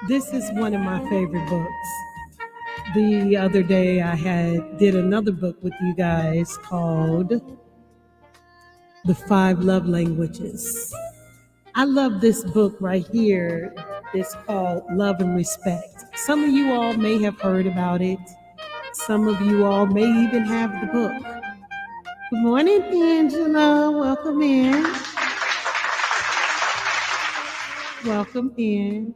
This is one of my favorite books. The other day I did another book with you guys called The Five Love Languages. I love this book right here. It's called Love and Respect. Some of you all may have heard about it. Some of you all may even have the book. Good morning, Angela. Welcome in. Welcome in.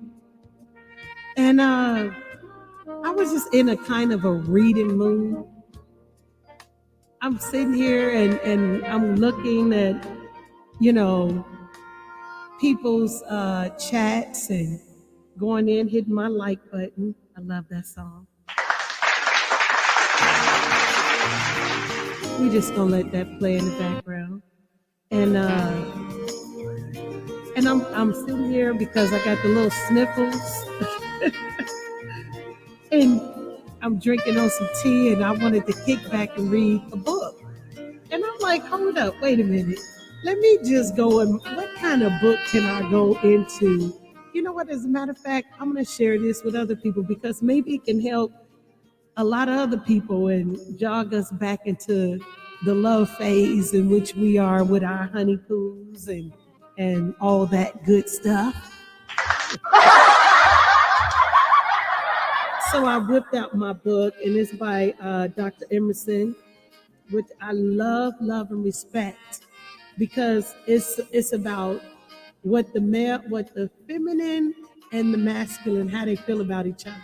And I was just in a kind of a reading mood. I'm sitting here and I'm looking at, people's chats and going in, hitting my like button. I love that song. We just gonna let that play in the background. And I'm sitting here because I got the little sniffles. And I'm drinking on some tea and I wanted to kick back and read a book. And I'm like, hold up, wait a minute. Let me just go and what kind of book can I go into? You know what, as a matter of fact, I'm going to share this with other people because maybe it can help a lot of other people and jog us back into the love phase in which we are with our honey poos and all that good stuff. So I whipped out my book, and it's by Dr. Emerson, which I love and respect because it's about what the feminine and the masculine, how they feel about each other.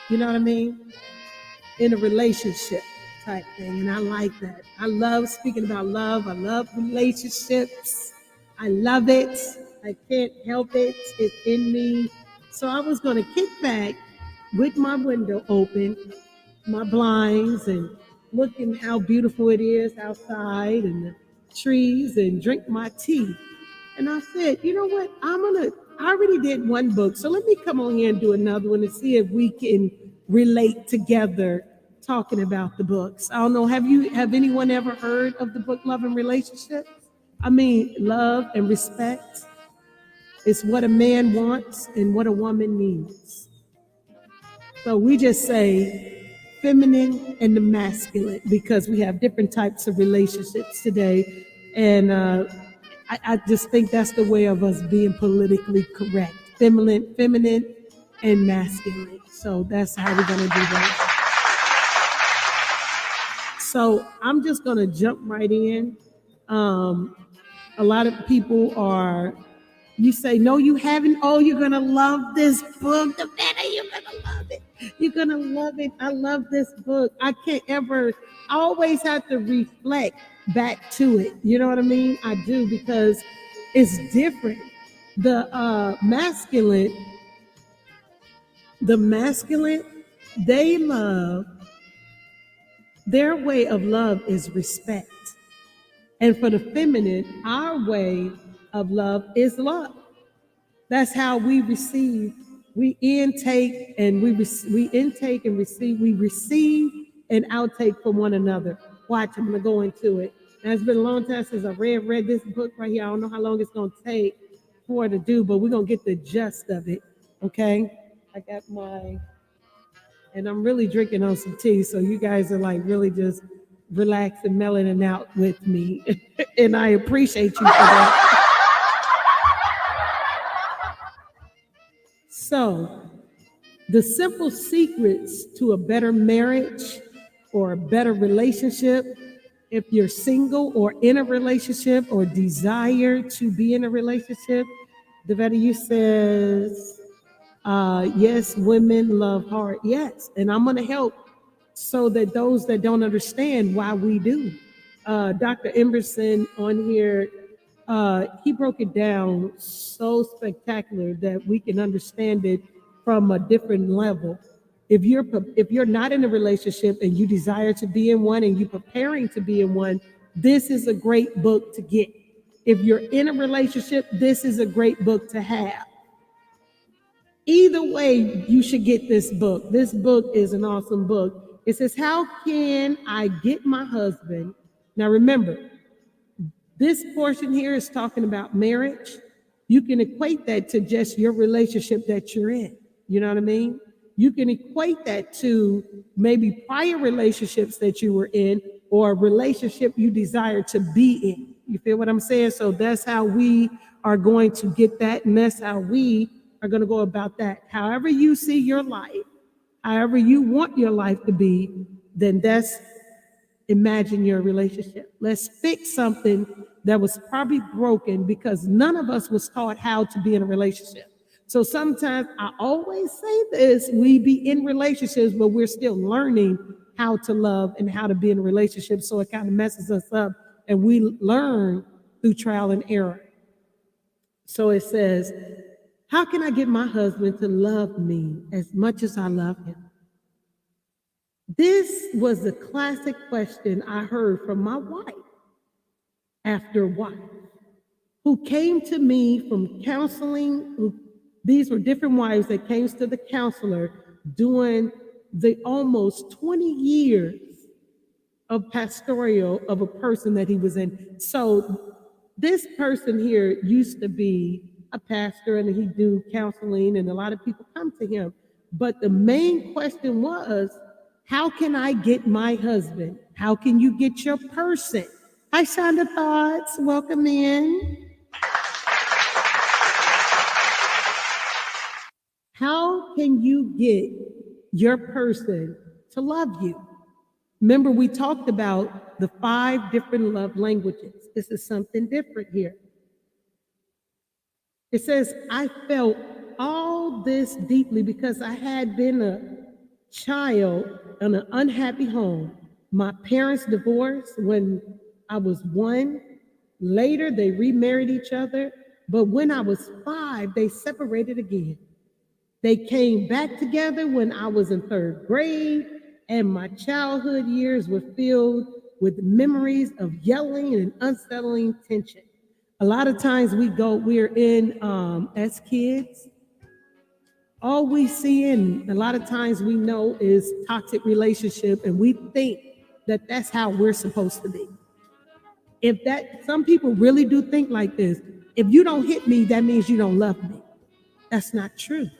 You know what I mean? In a relationship type thing, and I like that. I love speaking about love. I love relationships. I love it. I can't help it. It's in me. So I was going to kick back with my window open, my blinds, and looking how beautiful it is outside and the trees and drink my tea. And I said, you know what? I already did one book, so let me come on here and do another one and see if we can relate together talking about the books. I don't know, have anyone ever heard of the book Love and Relationships? I mean, love and respect is what a man wants and what a woman needs. So we just say feminine and the masculine because we have different types of relationships today. And I just think that's the way of us being politically correct. Feminine and masculine. So that's how we're going to do that. So I'm just going to jump right in. A lot of people you say, no, you haven't. Oh, you're going to love this book. The better you're going to love it. You're going to love it. I love this book. I always have to reflect back to it. You know what I mean? I do because it's different. The masculine, they love, their way of love is respect. And for the feminine, our way of love is love. That's how we receive. We intake and receive. We receive and outtake from one another. Watch, I'm gonna go into it. Now, it's been a long time since I read this book right here. I don't know how long it's gonna take for it to do, but we're gonna get the gist of it. Okay. I got and I'm really drinking on some tea, so you guys are like really just relax and mellowing out with me. And I appreciate you for that. So, the simple secrets to a better marriage or a better relationship, if you're single or in a relationship or desire to be in a relationship, the value says, yes, women love hard. Yes, and I'm going to help so that those that don't understand why we do. Dr. Emerson on here, he broke it down so spectacular that we can understand it from a different level. If you're not in a relationship and you desire to be in one and you're preparing to be in one, this is a great book to get. If you're in a relationship, this is a great book to have. Either way, you should get this book. This book is an awesome book. It says, how can I get my husband? Now remember, this portion here is talking about marriage. You can equate that to just your relationship that you're in. You know what I mean? You can equate that to maybe prior relationships that you were in or a relationship you desire to be in. You feel what I'm saying? So that's how we are going to get that, and that's how we are going to go about that. However you see your life, however you want your life to be, then that's imagine your relationship. Let's fix something that was probably broken because none of us was taught how to be in a relationship. So sometimes I always say this, we be in relationships, but we're still learning how to love and how to be in a relationship. So it kind of messes us up and we learn through trial and error. So it says, how can I get my husband to love me as much as I love him? This was a classic question I heard from my wife after wife, who came to me from counseling. These were different wives that came to the counselor during the almost 20 years of pastoral of a person that he was in. So this person here used to be a pastor and he do counseling and a lot of people come to him. But the main question was, how can I get my husband? How can you get your person? Hi, Shonda Thoughts. Welcome in. How can you get your person to love you? Remember, we talked about the 5 different love languages. This is something different here. It says, I felt all this deeply because I had been a child in an unhappy home. My parents divorced when I was 1. Later, they remarried each other. But when I was 5, they separated again. They came back together when I was in 3rd grade, and my childhood years were filled with memories of yelling and unsettling tension. A lot of times we're in, as kids, all we see and a lot of times we know is toxic relationship, and we think that that's how we're supposed to be. Some people really do think like this. If you don't hit me, that means you don't love me. That's not true.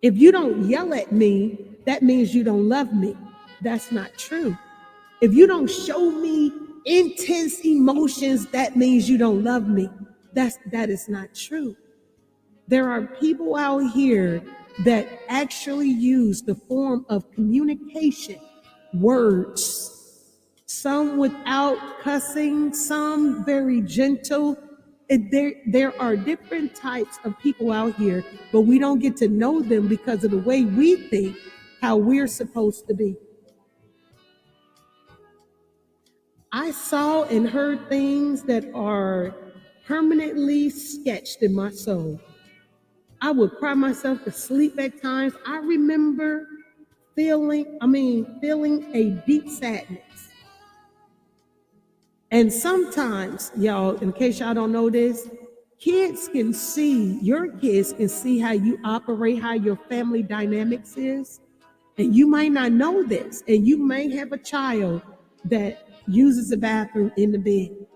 If you don't yell at me, that means you don't love me. That's not true. If you don't show me intense emotions, that means you don't love me. That is not true. There are people out here that actually use the form of communication, words, some without cussing, some very gentle. There are different types of people out here, but we don't get to know them because of the way we think how we're supposed to be. I saw and heard things that are permanently sketched in my soul. I would cry myself to sleep at times. I remember feeling a deep sadness. And sometimes, y'all, in case y'all don't know this, your kids can see how you operate, how your family dynamics is. And you might not know this. And you may have a child that uses the bathroom in the bed.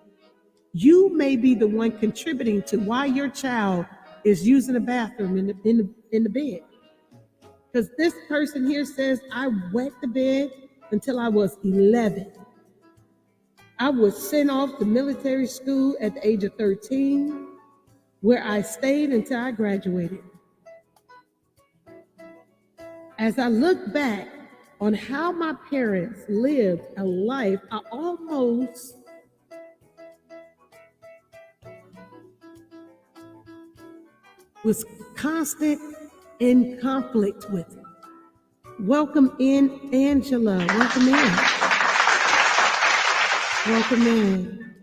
You may be the one contributing to why your child is using the bathroom in the bed. Because this person here says, I wet the bed until I was 11. I was sent off to military school at the age of 13, where I stayed until I graduated. As I look back on how my parents lived a life, I almost was constant in conflict with it. Welcome in, Angela. Welcome in. Welcome in.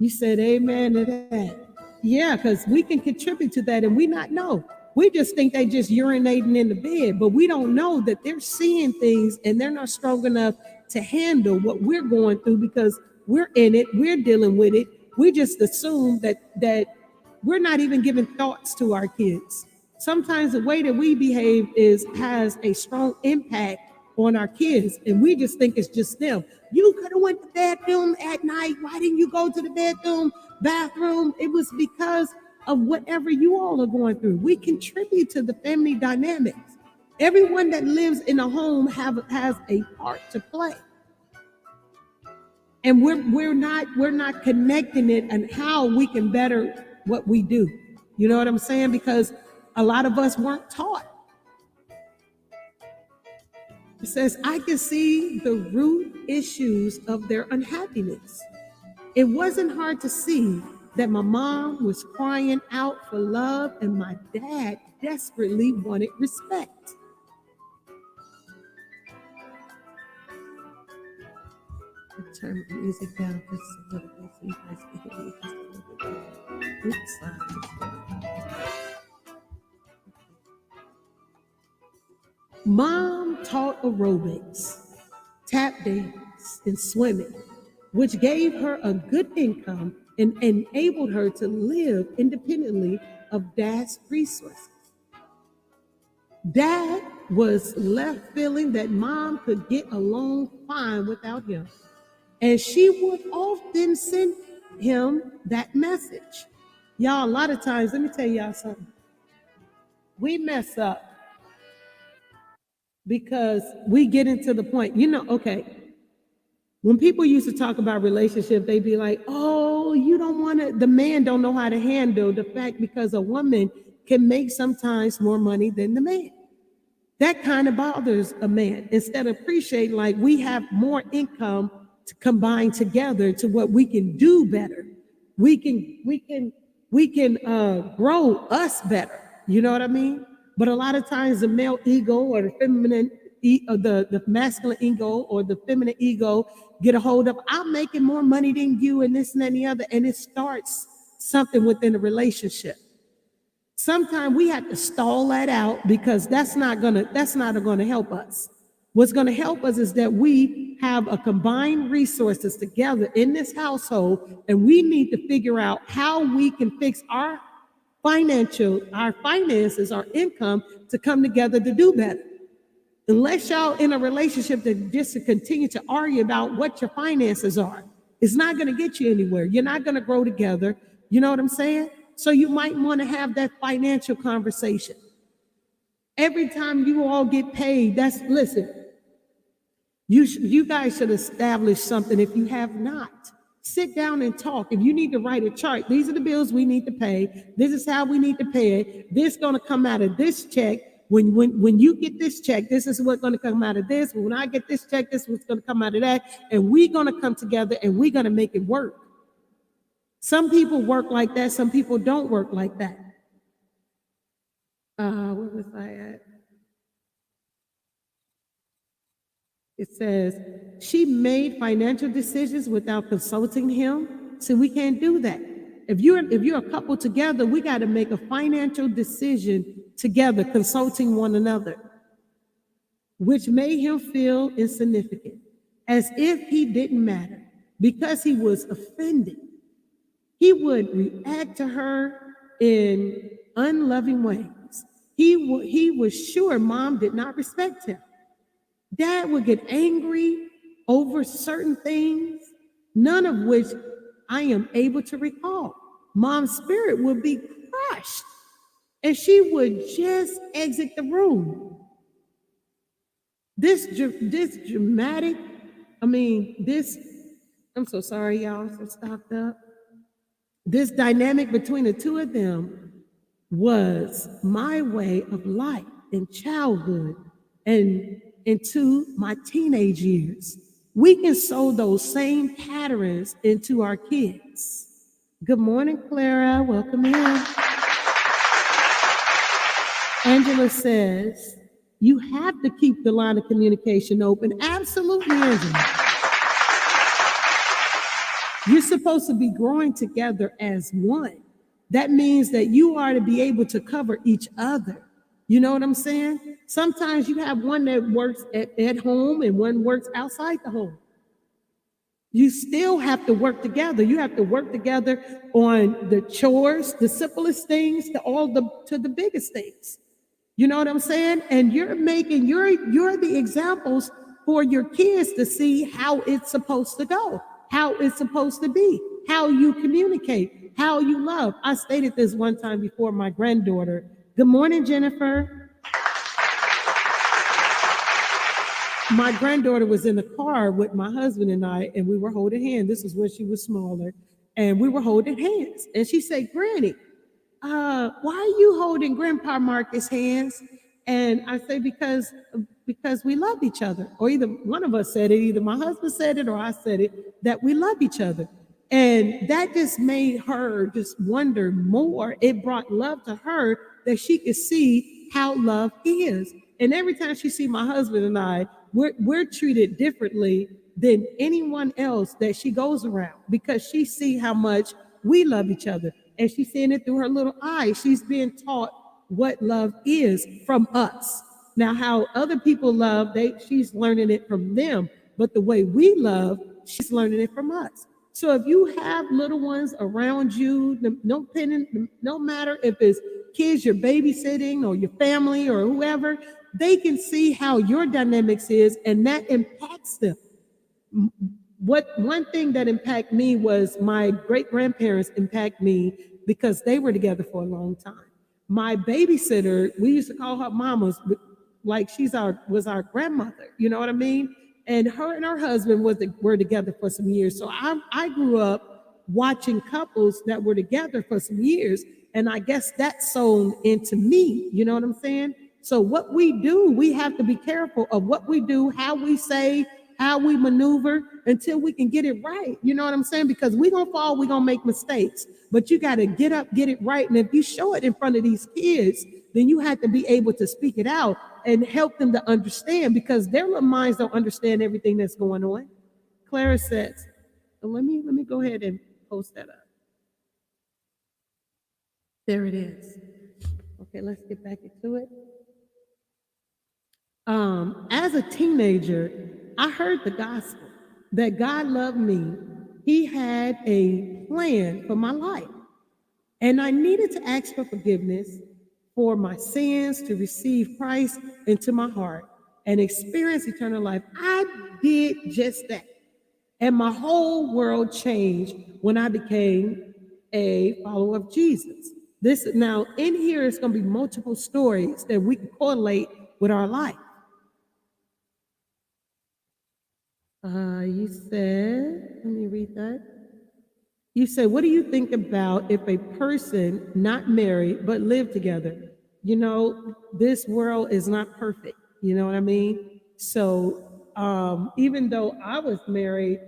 You said amen to that. Yeah, because we can contribute to that and we not know. We just think they just urinating in the bed, but we don't know that they're seeing things and they're not strong enough to handle what we're going through because we're in it, we're dealing with it. We just assume that we're not even giving thoughts to our kids. Sometimes the way that we behave has a strong impact on our kids, and we just think it's just them. You could have went to the bathroom at night. Why didn't you go to the bathroom? It was because of whatever you all are going through. We contribute to the family dynamics. Everyone that lives in a home has a part to play. And we're not connecting it and how we can better what we do. You know what I'm saying? Because a lot of us weren't taught. It says, I can see the root issues of their unhappiness. It wasn't hard to see that my mom was crying out for love and my dad desperately wanted respect. Turn the music down just a little bit so you guys can hear me just a little bit. Oops, sorry. Mom taught aerobics, tap dance, and swimming, which gave her a good income and enabled her to live independently of Dad's resources. Dad was left feeling that Mom could get along fine without him. And she would often send him that message. Y'all, a lot of times, let me tell y'all something. We mess up because we get into the point, okay, when people used to talk about relationship, they'd be like, oh, you don't want to, the man don't know how to handle the fact because a woman can make sometimes more money than the man. That kind of bothers a man. Instead of appreciating like we have more income to combine together to what we can do better. We can grow us better. You know what I mean? But a lot of times the male ego or the feminine, the masculine ego or the feminine ego get a hold of, I'm making more money than you and this and that and the other. And it starts something within a relationship. Sometimes we have to stall that out because that's not gonna help us. What's going to help us is that we have a combined resources together in this household, and we need to figure out how we can fix our finances, our income to come together to do better. Unless y'all in a relationship that just to continue to argue about what your finances are, it's not going to get you anywhere. You're not going to grow together. You know what I'm saying? So you might want to have that financial conversation. Every time you all get paid, listen, you guys should establish something if you have not. Sit down and talk. If you need to write a chart, these are the bills we need to pay. This is how we need to pay it. This is going to come out of this check. When you get this check, this is what's going to come out of this. When I get this check, this is what's going to come out of that. And we're going to come together and we're going to make it work. Some people work like that. Some people don't work like that. Where was I at? It says, she made financial decisions without consulting him. So we can't do that. If you're a couple together, we got to make a financial decision together, consulting one another, which made him feel insignificant, as if he didn't matter, because he was offended. He would react to her in unloving ways. He was sure Mom did not respect him. Dad would get angry over certain things, none of which I am able to recall. Mom's spirit would be crushed, and she would just exit the room. I'm so sorry, y'all, so stopped up. This dynamic between the two of them was my way of life in childhood and into my teenage years. We can sow those same patterns into our kids. Good morning, Clara. Welcome in. Angela says, you have to keep the line of communication open. Absolutely, Angela. You're supposed to be growing together as one. That means that you are to be able to cover each other. You know what I'm saying? Sometimes you have one that works at home and one works outside the home. You still have to work together. You have to work together on the chores, the simplest things, to the biggest things. You know what I'm saying? And you're the examples for your kids to see how it's supposed to go, how it's supposed to be. how you communicate, how you love. I stated this one time before my granddaughter. Good morning, Jennifer. My granddaughter was in the car with my husband and I, and we were holding hands. This was when she was smaller, and we were holding hands. And she said, Granny, why are you holding Grandpa Marcus' hands? And I say, because we love each other. Or either one of us said it, either my husband said it or I said it, that we love each other. And that just made her just wonder more. It brought love to her that she could see how love is. And every time she see my husband and I, we're treated differently than anyone else that she goes around, because she see how much we love each other. And she's seeing it through her little eyes. She's being taught what love is from us. Now, how other people love, she's learning it from them. But the way we love, she's learning it from us. So if you have little ones around you, no matter if it's kids you're babysitting or your family or whoever, they can see how your dynamics is, and that impacts them. One thing that impacted me was my great-grandparents impact me because they were together for a long time. My babysitter, we used to call her mamas, like was our grandmother, you know what I mean? And her husband were together for some years. So I grew up watching couples that were together for some years, and I guess that's sewn into me, you know what I'm saying? So what we do, we have to be careful of what we do, how we say, how we maneuver until we can get it right. You know what I'm saying? Because we're going to fall, we're going to make mistakes, but you got to get up, get it right. And if you show it in front of these kids, then you have to be able to speak it out and help them to understand, because their little minds don't understand everything that's going on. Clara says, let me go ahead and post that up. There it is. Okay, let's get back into it. As a teenager, I heard the gospel that God loved me. He had a plan for my life. And I needed to ask for forgiveness for my sins, to receive Christ into my heart and experience eternal life. I did just that. And my whole world changed when I became a follower of Jesus. Now, in here is going to be multiple stories that we can correlate with our life. You said, let me read that. You said, what do you think about if a person not married but live together? You know, this world is not perfect. You know what I mean? So even though I was married,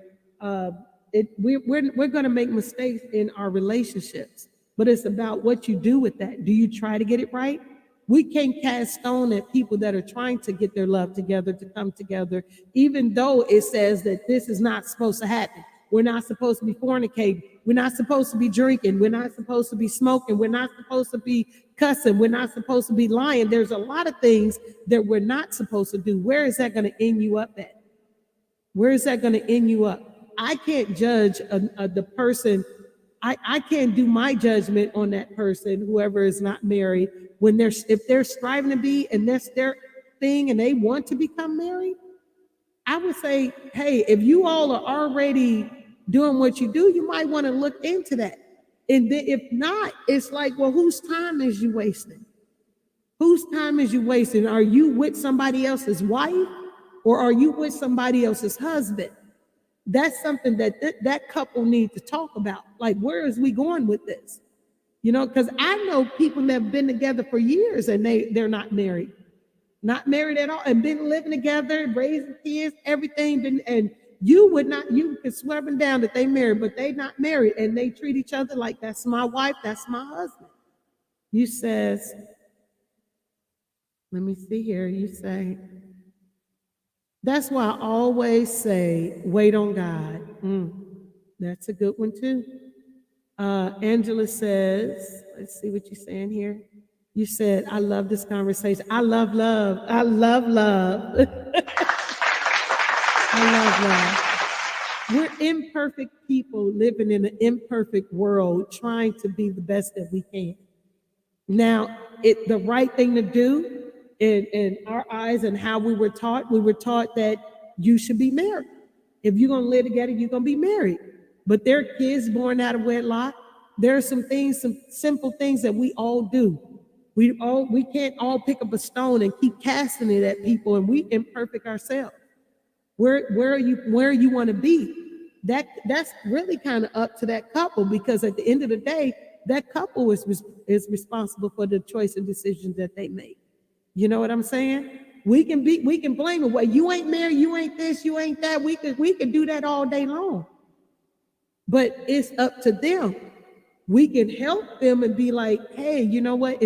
we're going to make mistakes in our relationships. But it's about what you do with that. Do you try to get it right? We can't cast stone at people that are trying to get their love together, to come together, even though it says that this is not supposed to happen. We're not supposed to be fornicating. We're not supposed to be drinking. We're not supposed to be smoking. We're not supposed to be cussing. We're not supposed to be lying. There's a lot of things that we're not supposed to do. Where is that going to end you up at? Where is that going to end you up? I can't judge the person. I can't do my judgment on that person, whoever is not married, if they're striving to be, and that's their thing, and they want to become married. I would say, hey, if you all are already doing what you do, you might want to look into that. And then if not, it's like, well, whose time is you wasting? Whose time is you wasting? Are you with somebody else's wife, or are you with somebody else's husband? That's something that couple need to talk about. Like, where is we going with this? You know, because I know people that have been together for years and they're not married at all, and been living together, raising kids, everything. And you could swear them down that they married, but they not married, and they treat each other like that's my wife, that's my husband. You says, let me see here. You say, that's why I always say, wait on God. That's a good one too. Angela says, let's see what you're saying here. You said, I love this conversation. I love love. I love love. I love love. We're imperfect people living in an imperfect world, trying to be the best that we can. Now, the right thing to do in our eyes and how we were taught that you should be married. If you're going to live together, you're going to be married. but there are kids born out of wedlock. There are some things, some simple things that we all do. We can't all pick up a stone and keep casting it at people, and we imperfect ourselves. Where you want to be? That's really kind of up to that couple, because at the end of the day, that couple is responsible for the choice and decisions that they make. You know what I'm saying? We can blame them. Well, you ain't married, you ain't this, you ain't that. We could do that all day long. But it's up to them. We can help them and be like, hey, you know what?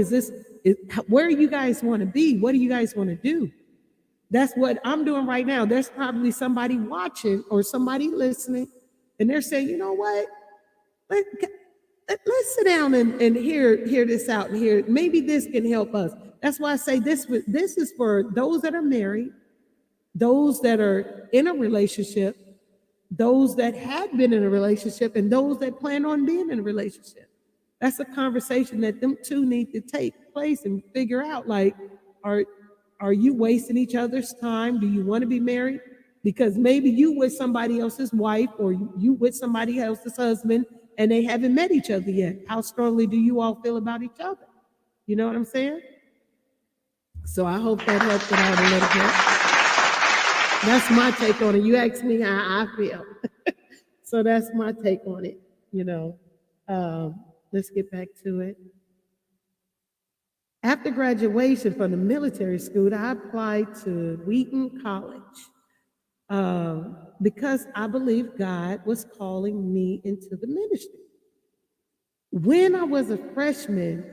Where do you guys want to be? What do you guys want to do? That's what I'm doing right now. There's probably somebody watching or somebody listening, and they're saying, you know what? Let's sit down and hear this out, and hear, maybe this can help us. That's why I say this is for those that are married, those that are in a relationship, those that had been in a relationship, and those that plan on being in a relationship. That's a conversation that them two need to take place and figure out, like, are you wasting each other's time? Do you want to be married? Because maybe you with somebody else's wife, or you with somebody else's husband, and they haven't met each other yet. How strongly do you all feel about each other? You know what I'm saying? So I hope that helped it out a little bit. That's my take on it. You asked me how I feel. So that's my take on it, you know. Let's get back to it. After graduation from the military school, I applied to Wheaton College because I believe God was calling me into the ministry. When I was a freshman,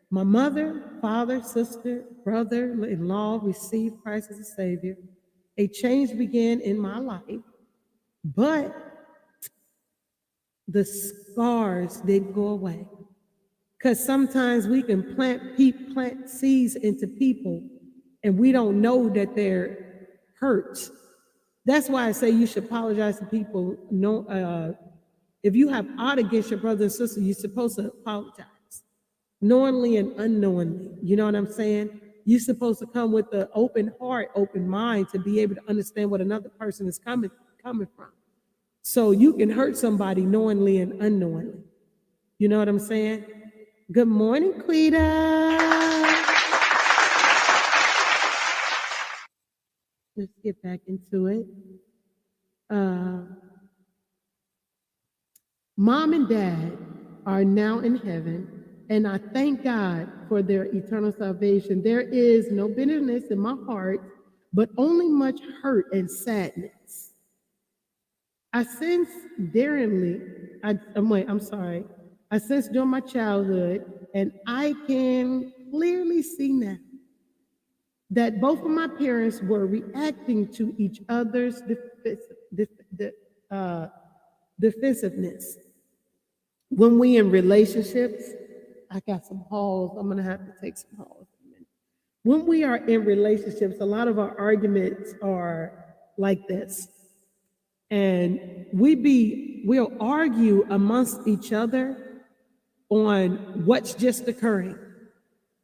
my mother, father, sister, brother-in-law received Christ as a Savior. A change began in my life, but the scars didn't go away. Because sometimes we can plant seeds into people, and we don't know that they're hurt. That's why I say you should apologize to people. No, if you have ought against your brother and sister, you're supposed to apologize, knowingly and unknowingly. You know what I'm saying? You're supposed to come with an open heart, open mind, to be able to understand what another person is coming from. So you can hurt somebody knowingly and unknowingly. You know what I'm saying? Good morning, Quita. Let's get back into it. Mom and Dad are now in heaven, and I thank God for their eternal salvation. There is no bitterness in my heart, but only much hurt and sadness. I sense I sense during my childhood, and I can clearly see now that both of my parents were reacting to each other's defensiveness. When we in relationships, I got some halls. I'm gonna have to take some halls in a minute. When we are in relationships, a lot of our arguments are like this. And we'll argue amongst each other on what's just occurring,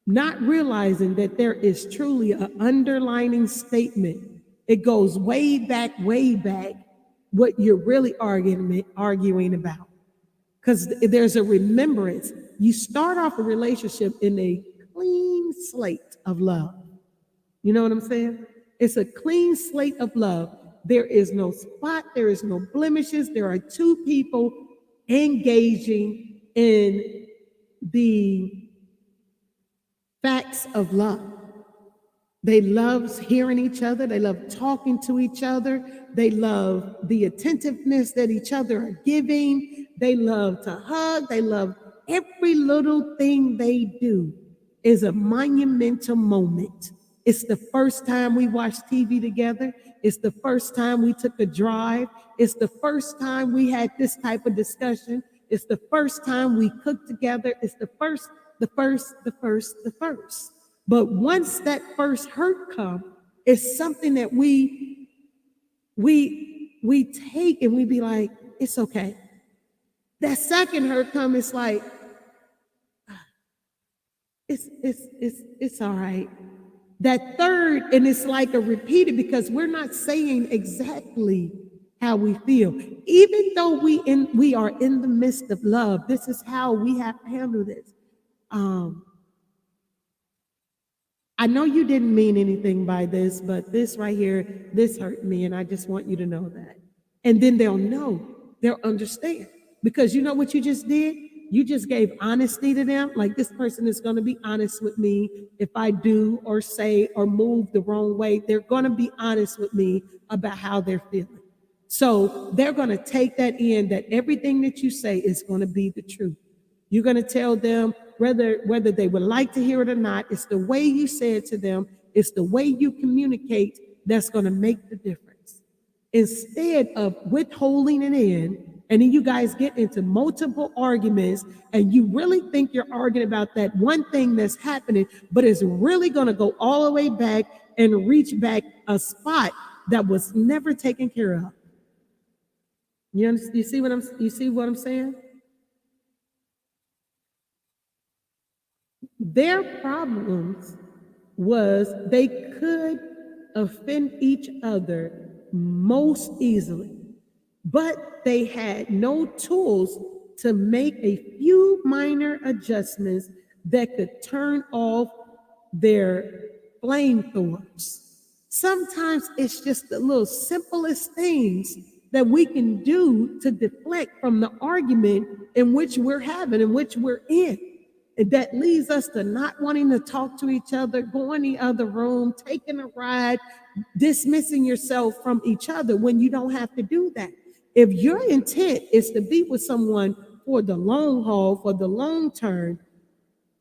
not realizing that there is truly an underlining statement. It goes way back, what you're really arguing about. Because there's a remembrance. You start off a relationship in a clean slate of love. You know what I'm saying? It's a clean slate of love. There is no spot, there is no blemishes. There are two people engaging in the facts of love. They love hearing each other. They love talking to each other. They love the attentiveness that each other are giving. They love to hug. They love every little thing they do is a monumental moment. It's the first time we watched TV together. It's the first time we took a drive. It's the first time we had this type of discussion. It's the first time we cooked together. It's the first. But once that first hurt comes, it's something that we take and we be like, it's okay. That second hurt comes, it's like, it's all right. That third, and it's like a repeated, because we're not saying exactly how we feel. Even though we are in the midst of love, this is how we have to handle this. I know you didn't mean anything by this, but this right here, this hurt me, and I just want you to know that. And then they'll know, they'll understand. Because you know what you just did? You just gave honesty to them. Like, this person is going to be honest with me if I do or say or move the wrong way. They're going to be honest with me about how they're feeling. So they're going to take that in, that everything that you say is going to be the truth. You're going to tell them whether they would like to hear it or not. It's the way you say it to them. It's the way you communicate that's going to make the difference. Instead of withholding it in, and then you guys get into multiple arguments, and you really think you're arguing about that one thing that's happening, but it's really going to go all the way back and reach back a spot that was never taken care of. You see what I'm saying? Their problems was they could offend each other most easily, but they had no tools to make a few minor adjustments that could turn off their flamethrowers. Sometimes it's just the little simplest things that we can do to deflect from the argument in which we're having, in which we're in. That leads us to not wanting to talk to each other, going in the other room, taking a ride, dismissing yourself from each other when you don't have to do that. If your intent is to be with someone for the long haul, for the long term,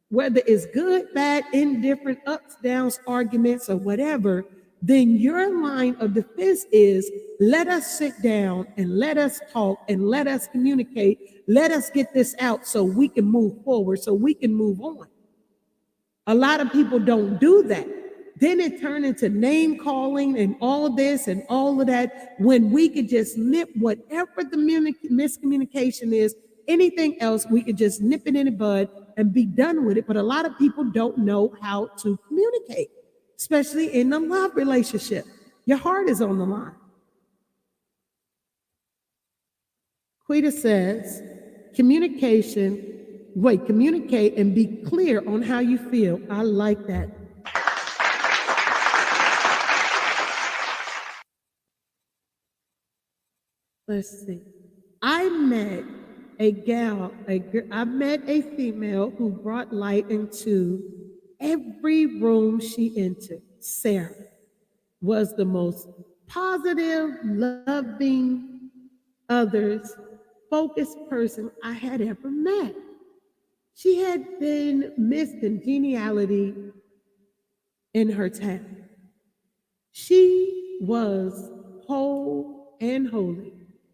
whether it's good, bad, indifferent, ups, downs, arguments, or whatever, then your line of defense is, let us sit down and let us talk and let us communicate. Let us get this out so we can move forward, so we can move on. A lot of people don't do that. Then it turned into name calling and all this and all of that, when we could just nip whatever the miscommunication is, anything else, we could just nip it in the bud and be done with it. But a lot of people don't know how to communicate, especially in a love relationship. Your heart is on the line. Quita says, communicate and be clear on how you feel. I like that. Let's see. I met a female who brought light into every room she entered. Sarah was the most positive, loving, others focused person I had ever met. She had been Miss Congeniality in her town. She was whole and holy.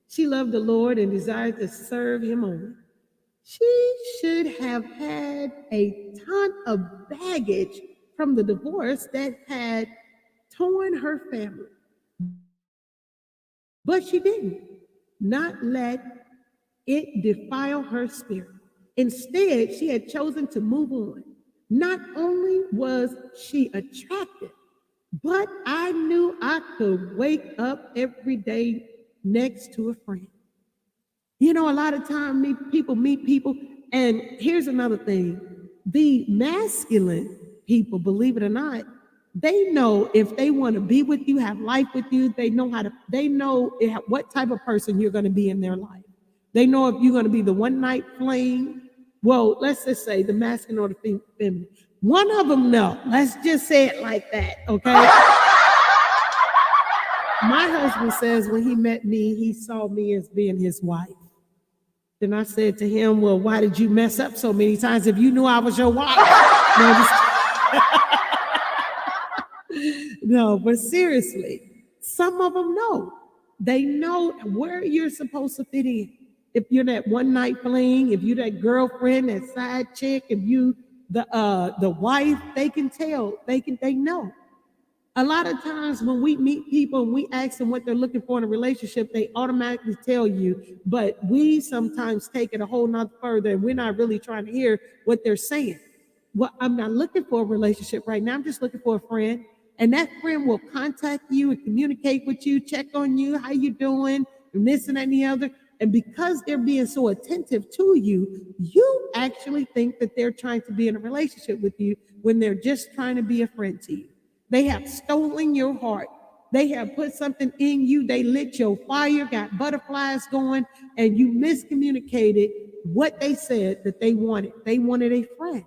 She loved the Lord and desired to serve him only. She should have had a ton of baggage from the divorce that had torn her family. But she didn't. Not let it defile her spirit. Instead, she had chosen to move on. Not only was she attractive, but I knew I could wake up every day next to a friend. You know, a lot of times people meet people, and here's another thing. The masculine people, believe it or not, they know if they want to be with you, have life with you, they know what type of person you're going to be in their life. They know if you're going to be the one night flame. Well, let's just say the masculine or the feminine. One of them, no. Let's just say it like that, okay? My husband says when he met me, he saw me as being his wife. Then I said to him, well, why did you mess up so many times if you knew I was your wife? No, but seriously, some of them know. They know where you're supposed to fit in. If you're that one night fling, if you're that girlfriend, that side chick, if you the wife, they can tell. They know. A lot of times when we meet people and we ask them what they're looking for in a relationship, they automatically tell you, but we sometimes take it a whole nother further, and we're not really trying to hear what they're saying. Well, I'm not looking for a relationship right now. I'm just looking for a friend. And that friend will contact you and communicate with you, check on you, how you doing, and this and that and the other. And because they're being so attentive to you, you actually think that they're trying to be in a relationship with you when they're just trying to be a friend to you. They have stolen your heart. They have put something in you. They lit your fire, got butterflies going, and you miscommunicated what they said that they wanted. They wanted a friend.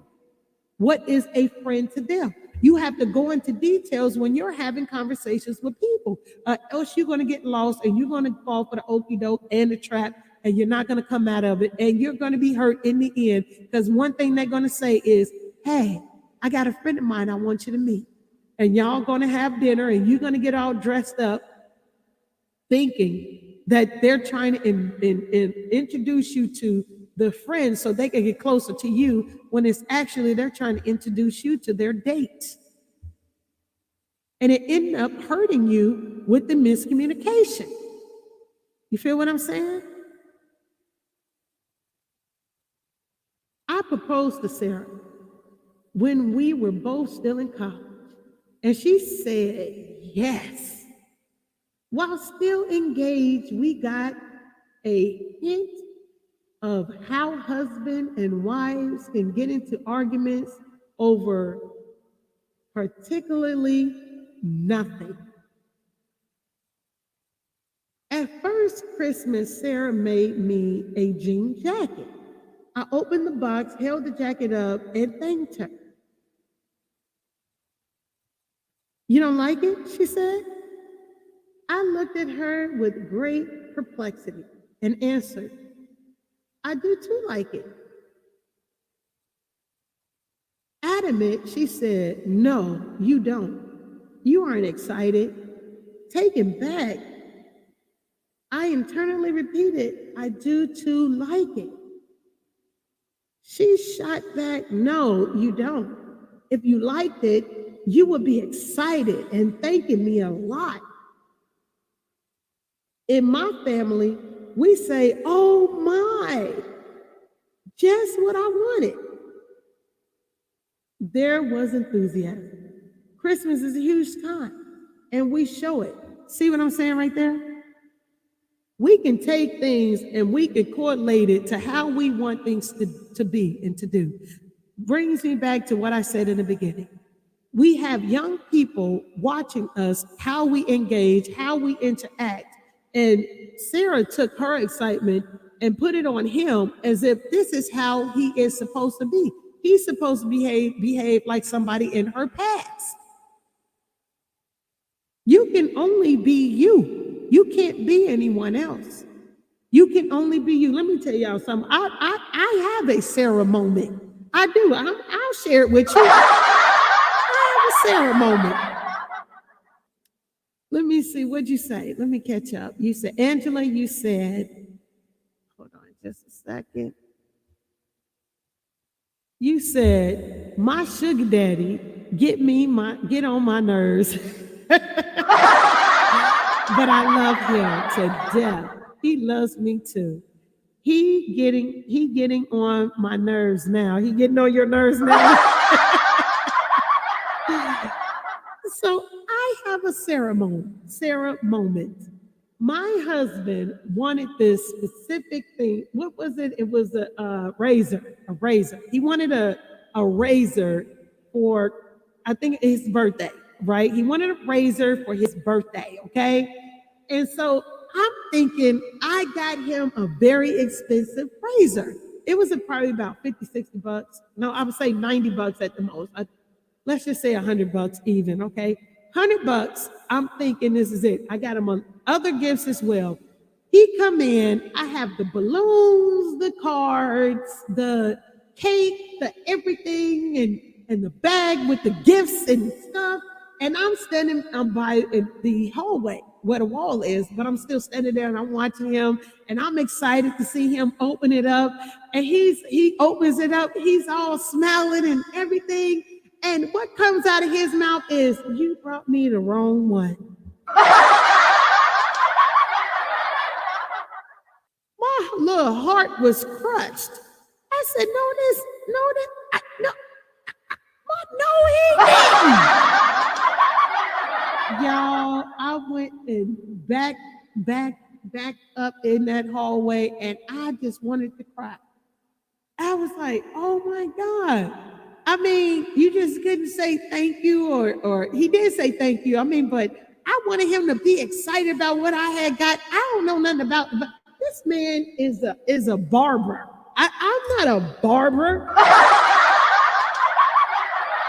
What is a friend to them? You have to go into details when you're having conversations with people, else you're going to get lost and you're going to fall for the okie doke and the trap, and you're not going to come out of it, and you're going to be hurt in the end, because one thing they're going to say is, hey, I got a friend of mine I want you to meet, and y'all going to have dinner and you're going to get all dressed up thinking that they're trying to introduce you to the friends so they can get closer to you, when it's actually they're trying to introduce you to their date. And it ended up hurting you with the miscommunication. You feel what I'm saying? I proposed to Sarah when we were both still in college, and she said yes. While still engaged, we got a hint of how husband and wives can get into arguments over particularly nothing. At first Christmas, Sarah made me a jean jacket. I opened the box, held the jacket up, and thanked her. You don't like it? She said. I looked at her with great perplexity and answered, I do too like it. Adamant, she said, no, you don't. You aren't excited. Taken back, I internally repeated, I do too like it. She shot back, no, you don't. If you liked it, you would be excited and thanking me a lot. In my family, we say, oh my, just what I wanted. There was enthusiasm. Christmas is a huge time, and we show it. See what I'm saying right there? We can take things and we can correlate it to how we want things to be and to do. Brings me back to what I said in the beginning. We have young people watching us, how we engage, how we interact. And Sarah took her excitement and put it on him as if this is how he is supposed to be. He's supposed to behave like somebody in her past. You can only be you. You can't be anyone else. You can only be you. Let me tell y'all something. I have a Sarah moment. I do. I'll share it with you. I have a Sarah moment. Let me see. What'd you say? Let me catch up. You said, Angela, you said, hold on just a second. You said, my sugar daddy get on my nerves. But I love him to death. He loves me too. He getting on my nerves now. He getting on your nerves now. So I have a Sarah moment. My husband wanted this specific thing. What was it? It was a razor. He wanted a razor for, I think, his birthday, right? He wanted a razor for his birthday, okay? And so I'm thinking I got him a very expensive razor. It was probably about 50, 60 bucks. No, I would say 90 bucks at the most. Let's just say $100 even, okay? 100 bucks, I'm thinking this is it. I got him other gifts as well. He come in, I have the balloons, the cards, the cake, the everything, and the bag with the gifts and stuff. And I'm standing by the hallway where the wall is, but I'm still standing there and I'm watching him, and I'm excited to see him open it up. And he opens it up, he's all smiling and everything. And what comes out of his mouth is, you brought me the wrong one. My little heart was crushed. I said, no, he didn't. Y'all, I went and back up in that hallway, and I just wanted to cry. I was like, oh my God. I mean, you just couldn't say thank you, or he did say thank you. I mean, but I wanted him to be excited about what I had got. I don't know nothing about, but this man is a barber. I'm not a barber.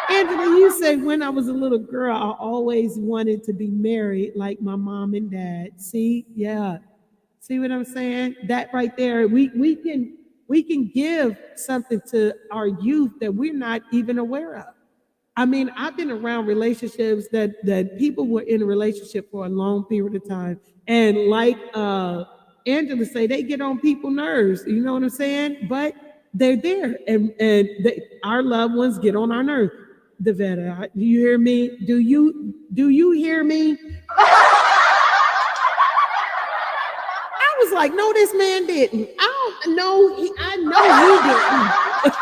Angela, you said when I was a little girl, I always wanted to be married like my mom and dad. See, yeah. See what I'm saying? That right there, we can give something to our youth that we're not even aware of. I mean, I've been around relationships that people were in a relationship for a long period of time, and like Angela say, they get on people's nerves. You know what I'm saying? But they're there, and our loved ones get on our nerves. Devetta, do you hear me? Do you hear me? I was like, no, this man didn't. I don't know. I know he didn't.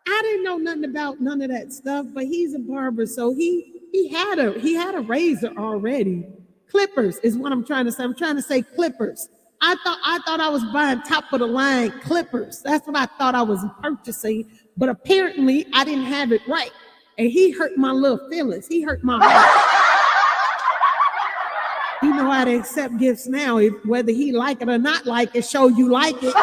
I didn't know nothing about none of that stuff, but he's a barber, so he had a razor already. Clippers is what I'm trying to say. I'm trying to say clippers. I thought I was buying top of the line clippers. That's what I thought I was purchasing, but apparently I didn't have it right, and he hurt my little feelings. He hurt my heart. You know how to accept gifts now, whether he like it or not like it, show you like it.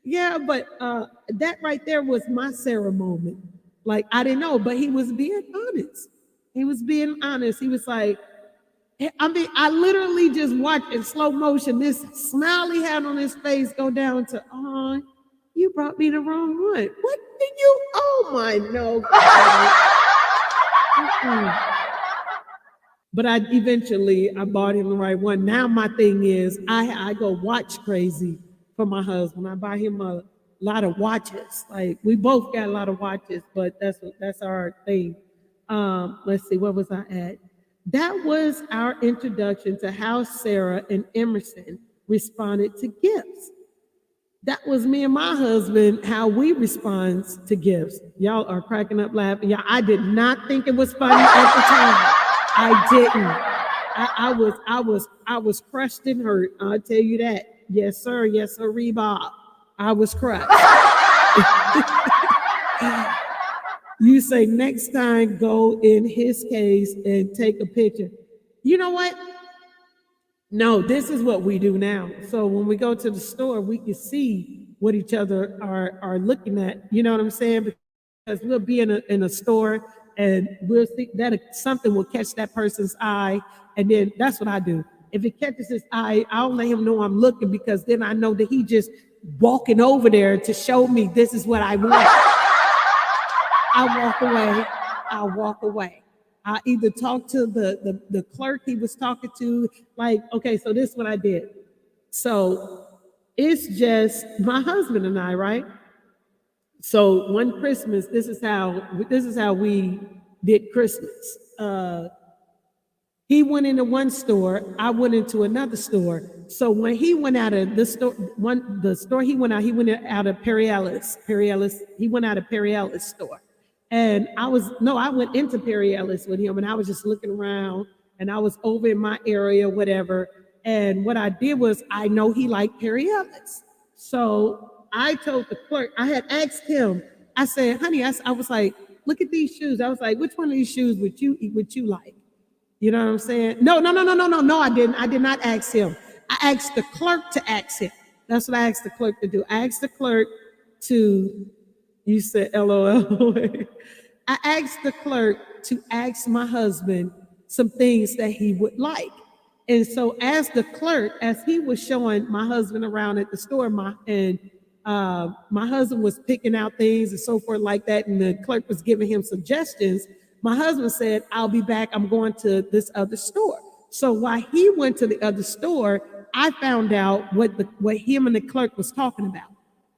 Yeah, but that right there was my Sarah moment. Like, I didn't know, but he was being honest. He was being honest. He was like, I mean, I literally just watched in slow motion this smile he had on his face go down to, oh, you brought me the wrong one. What did you? Oh my no. But I bought him the right one. Now my thing is I go watch crazy for my husband. I buy him a lot of watches. Like, we both got a lot of watches, but that's our thing. Let's see, where was I at? That was our introduction to how Sarah and Emerson responded to gifts. That was me and my husband, how we respond to gifts. Y'all are cracking up laughing. Yeah, I did not think it was funny at the time. I didn't. I was crushed and hurt. I'll tell you that. Yes, sir. Yes, sir, Bob. I was crushed. You say next time, go in his case and take a picture. You know what? No, this is what we do now. So when we go to the store, we can see what each other are looking at. You know what I'm saying? Because we'll be in a store and we'll see that something will catch that person's eye, and then that's what I do. If it catches his eye, I'll let him know I'm looking, because then I know that he just walking over there to show me this is what I want. I walk away. I either talk to the clerk he was talking to, like, okay, so this is what I did. So it's just my husband and I, right? So one Christmas, this is how we did Christmas. He went into one store, I went into another store. So when he went out of the store, he went out of Perry Ellis. He went out of Perry Ellis store. And I went into Perry Ellis with him, and I was just looking around, and I was over in my area, whatever. And what I did was, I know he liked Perry Ellis. So I told the clerk, I had asked him, I said, honey, I was like, look at these shoes. I was like, which one of these shoes would you like? You know what I'm saying? No, I didn't. I did not ask him. I asked the clerk to ask him. That's what I asked the clerk to do. I asked the clerk to, you said LOL. I asked the clerk to ask my husband some things that he would like. And so as he was showing my husband around at the store, my husband was picking out things and so forth like that, and the clerk was giving him suggestions. My husband said, I'll be back. I'm going to this other store. So while he went to the other store, I found out what him and the clerk was talking about.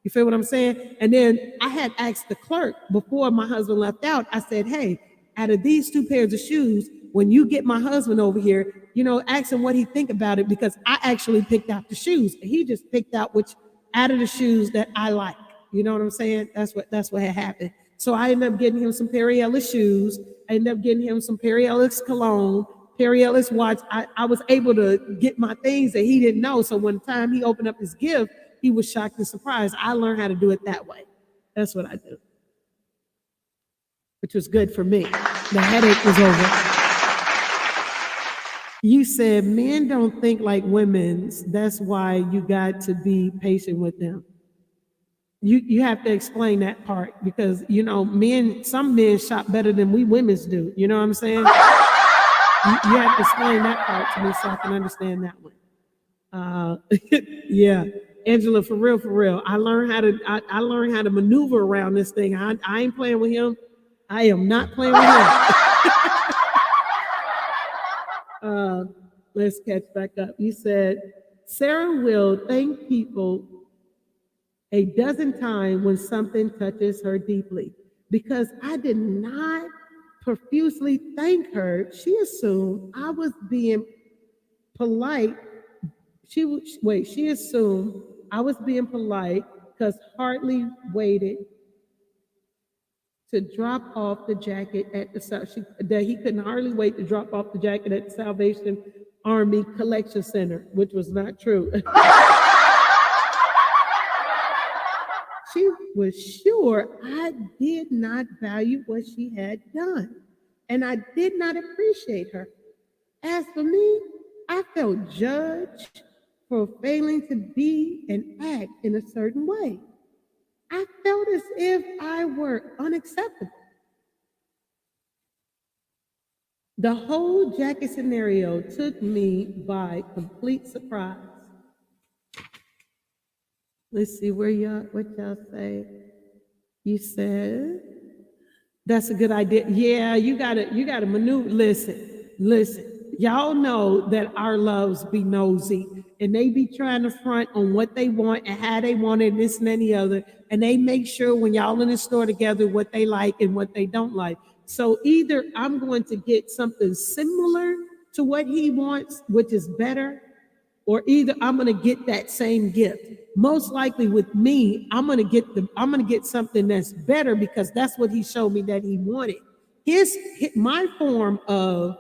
You feel what I'm saying? And then I had asked the clerk before my husband left out, I said, hey, out of these two pairs of shoes, when you get my husband over here, ask him what he think about it, because I actually picked out the shoes. He just picked out which out of the shoes that I like. You know what I'm saying? That's what had happened. So I ended up getting him some Perry Ellis shoes. I ended up getting him some Perry Ellis cologne, Perry Ellis watch. I was able to get my things that he didn't know. So when the time he opened up his gift, he was shocked and surprised. I learned how to do it that way. That's what I do, which was good for me. The headache was over. You said men don't think like women's. That's why you got to be patient with them. You have to explain that part because some men shop better than we women's do. You know what I'm saying? You have to explain that part to me so I can understand that one. Yeah, Angela, for real. I learned how to maneuver around this thing. I ain't playing with him. I am not playing with him. Let's catch back up. You said Sarah will thank people a dozen times when something touches her deeply. Because I did not profusely thank her, she assumed I was being polite. She assumed I was being polite because hardly waited to drop off the jacket at that he couldn't hardly wait to drop off the jacket at the Salvation Army Collection Center, which was not true. She was sure I did not value what she had done, and I did not appreciate her. As for me, I felt judged for failing to be and act in a certain way. I felt as if I were unacceptable. The whole jacket scenario took me by complete surprise. Let's see what y'all say. You said that's a good idea. Yeah, you gotta maneuver. Listen. Y'all know that our loves be nosy and they be trying to front on what they want and how they want it, and this and any other. And they make sure when y'all in the store together what they like and what they don't like. So either I'm going to get something similar to what he wants, which is better, or either I'm going to get that same gift. Most likely with me, I'm going to get something that's better because that's what he showed me that he wanted. My form of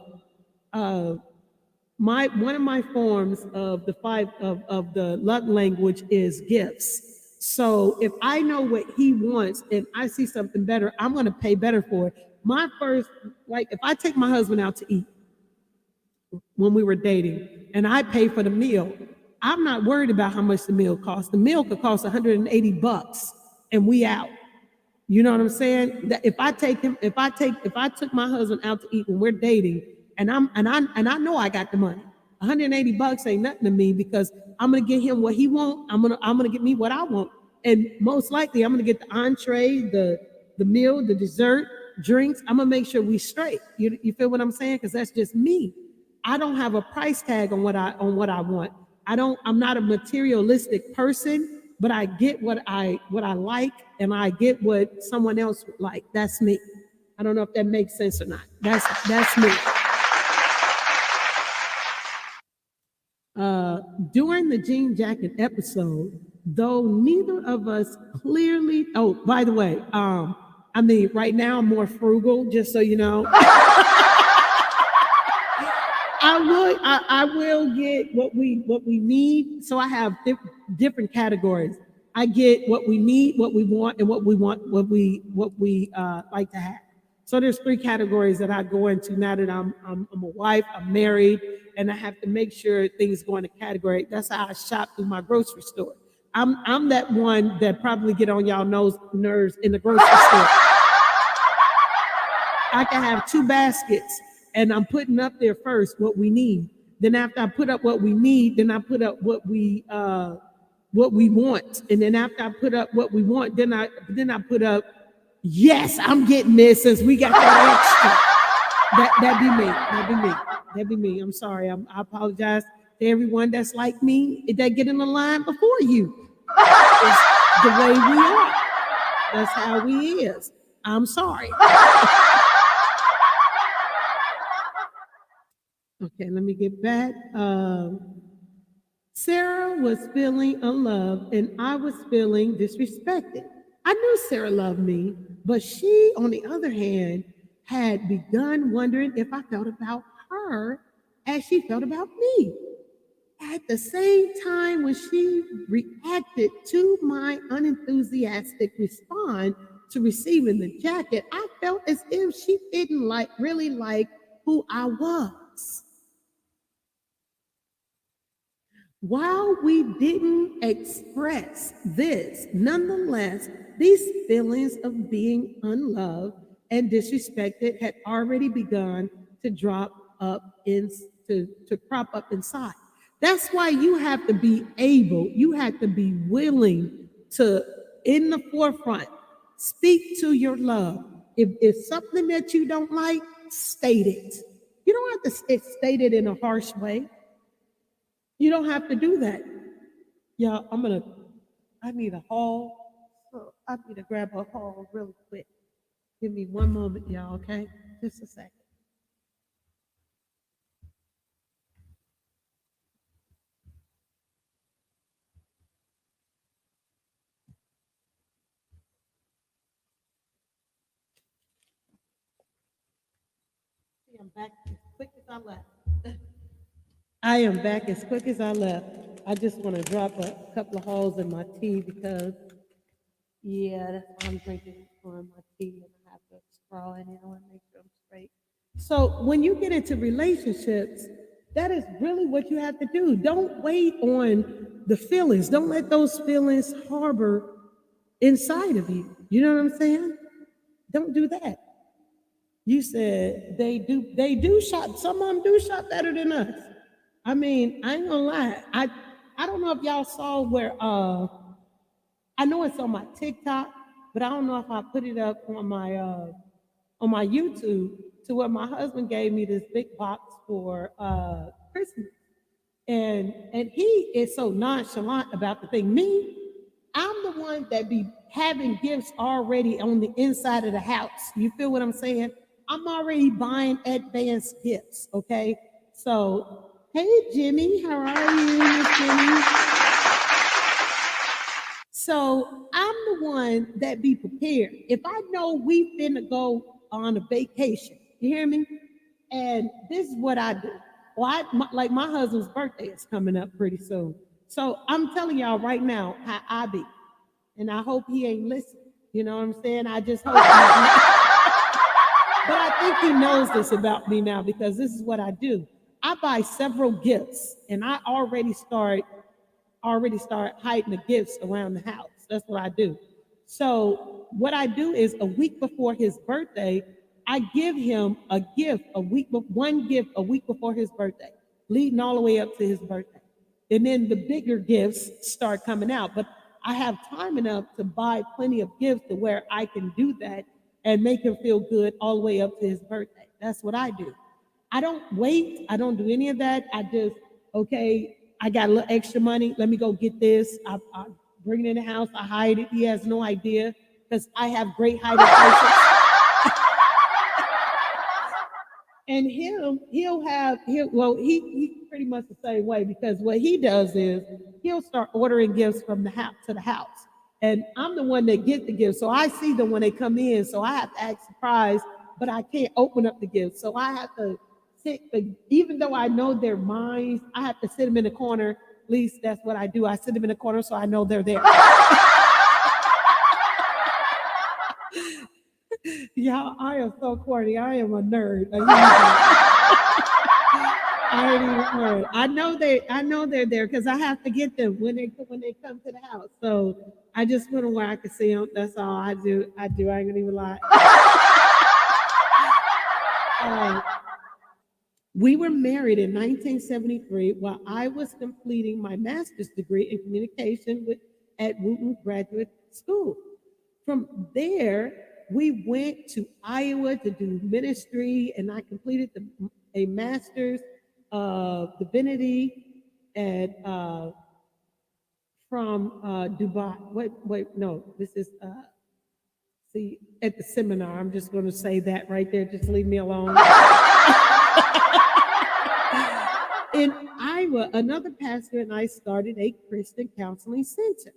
one of my forms of the five of the love language is gifts. So if I know what he wants and I see something better, I'm going to pay better for it. My first, if I take my husband out to eat when we were dating and I pay for the meal, I'm not worried about how much the meal costs. The meal could cost $180 and we out. You know what I'm saying? That if I took my husband out to eat when we're dating, and I know I got the money, $180 ain't nothing to me because I'm gonna get him what he wants. I'm gonna get me what I want, and most likely I'm gonna get the entree, the meal, the dessert, drinks. I'm gonna make sure we straight. You feel what I'm saying? Because that's just me. I don't have a price tag on what I want. I'm not a materialistic person, but I get what I like, and I get what someone else would like. That's me. I don't know if that makes sense or not. That's me. During the jean jacket episode, though neither of us clearly. Oh, by the way, right now I'm more frugal, just so you know. I will get what we need. So I have different categories. I get what we need, what we want, and what we like to have. So there's 3 categories that I go into now that I'm a wife, I'm married, and I have to make sure things go in a category. That's how I shop through my grocery store. I'm that one that probably get on y'all nerves in the grocery store. I can have 2 baskets, and I'm putting up there first what we need. Then after I put up what we need, then I put up what we want. And then after I put up what we want, then I put up, yes, I'm getting this since we got that extra. That'd be me. I'm sorry. I apologize to everyone that's like me, that get in the line before you. It's the way we are. That's how we is. I'm sorry. Okay, let me get back. Sarah was feeling unloved and I was feeling disrespected. I knew Sarah loved me, but she, on the other hand, had begun wondering if I felt about her as she felt about me. At the same time, when she reacted to my unenthusiastic response to receiving the jacket, I felt as if she didn't really like who I was. While we didn't express this, nonetheless, these feelings of being unloved and disrespected had already begun to drop up to crop up inside. That's why you have to be able, you have to be willing to, in the forefront, speak to your love. If it's something that you don't like, state it. You don't have to state it in a harsh way. You don't have to do that. Yeah, I need a haul. So I need to grab a haul really quick. Give me one moment, y'all, okay? Just a second. See, I'm back as quick as I left. I am back as quick as I left. I just want to drop a couple of holes in my tea because, yeah, that's why I'm drinking on my tea and I have to straw in it. I want to make sure I'm straight. So when you get into relationships, that is really what you have to do. Don't wait on the feelings. Don't let those feelings harbor inside of you. You know what I'm saying? Don't do that. You said they do shop. Some of them do shop better than us. I mean, I ain't gonna lie. I don't know if y'all saw where I know it's on my TikTok, but I don't know if I put it up on my YouTube to where my husband gave me this big box for Christmas. And he is so nonchalant about the thing. Me, I'm the one that be having gifts already on the inside of the house. You feel what I'm saying? I'm already buying advanced gifts, okay? So, hey Jimmy, how are you, Miss Jimmy? So I'm the one that be prepared. If I know we finna go on a vacation, you hear me? And this is what I do. Well, like my husband's birthday is coming up pretty soon. So I'm telling y'all right now how I be. And I hope he ain't listening. You know what I'm saying? I just hope but I think he knows this about me now because this is what I do. I buy several gifts and I already start hiding the gifts around the house. That's what I do. So what I do is a week before his birthday, I give him a gift one gift a week before his birthday, leading all the way up to his birthday. And then the bigger gifts start coming out. But I have time enough to buy plenty of gifts to where I can do that and make him feel good all the way up to his birthday. That's what I do. I don't wait. I don't do any of that. I just, okay, I got a little extra money. Let me go get this. I bring it in the house. I hide it. He has no idea because I have great hiding places. And he pretty much the same way because what he does is he'll start ordering gifts from the house to the house. And I'm the one that get the gifts. So I see them when they come in. So I have to act surprised, but I can't open up the gifts. So I have to even though I know they're mine, I have to sit them in the corner. At least that's what I do. I sit them in the corner so I know they're there. Y'all, I am so corny. I am a nerd. I ain't even heard. I know they're there because I have to get them when they come to the house. So I just went where I can see them. That's all I do. I ain't gonna even lie. We were married in 1973 while I was completing my master's degree in communication at Wooten Graduate School. From there, we went to Iowa to do ministry, and I completed a master's of divinity from Dubai. Wait, no, this is see at the seminar. I'm just going to say that right there. Just leave me alone. In Iowa, another pastor and I started a Christian counseling center.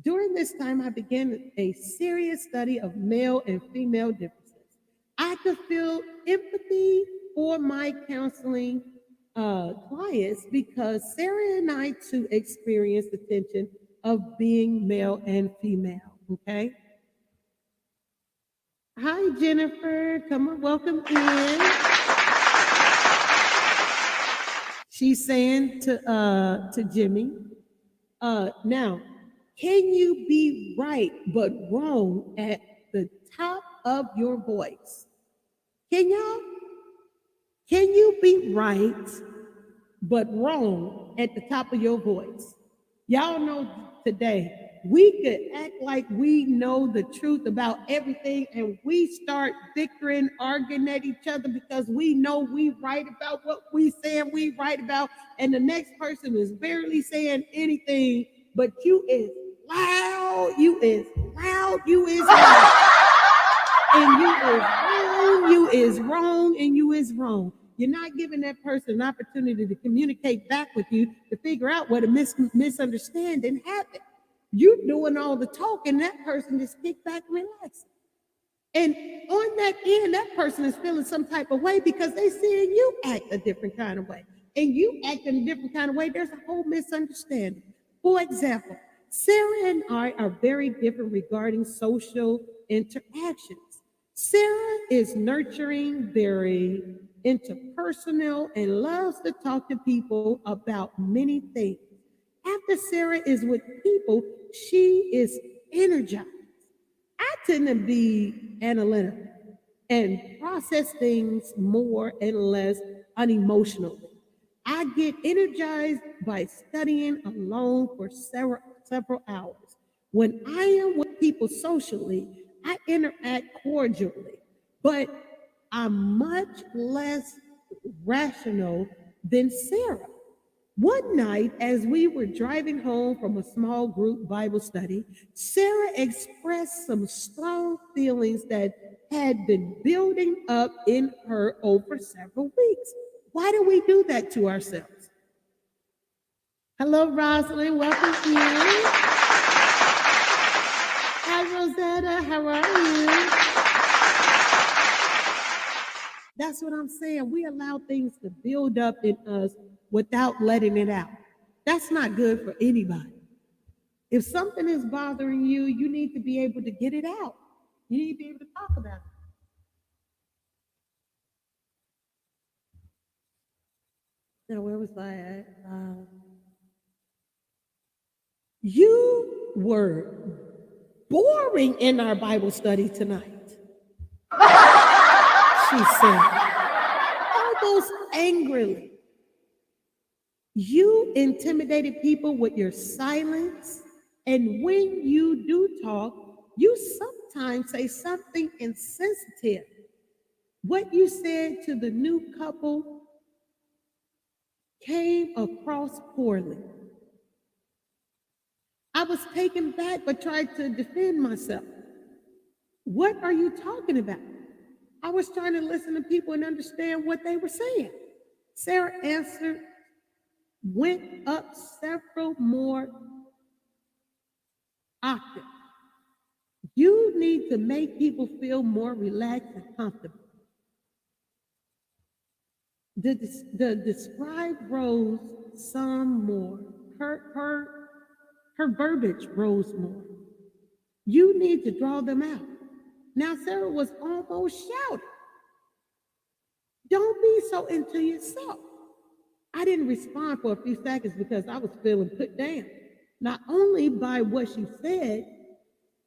During this time, I began a serious study of male and female differences. I could feel empathy for my counseling clients because Sarah and I too experienced the tension of being male and female. Okay. Hi, Jennifer. Come on, welcome in. She's saying to Jimmy, now, can you be right but wrong at the top of your voice? Can y'all? Can you be right but wrong at the top of your voice? Y'all know today we could act like we know the truth about everything and we start bickering, arguing at each other because we know we right about what we saying we right about, and the next person is barely saying anything, but you is loud, you is loud, you is loud, and you is wrong, you is wrong, and you is wrong. You're not giving that person an opportunity to communicate back with you to figure out what a misunderstanding happened. You're doing all the talking, that person just kick back and relax. And on that end, that person is feeling some type of way because they seeing you act a different kind of way. And you act in a different kind of way, there's a whole misunderstanding. For example, Sarah and I are very different regarding social interactions. Sarah is nurturing, very interpersonal, and loves to talk to people about many things. After Sarah is with people, she is energized. I tend to be analytical and process things more and less unemotionally. I get energized by studying alone for several hours. When I am with people socially, I interact cordially, but I'm much less rational than Sarah. One night, as we were driving home from a small group Bible study, Sarah expressed some strong feelings that had been building up in her over several weeks. Why do we do that to ourselves? Hello, Rosalind. Welcome in. Hi, Rosetta. How are you? That's what I'm saying. We allow things to build up in us without letting it out. That's not good for anybody. If something is bothering you, you need to be able to get it out. You need to be able to talk about it. Now, where was I at? You were boring in our Bible study tonight, she said, almost angrily. You intimidated people with your silence, and when you do talk, you sometimes say something insensitive. What you said to the new couple came across poorly. I was taken back but tried to defend myself. What are you talking about? I was trying to listen to people and understand what they were saying. Sarah answered, went up several more octaves. You need to make people feel more relaxed and comfortable. The scribe rose some more. Her verbiage rose more. You need to draw them out. Now Sarah was almost shouting. Don't be so into yourself. I didn't respond for a few seconds because I was feeling put down, not only by what she said,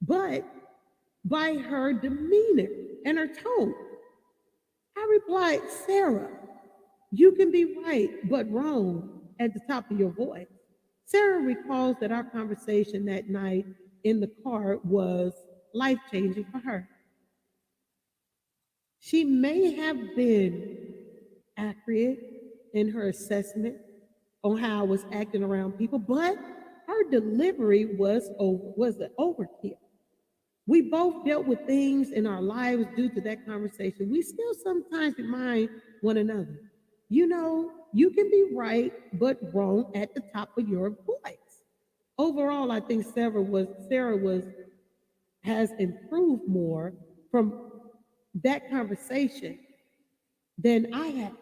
but by her demeanor and her tone. I replied, Sarah, you can be right but wrong at the top of your voice. Sarah recalls that our conversation that night in the car was life-changing for her. She may have been accurate in her assessment on how I was acting around people, but her delivery was an overkill. We both dealt with things in our lives due to that conversation. We still sometimes remind one another, you know, you can be right but wrong at the top of your voice. overall, I think Sarah has improved more from that conversation than I have.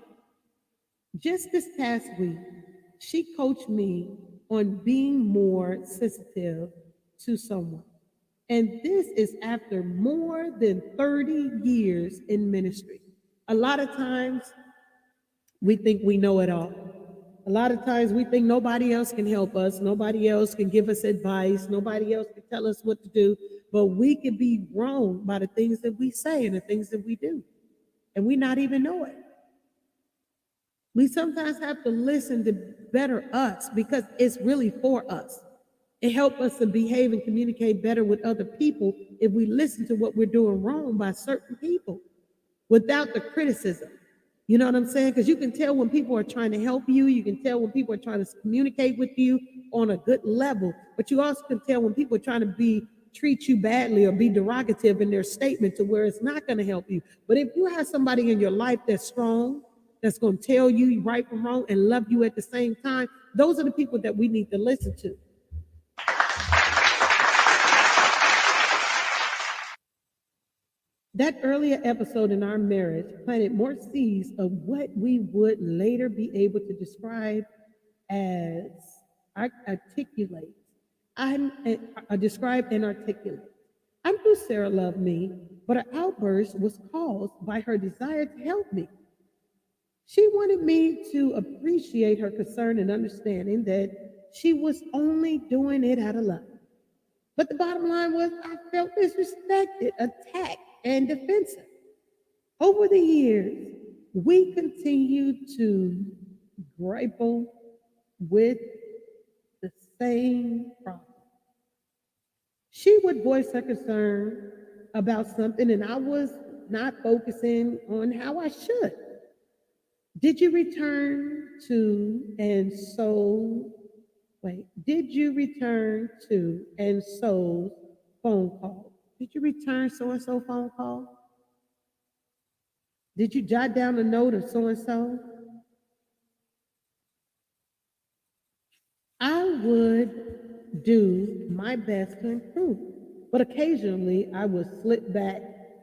Just this past week, she coached me on being more sensitive to someone. And this is after more than 30 years in ministry. A lot of times we think we know it all. A lot of times we think nobody else can help us, nobody else can give us advice, nobody else can tell us what to do, but we can be wrong by the things that we say and the things that we do, and we not even know it. We sometimes have to listen to better us because it's really for us. It helps us to behave and communicate better with other people if we listen to what we're doing wrong by certain people without the criticism. You know what I'm saying? Because you can tell when people are trying to help you. You can tell when people are trying to communicate with you on a good level. But you also can tell when people are trying to treat you badly or be derogative in their statement to where it's not going to help you. But if you have somebody in your life that's strong, that's going to tell you right from wrong and love you at the same time, those are the people that we need to listen to. That earlier episode in our marriage planted more seeds of what we would later be able to describe as articulate. Describe and articulate. I knew Sarah loved me, but her outburst was caused by her desire to help me. She wanted me to appreciate her concern and understanding that she was only doing it out of love. But the bottom line was I felt disrespected, attacked, and defensive. Over the years, we continued to grapple with the same problem. She would voice her concern about something, and I was not focusing on how I should. Did you return to and so did you return to and so's phone call? Did you return so-and-so phone call? Did you jot down a note of so-and-so? I would do my best to improve, but occasionally I would slip back,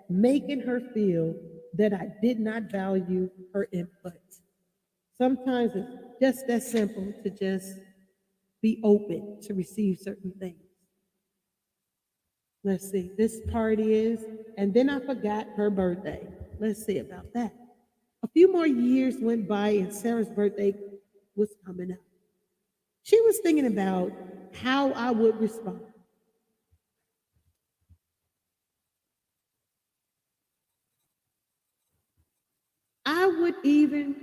making her feel that I did not value her input. Sometimes it's just that simple to just be open to receive certain things. Let's see, this party is, and then I forgot her birthday. Let's see about that. A few more years went by and Sarah's birthday was coming up. She was thinking about how I would respond. I would even,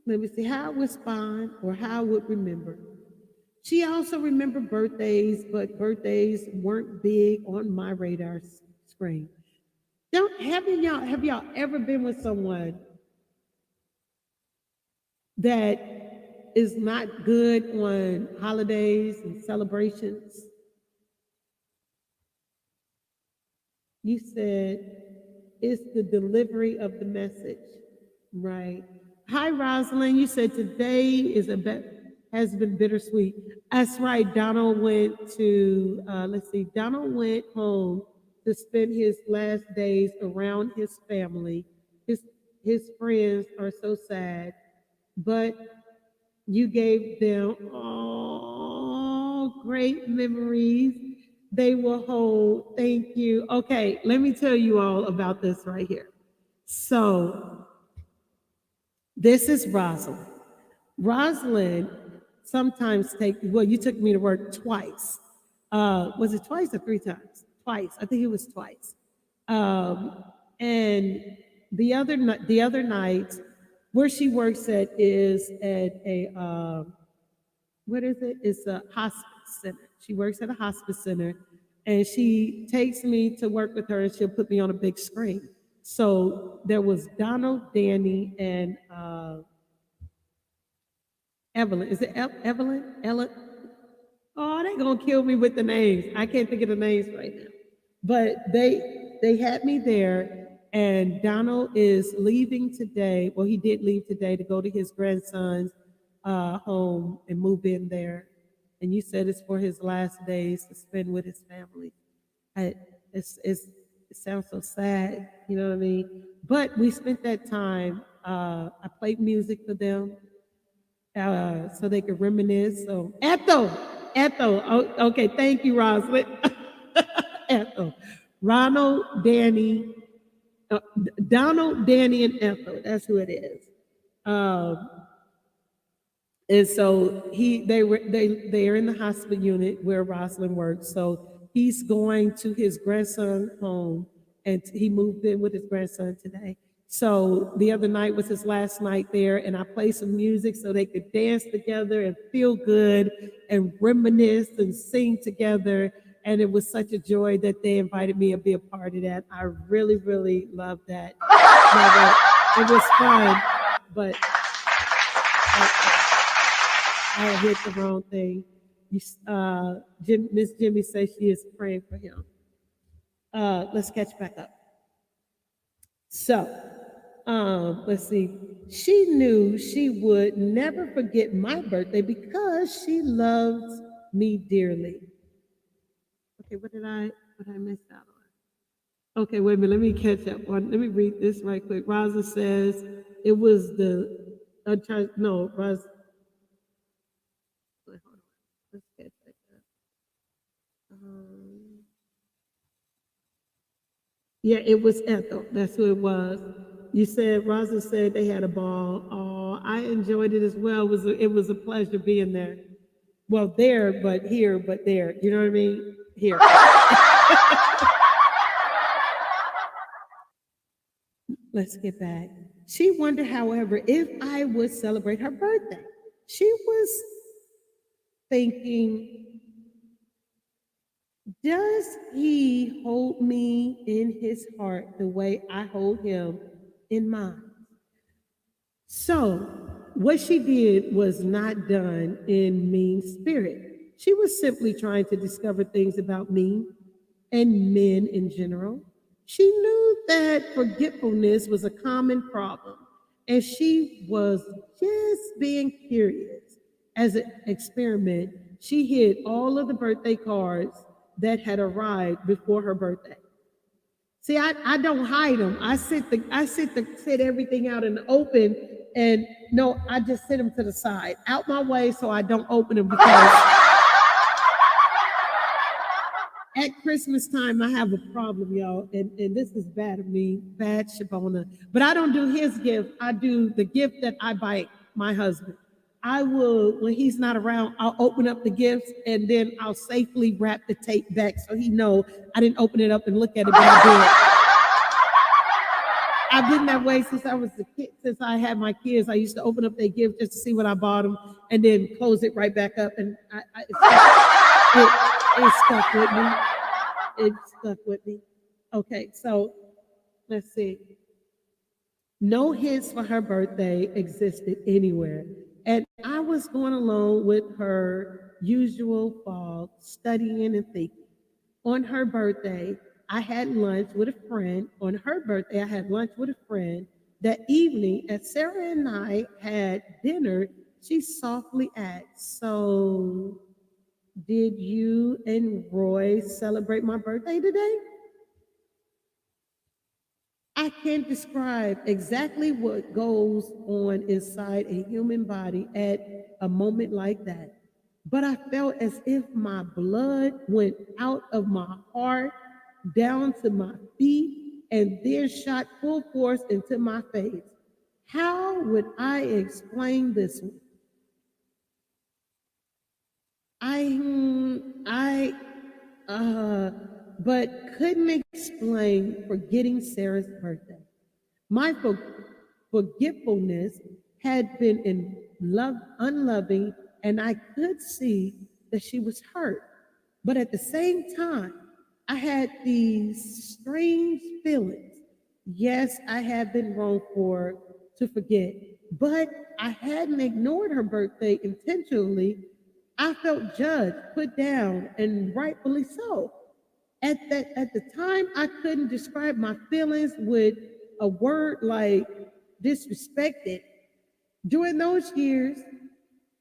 let me see, how I would respond or how I would remember. She also remembered birthdays, but birthdays weren't big on my radar screen. Have y'all ever been with someone that is not good on holidays and celebrations? You said it's the delivery of the message, right? Hi, Rosalind. You said today has been bittersweet. That's right. Donald went home to spend his last days around his family. His friends are so sad, but you gave them great memories. They will hold. Thank you. Okay, let me tell you all about this right here. So this is Rosalind. Rosalind sometimes you took me to work twice. Was it twice or three times? Twice. I think it was twice. And the other night, where she works at is at a what is it? It's a hospice center. She works at a hospice center, and she takes me to work with her, and she'll put me on a big screen. So there was Donald, Danny, and Evelyn. Is it Evelyn? Ellen? Oh, they're gonna kill me with the names. I can't think of the names right now. But they had me there, and Donald is leaving today. Well, he did leave today to go to his grandson's home and move in there. and you said it's for his last days to spend with his family. I, it sounds so sad, you know what I mean? But we spent that time. I played music for them so they could reminisce. So Ethel. Okay, thank you, Rosalind. Ethel, Ronald, Danny, Donald, Danny, and Ethel. That's who it is. Um, and so they're in the hospital unit where Rosalind works. So he's going to his grandson's home, and he moved in with his grandson today. So the other night was his last night there, and I played some music so they could dance together and feel good and reminisce and sing together. And it was such a joy that they invited me to be a part of that. I really, really loved that. It was fun, but I hit the wrong thing. Miss Jimmy says she is praying for him. Let's catch back up. So, let's see. She knew she would never forget my birthday because she loves me dearly. Okay, what did I miss out on? Okay, wait a minute. Let me catch up. Let me read this right quick. Rosa says it was the Rosa. Hold on. Let's catch back up. Yeah, it was Ethel. That's who it was. You said Rosa said they had a ball. Oh, I enjoyed it as well. It was a pleasure being there. Well, there, but here, but there. You know what I mean? Here. Let's get back. She wondered, however, if I would celebrate her birthday. She was thinking, does he hold me in his heart the way I hold him in mine? So, what she did was not done in mean spirit. She was simply trying to discover things about me and men in general. She knew that forgetfulness was a common problem, and she was just being curious. As an experiment, she hid all of the birthday cards that had arrived before her birthday. See, I don't hide them. I sit everything out in the open, and no, I just sit them to the side, out my way, so I don't open them because at Christmas time I have a problem, y'all, and this is bad of me, bad Shabona. But I don't do his gift. I do the gift that I buy my husband. I will, when he's not around, I'll open up the gifts and then I'll safely wrap the tape back so he know I didn't open it up and look at it, but I did. I've been that way since I was a kid. Since I had my kids, I used to open up their gift just to see what I bought them and then close it right back up. And it stuck with me. It stuck with me. Okay, so let's see. No hints for her birthday existed anywhere. And I was going along with her usual fog, studying and thinking. On her birthday, I had lunch with a friend. On her birthday, I had lunch with a friend. That evening, as Sarah and I had dinner, she softly asked, so did you and Roy celebrate my birthday today? I can't describe exactly what goes on inside a human body at a moment like that, but I felt as if my blood went out of my heart down to my feet and then shot full force into my face. How would I explain this one? But couldn't explain forgetting Sarah's birthday. My forgetfulness had been unloving, and I could see that she was hurt. But at the same time, I had these strange feelings. Yes, I had been wrong to forget, but I hadn't ignored her birthday intentionally. I felt judged, put down, and rightfully so. At the time, I couldn't describe my feelings with a word like disrespected. During those years,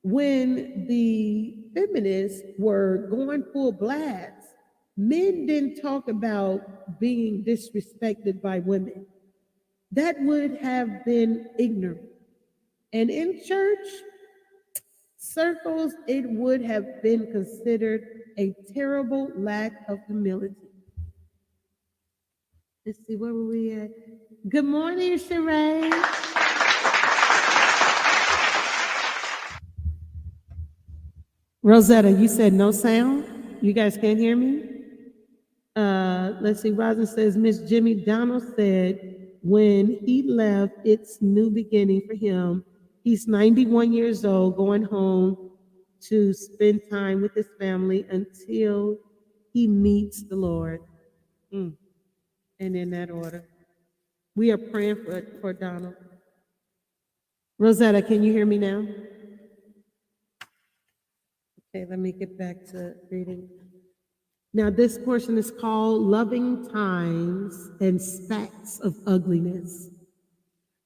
when the feminists were going full blast. Men didn't talk about being disrespected by women. That would have been ignorant. And in church circles, it would have been considered a terrible lack of humility. Let's see, where were we at? Good morning, Sheree. Rosetta, you said no sound? You guys can't hear me? Let's see, Rosin says, Miss Jimmy Donald said, when he left, it's new beginning for him. He's 91 years old, going home to spend time with his family until he meets the Lord. And in that order. We are praying for Donald. Rosetta, can you hear me now? Okay, let me get back to reading. Now, this portion is called Loving Times and Specks of Ugliness.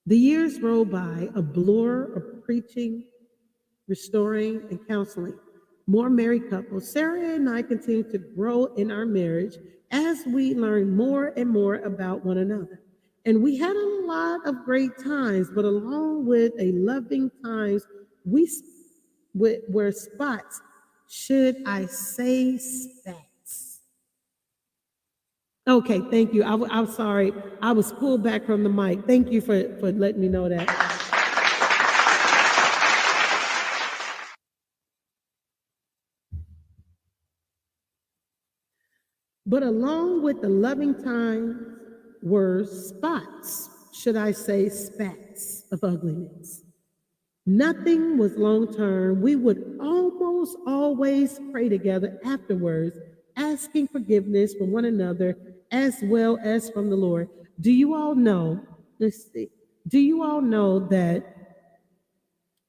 The years roll by, a blur of preaching, restoring, and counseling. More married couples. Sarah and I continue to grow in our marriage as we learn more and more about one another. And we had a lot of great times, but along with a loving times, were spots. Should I say specks? Okay, thank you. I'm sorry. I was pulled back from the mic. Thank you for letting me know that. But along with the loving times were spots, should I say specks of ugliness. Nothing was long term. We would almost always pray together afterwards, asking forgiveness from one another as well as from the Lord. Do you all know, let's see, do you all know that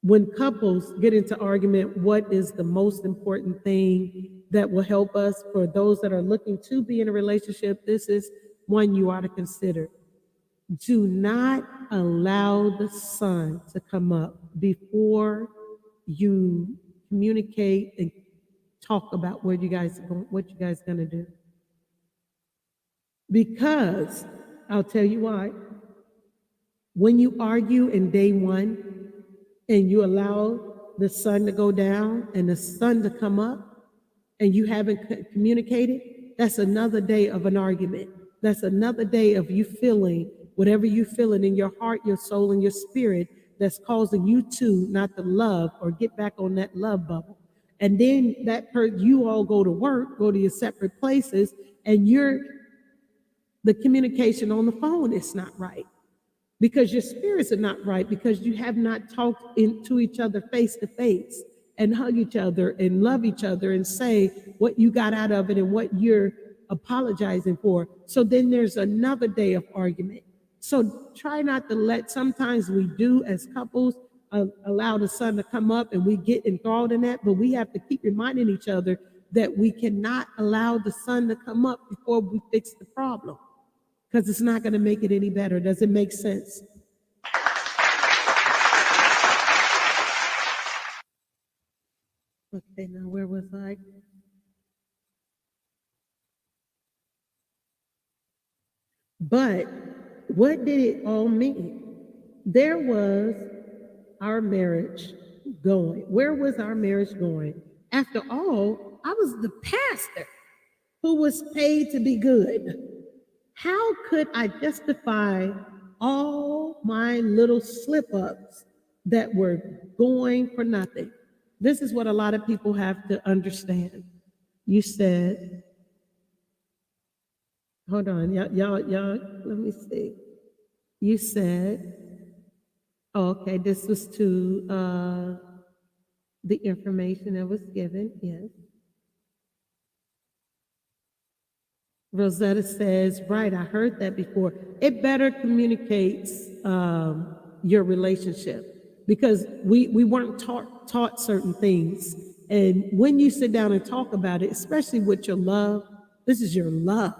when couples get into argument, what is the most important thing that will help us for those that are looking to be in a relationship? This is one you ought to consider. Do not allow the sun to come up before you communicate and talk about what you guys going to do. Because I'll tell you why. When you argue in day one and you allow the sun to go down and the sun to come up and you haven't communicated, that's another day of an argument. That's another day of you feeling whatever you're feeling in your heart, your soul, and your spirit that's causing you to not to love or get back on that love bubble. And then you all go to work, go to your separate places, and the communication on the phone is not right because your spirits are not right, because you have not talked to each other face to face and hug each other and love each other and say what you got out of it and what you're apologizing for. So then there's another day of argument. So try not to sometimes we do as couples allow the sun to come up and we get enthralled in that, but we have to keep reminding each other that we cannot allow the sun to come up before we fix the problem, because it's not going to make it any better. Does it make sense? Okay, now where was I? But what did it all mean? There was our marriage going. Where was our marriage going? After all, I was the pastor who was paid to be good. How could I justify all my little slip-ups that were going for nothing? This is what a lot of people have to understand. You said, hold on, y'all, let me see. You said, okay, this was to the information that was given, yes. Rosetta says, right, I heard that before. It better communicates your relationship, because we weren't taught certain things. And when you sit down and talk about it, especially with your love, this is your love.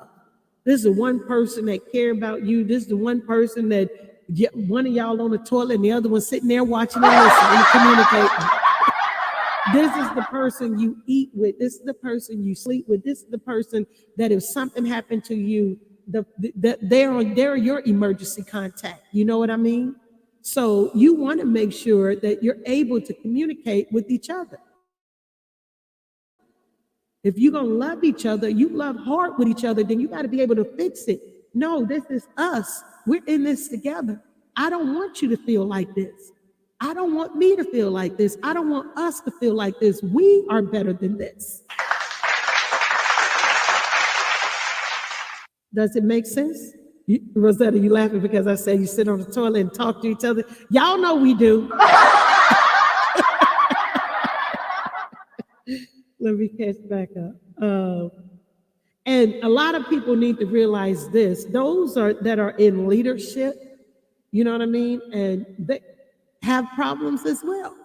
This is the one person that care about you. This is the one person that one of y'all on the toilet and the other one sitting there watching and listening and communicating. This is the person you eat with. This is the person you sleep with. This is the person that if something happened to you, they're your emergency contact. You know what I mean? So you want to make sure that you're able to communicate with each other. If you're going to love each other, you love hard with each other, then you got to be able to fix it. No, this is us. We're in this together. I don't want you to feel like this. I don't want me to feel like this. I don't want us to feel like this. We are better than this. Does it make sense? Rosetta, you laughing because I said you sit on the toilet and talk to each other. Y'all know we do. Let me catch back up. And a lot of people need to realize this. Those that are in leadership, you know what I mean? And they have problems as well.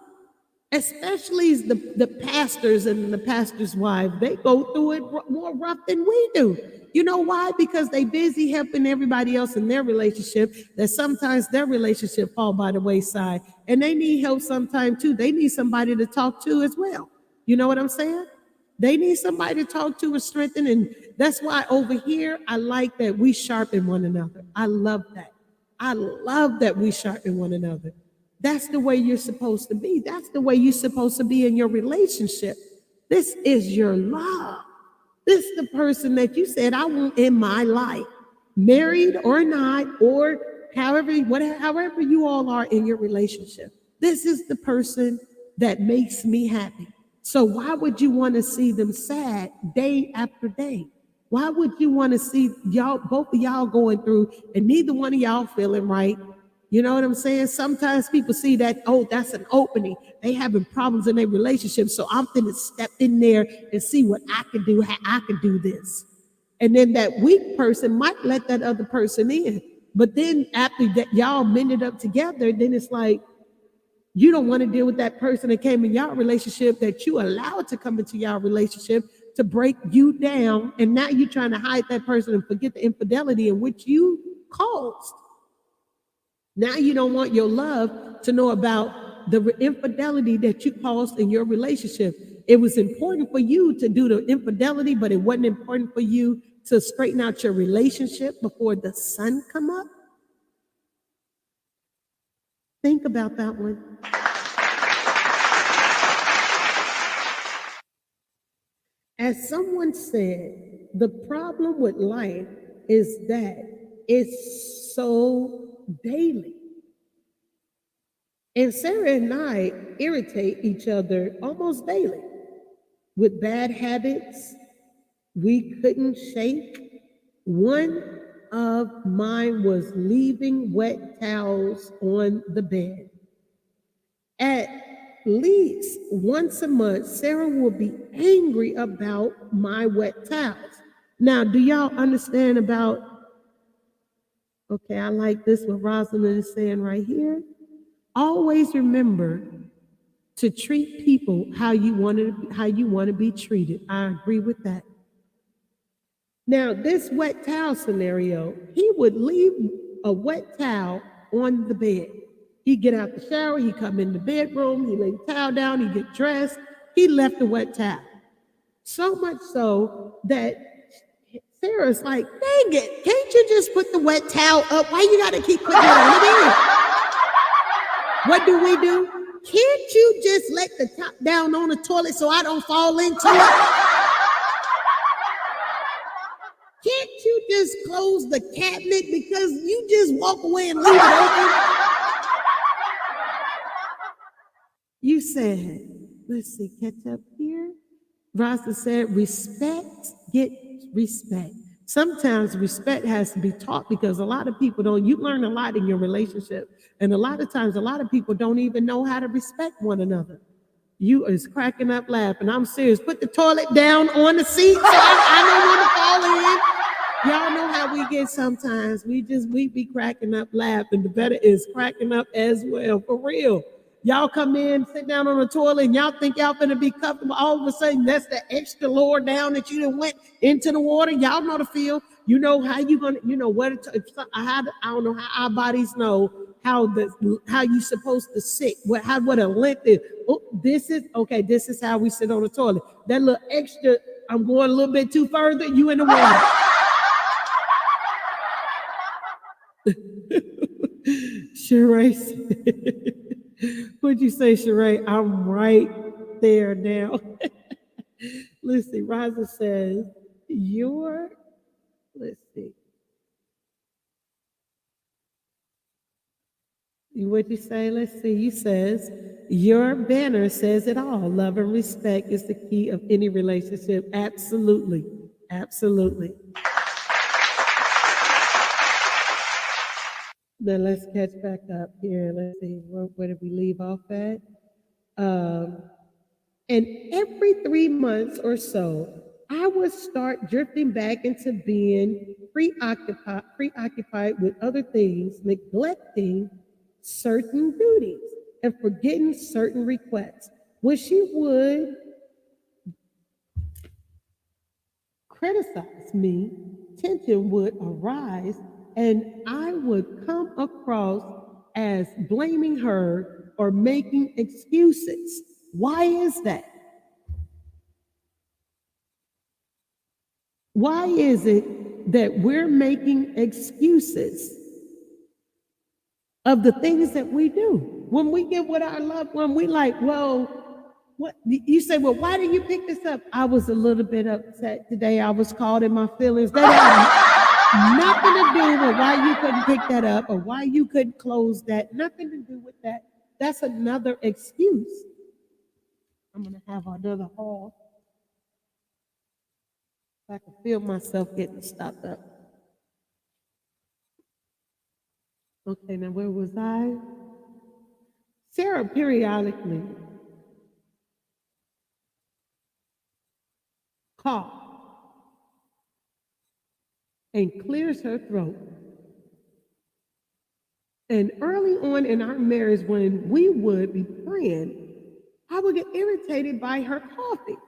Especially the pastors and the pastor's wife. They go through it more rough than we do. You know why? Because they busy helping everybody else in their relationship, that sometimes their relationship fall by the wayside. And they need help sometimes too. They need somebody to talk to as well. You know what I'm saying? They need somebody to talk to and strengthen. And that's why over here, I like that we sharpen one another. I love that. I love that we sharpen one another. That's the way you're supposed to be. That's the way you're supposed to be in your relationship. This is your love. This is the person that you said, I want in my life, married or not, or however you all are in your relationship. This is the person that makes me happy. So why would you want to see them sad day after day? Why would you want to see both of y'all going through and neither one of y'all feeling right? You know what I'm saying? Sometimes people see that, oh, that's an opening. They having problems in their relationship. So I'm going to step in there and see what I can do, how I can do this. And then that weak person might let that other person in. But then after that, y'all mended up together, then it's like, you don't want to deal with that person that came in y'all relationship, that you allowed to come into y'all relationship to break you down. And now you're trying to hide that person and forget the infidelity in which you caused. Now you don't want your love to know about the infidelity that you caused in your relationship. It was important for you to do the infidelity, but it wasn't important for you to straighten out your relationship before the sun come up. Think about that one. As someone said, the problem with life is that it's so daily. And Sarah and I irritate each other almost daily with bad habits we couldn't shake. One of mine was leaving wet towels on the bed. At least once a month, Sarah will be angry about my wet towels. Now, do y'all understand about, okay, I like this, what Rosalind is saying right here. Always remember to treat people how you want to be treated. I agree with that. Now, this wet towel scenario, he would leave a wet towel on the bed. He'd get out the shower, he'd come in the bedroom, he'd lay the towel down, he'd get dressed, he left the wet towel. So much so that Sarah's like, dang it, can't you just put the wet towel up? Why you gotta keep putting it on the bed? What do? Can't you just let the top down on the toilet so I don't fall into it? Can't you just close the cabinet because you just walk away and leave it open? You said, let's see, catch up here. Rasta said, respect gets respect. Sometimes respect has to be taught because a lot of people don't. You learn a lot in your relationship. And a lot of times, a lot of people don't even know how to respect one another. You is cracking up laughing. I'm serious. Put the toilet down on the seat so I don't want to fall in. Y'all know how we get sometimes. We be cracking up laughing. The better is cracking up as well, for real. Y'all come in, sit down on the toilet, and y'all think y'all finna be comfortable. All of a sudden, that's the extra lower down that you done went into the water. Y'all know the feel. You know how you gonna, you know what? I don't know how our bodies know how you supposed to sit, what a length is. Oh, this is how we sit on the toilet. That little extra, I'm going a little bit too further, you in the water. Sheree, what'd you say, Sheree? I'm right there now. Let's see. Raza says, let's see. What'd you say? Let's see. You says, your banner says it all. Love and respect is the key of any relationship. Absolutely. Absolutely. Then let's catch back up here. Let's see, where did we leave off at? And every 3 months or so, I would start drifting back into being preoccupied with other things, neglecting certain duties and forgetting certain requests. When she would criticize me, tension would arise, and I would come across as blaming her or making excuses. Why is that? Why is it that we're making excuses of the things that we do? When we get with our loved one, we like, well, what you say, well, why did you pick this up? I was a little bit upset today. I was caught in my feelings. That had nothing to do with why you couldn't pick that up or why you couldn't close that. Nothing to do with that. That's another excuse. I'm going to have another haul. I can feel myself getting stopped up. Okay, now where was I? Sarah periodically coughs and clears her throat. And early on in our marriage, when we would be praying, I would get irritated by her coughing.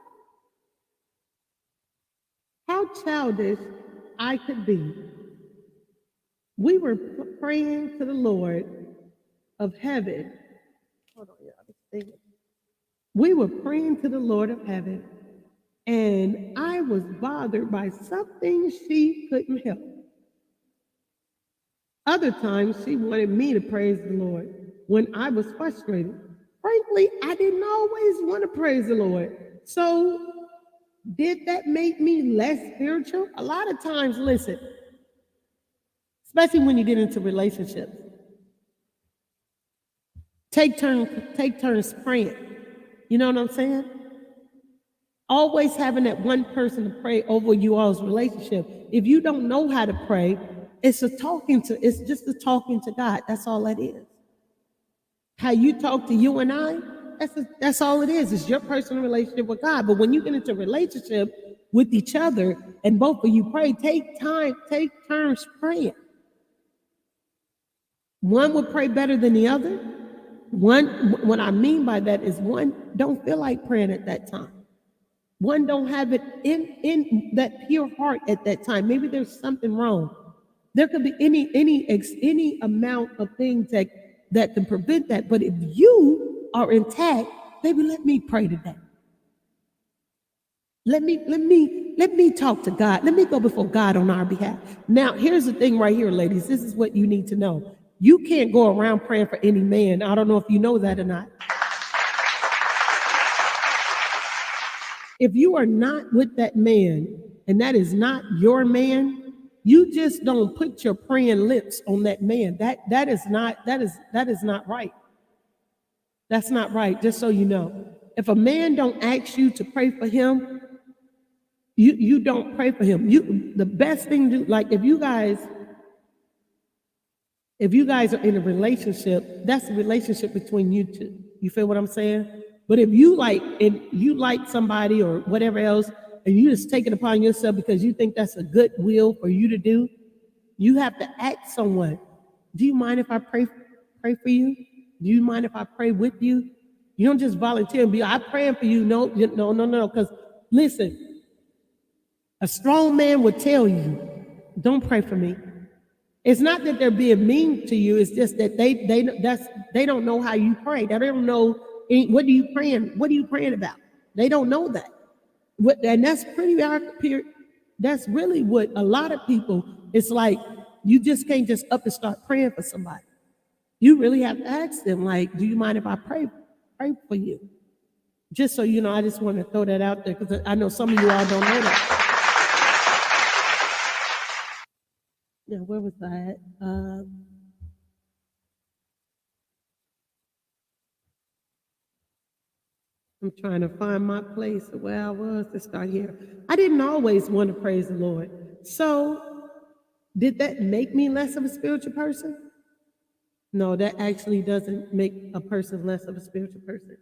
How childish I could be. We were praying to the Lord of heaven. Hold on, y'all. We were praying to the Lord of heaven, and I was bothered by something she couldn't help. Other times, she wanted me to praise the Lord when I was frustrated. Frankly, I didn't always want to praise the Lord. So, did that make me less spiritual? A lot of times, listen, especially when you get into relationships, take turns praying. You know what I'm saying? Always having that one person to pray over you all's relationship. If you don't know how to pray, it's just a talking to God. That's all that is. How you talk to you and I, that's all it is. It's your personal relationship with God. But when you get into a relationship with each other and both of you pray, take turns praying. One would pray better than the other. What I mean by that is one don't feel like praying at that time. One don't have it in that pure heart at that time. Maybe there's something wrong. There could be any amount of things that can prevent that. But if you are intact, baby, let me pray today. Let me talk to God. Let me go before God on our behalf. Now, here's the thing right here, ladies. This is what you need to know. You can't go around praying for any man. I don't know if you know that or not. If you are not with that man, and that is not your man, you just don't put your praying lips on that man. That is not right. That's not right, just so you know. If a man don't ask you to pray for him, you don't pray for him. The best thing to do, like if you guys are in a relationship, that's a relationship between you two. You feel what I'm saying? But if you like somebody or whatever else, and you just take it upon yourself because you think that's a good will for you to do, you have to ask someone, do you mind if I pray for you? Do you mind if I pray with you? You don't just volunteer and be, I'm praying for you. No. Because listen, a strong man would tell you, don't pray for me. It's not that they're being mean to you. It's just that they don't know how you pray. They don't know what are you praying. What are you praying about? They don't know that. And that's that's really what a lot of people. It's like you just can't just up and start praying for somebody. You really have to ask them, like, do you mind if I pray for you? Just so you know, I just want to throw that out there because I know some of you all don't know that. Yeah, where was I at? I'm trying to find my place where I was to start here. I didn't always want to praise the Lord. So, did that make me less of a spiritual person? No, that actually doesn't make a person less of a spiritual person.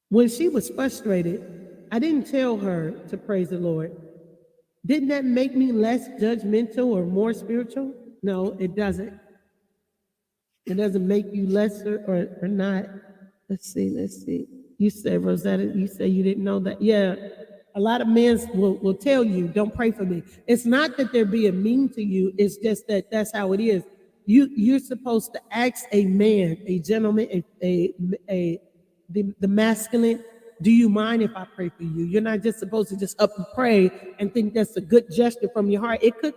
When she was frustrated, I didn't tell her to praise the Lord. Didn't that make me less judgmental or more spiritual? No, it doesn't. It doesn't make you lesser or not. Let's see. You said, Rosetta, you said you didn't know that. Yeah, a lot of men will tell you, don't pray for me. It's not that they're being mean to you. It's just that that's how it is. You're supposed to ask a man, a gentleman, the masculine, do you mind if I pray for you? You're not just supposed to just up and pray and think that's a good gesture from your heart. It could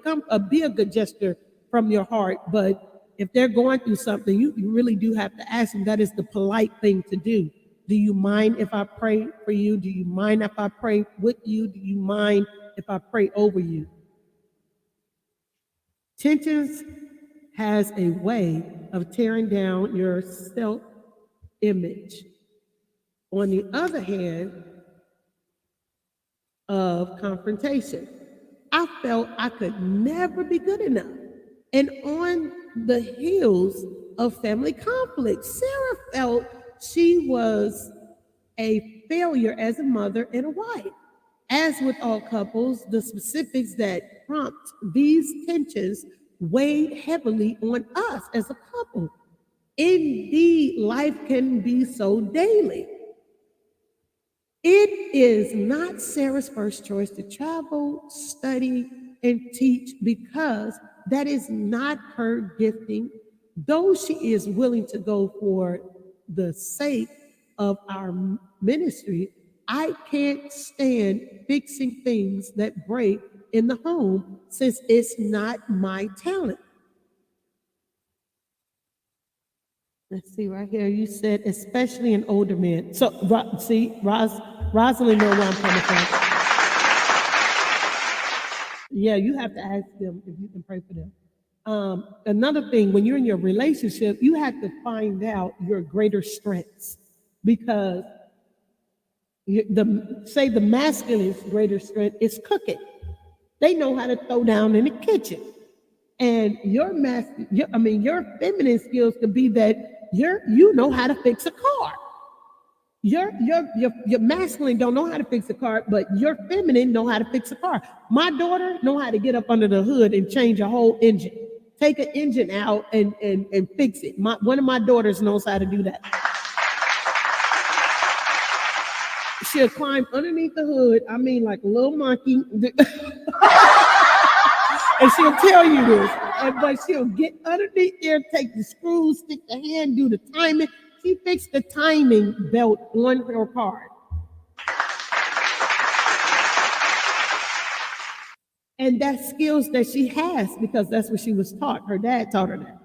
be a good gesture from your heart, but if they're going through something, you really do have to ask them. That is the polite thing to do. Do you mind if I pray for you? Do you mind if I pray with you? Do you mind if I pray over you? Tensions has a way of tearing down your self-image. On the other hand, of confrontation, I felt I could never be good enough. And on the heels of family conflict, Sarah felt she was a failure as a mother and a wife. As with all couples, the specifics that prompt these tensions weighed heavily on us as a couple. Indeed, life can be so daily. It is not Sarah's first choice to travel, study, and teach because that is not her gifting. Though she is willing to go for the sake of our ministry, I can't stand fixing things that break in the home since it's not my talent. Let's see right here. You said, especially in older men. So, see, Rosalind knows where I'm coming from. Yeah, you have to ask them if you can pray for them. Another thing, when you're in your relationship, you have to find out your greater strengths because the masculine's greater strength is cooking. They know how to throw down in the kitchen. And your feminine skills could be that you know how to fix a car. Your masculine don't know how to fix a car, but your feminine know how to fix a car. My daughter know how to get up under the hood and change a whole engine. Take an engine out and fix it. One of my daughters knows how to do that. She'll climb underneath the hood. I mean, like a little monkey. And she'll tell you this, but she'll get underneath there, take the screws, stick the hand, do the timing. She fixed the timing belt on her car. And that's skills that she has because that's what she was taught. Her dad taught her that.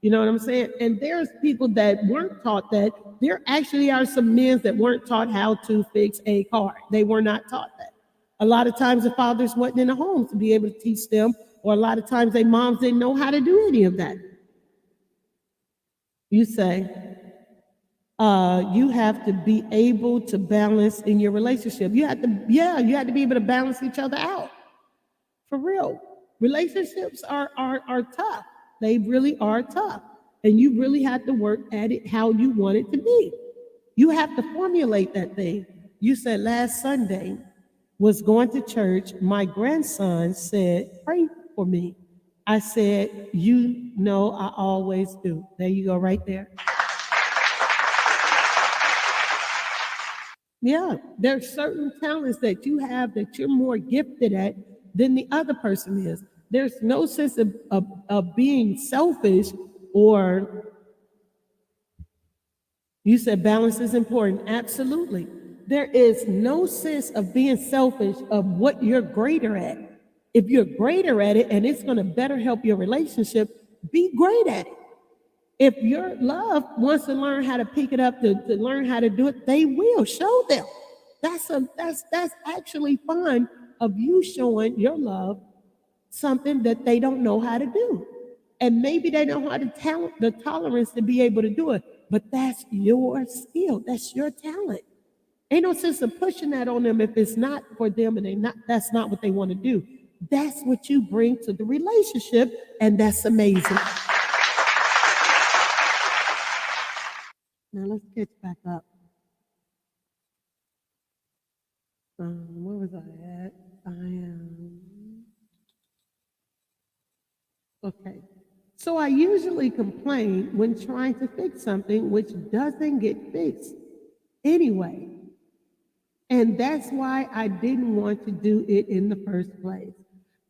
You know what I'm saying? And there's people that weren't taught that. There actually are some men that weren't taught how to fix a car. They were not taught that. A lot of times the fathers wasn't in the home to be able to teach them, or a lot of times their moms didn't know how to do any of that. You say, you have to be able to balance in your relationship. You have to be able to balance each other out. For real. Relationships are tough. They really are tough. And you really have to work at it how you want it to be. You have to formulate that thing. You said last Sunday was going to church. My grandson said, pray for me. I said, you know, I always do. There you go right there. Yeah, there's certain talents that you have that you're more gifted at than the other person is. There's no sense of being selfish, or you said balance is important. Absolutely. There is no sense of being selfish of what you're greater at. If you're greater at it and it's going to better help your relationship, be great at it. If your love wants to learn how to pick it up, to learn how to do it, they will. Show them. That's actually fun of you showing your love something that they don't know how to do. And maybe they don't have the tolerance to be able to do it, but that's your skill. That's your talent. Ain't no sense of pushing that on them if it's not for them and that's not what they want to do. That's what you bring to the relationship, and that's amazing. Now let's catch back up. Where was I at? I am. Okay. So I usually complain when trying to fix something which doesn't get fixed anyway. And that's why I didn't want to do it in the first place.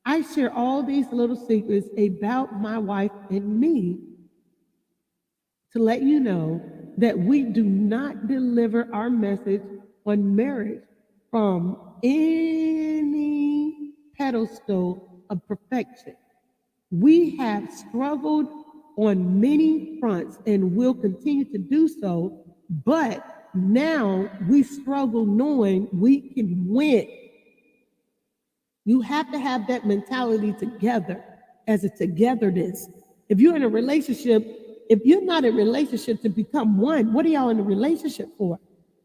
I share all these little secrets about my wife and me to let you know that we do not deliver our message on marriage from any pedestal of perfection. We have struggled on many fronts and will continue to do so, but now we struggle knowing we can win. You have to have that mentality together, as a togetherness. If you're in a relationship, if you're not in a relationship to become one, what are y'all in a relationship for?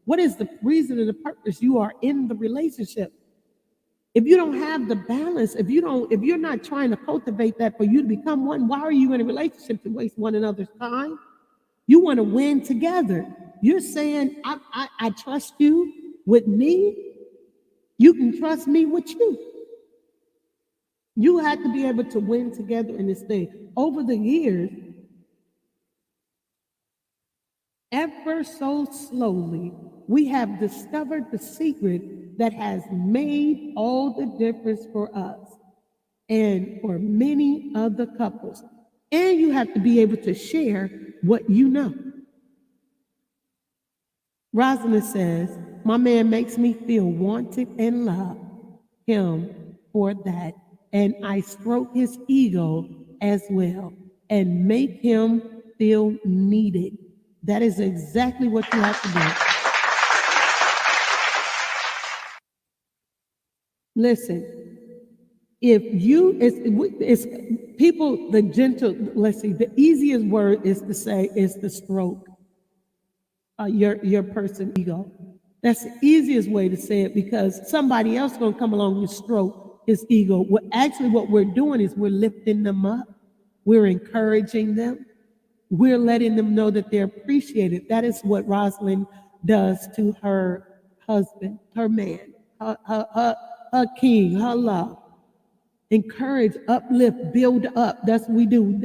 What is the reason and the purpose you are in the relationship? If you don't have the balance, if you're not trying to cultivate that for you to become one, why are you in a relationship to waste one another's time? You want to win together. You're saying, I trust you with me. You can trust me with you. You have to be able to win together in this thing. Over the years, ever so slowly, we have discovered the secret that has made all the difference for us and for many other couples. And you have to be able to share what you know. Rosalind says, my man makes me feel wanted and love him for that. And I stroke his ego as well and make him feel needed. That is exactly what you have to do. Listen, if you, it's people, the gentle, let's see, the easiest word is to say is to stroke your person's ego. That's the easiest way to say it, because somebody else is going to come along and stroke his ego. What we're doing is we're lifting them up. We're encouraging them. We're letting them know that they're appreciated. That is what Rosalind does to her husband, her man, her king, her love. Encourage, uplift, build up. That's what we do.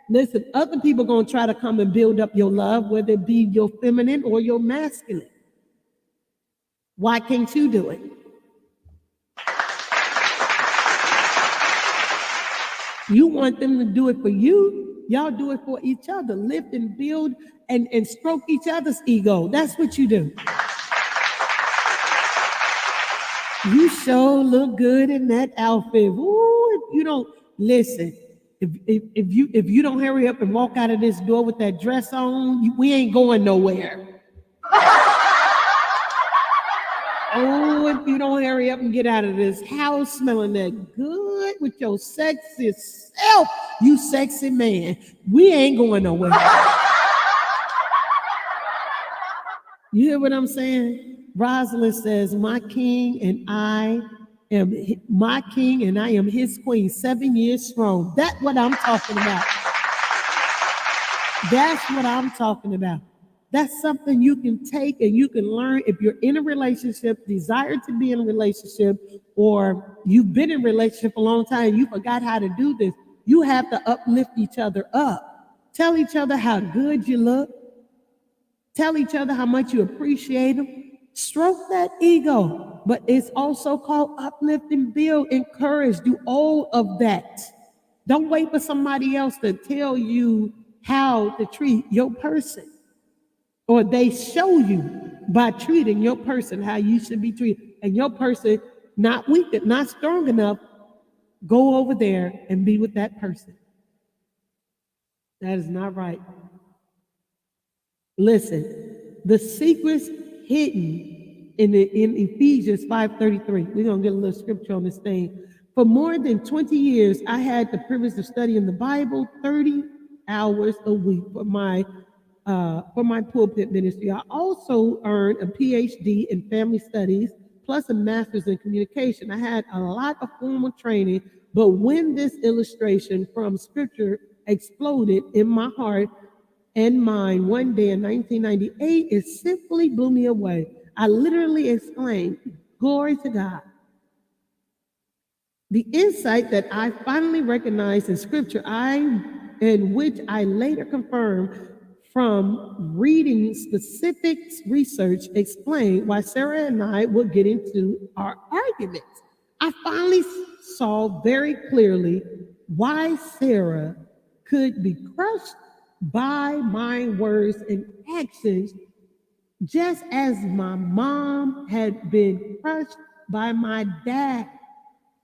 Listen, other people are going to try to come and build up your love, whether it be your feminine or your masculine. Why can't you do it? You want them to do it for you. Y'all do it for each other. Lift and build and stroke each other's ego. That's what you do. You sure look good in that outfit. Ooh, if you don't listen, if you don't hurry up and walk out of this door with that dress on, we ain't going nowhere. Oh, if you don't hurry up and get out of this house smelling that good with your sexy self, you sexy man, we ain't going nowhere. You hear what I'm saying? Rosalind says, my king and I am his queen, 7 years strong. That's what I'm talking about. That's what I'm talking about. That's something you can take and you can learn if you're in a relationship, desire to be in a relationship, or you've been in a relationship a long time and you forgot how to do this. You have to uplift each other up. Tell each other how good you look. Tell each other how much you appreciate them. Stroke that ego, but it's also called uplift and build, encourage, do all of that. Don't wait for somebody else to tell you how to treat your person, or they show you by treating your person how you should be treated, and your person not weak, not strong enough. Go over there and be with that person. That is not right. Listen, the secrets hidden in Ephesians 5:33. We're going to get a little scripture on this thing. For more than 20 years, I had the privilege of studying the Bible 30 hours a week for my pulpit ministry. I also earned a PhD in family studies, plus a master's in communication. I had a lot of formal training, but when this illustration from scripture exploded in my heart and mind one day in 1998, it simply blew me away. I literally exclaimed, "Glory to God." The insight that I finally recognized in scripture, in which I later confirmed from reading specific research, explained why Sarah and I would get into our arguments. I finally saw very clearly why Sarah could be crushed by my words and actions, just as my mom had been crushed by my dad.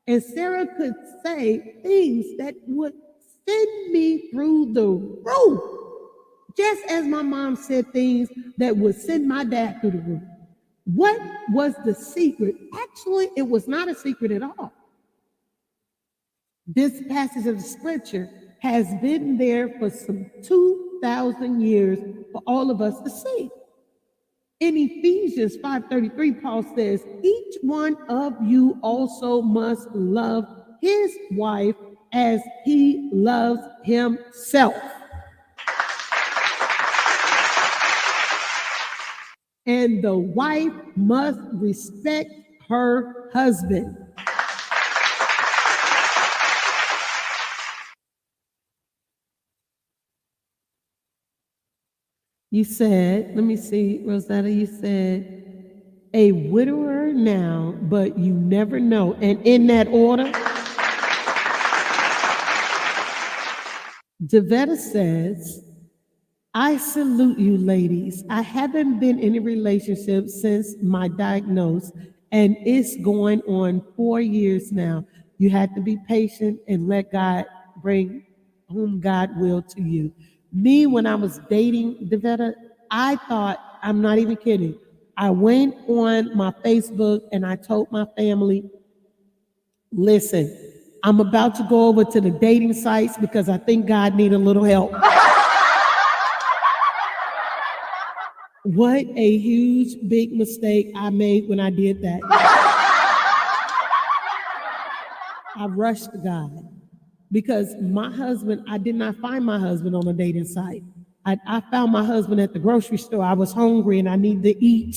And Sarah could say things that would send me through the roof, just as my mom said things that would send my dad through the roof. What was the secret? Actually, it was not a secret at all. This passage of the scripture has been there for some 2,000 years for all of us to see. In Ephesians 5:33, Paul says, each one of you also must love his wife as he loves himself. And the wife must respect her husband. You said, let me see, Rosetta, you said, a widower now, but you never know. And in that order, Devetta says, I salute you, ladies. I haven't been in a relationship since my diagnosis, and it's going on 4 years now. You had to be patient and let God bring whom God will to you. Me, when I was dating Devetta, I thought, I'm not even kidding, I went on my Facebook and I told my family, listen, I'm about to go over to the dating sites because I think God needs a little help. What a huge, big mistake I made when I did that. I rushed God because my husband, I did not find my husband on a dating site. I found my husband at the grocery store. I was hungry and I needed to eat.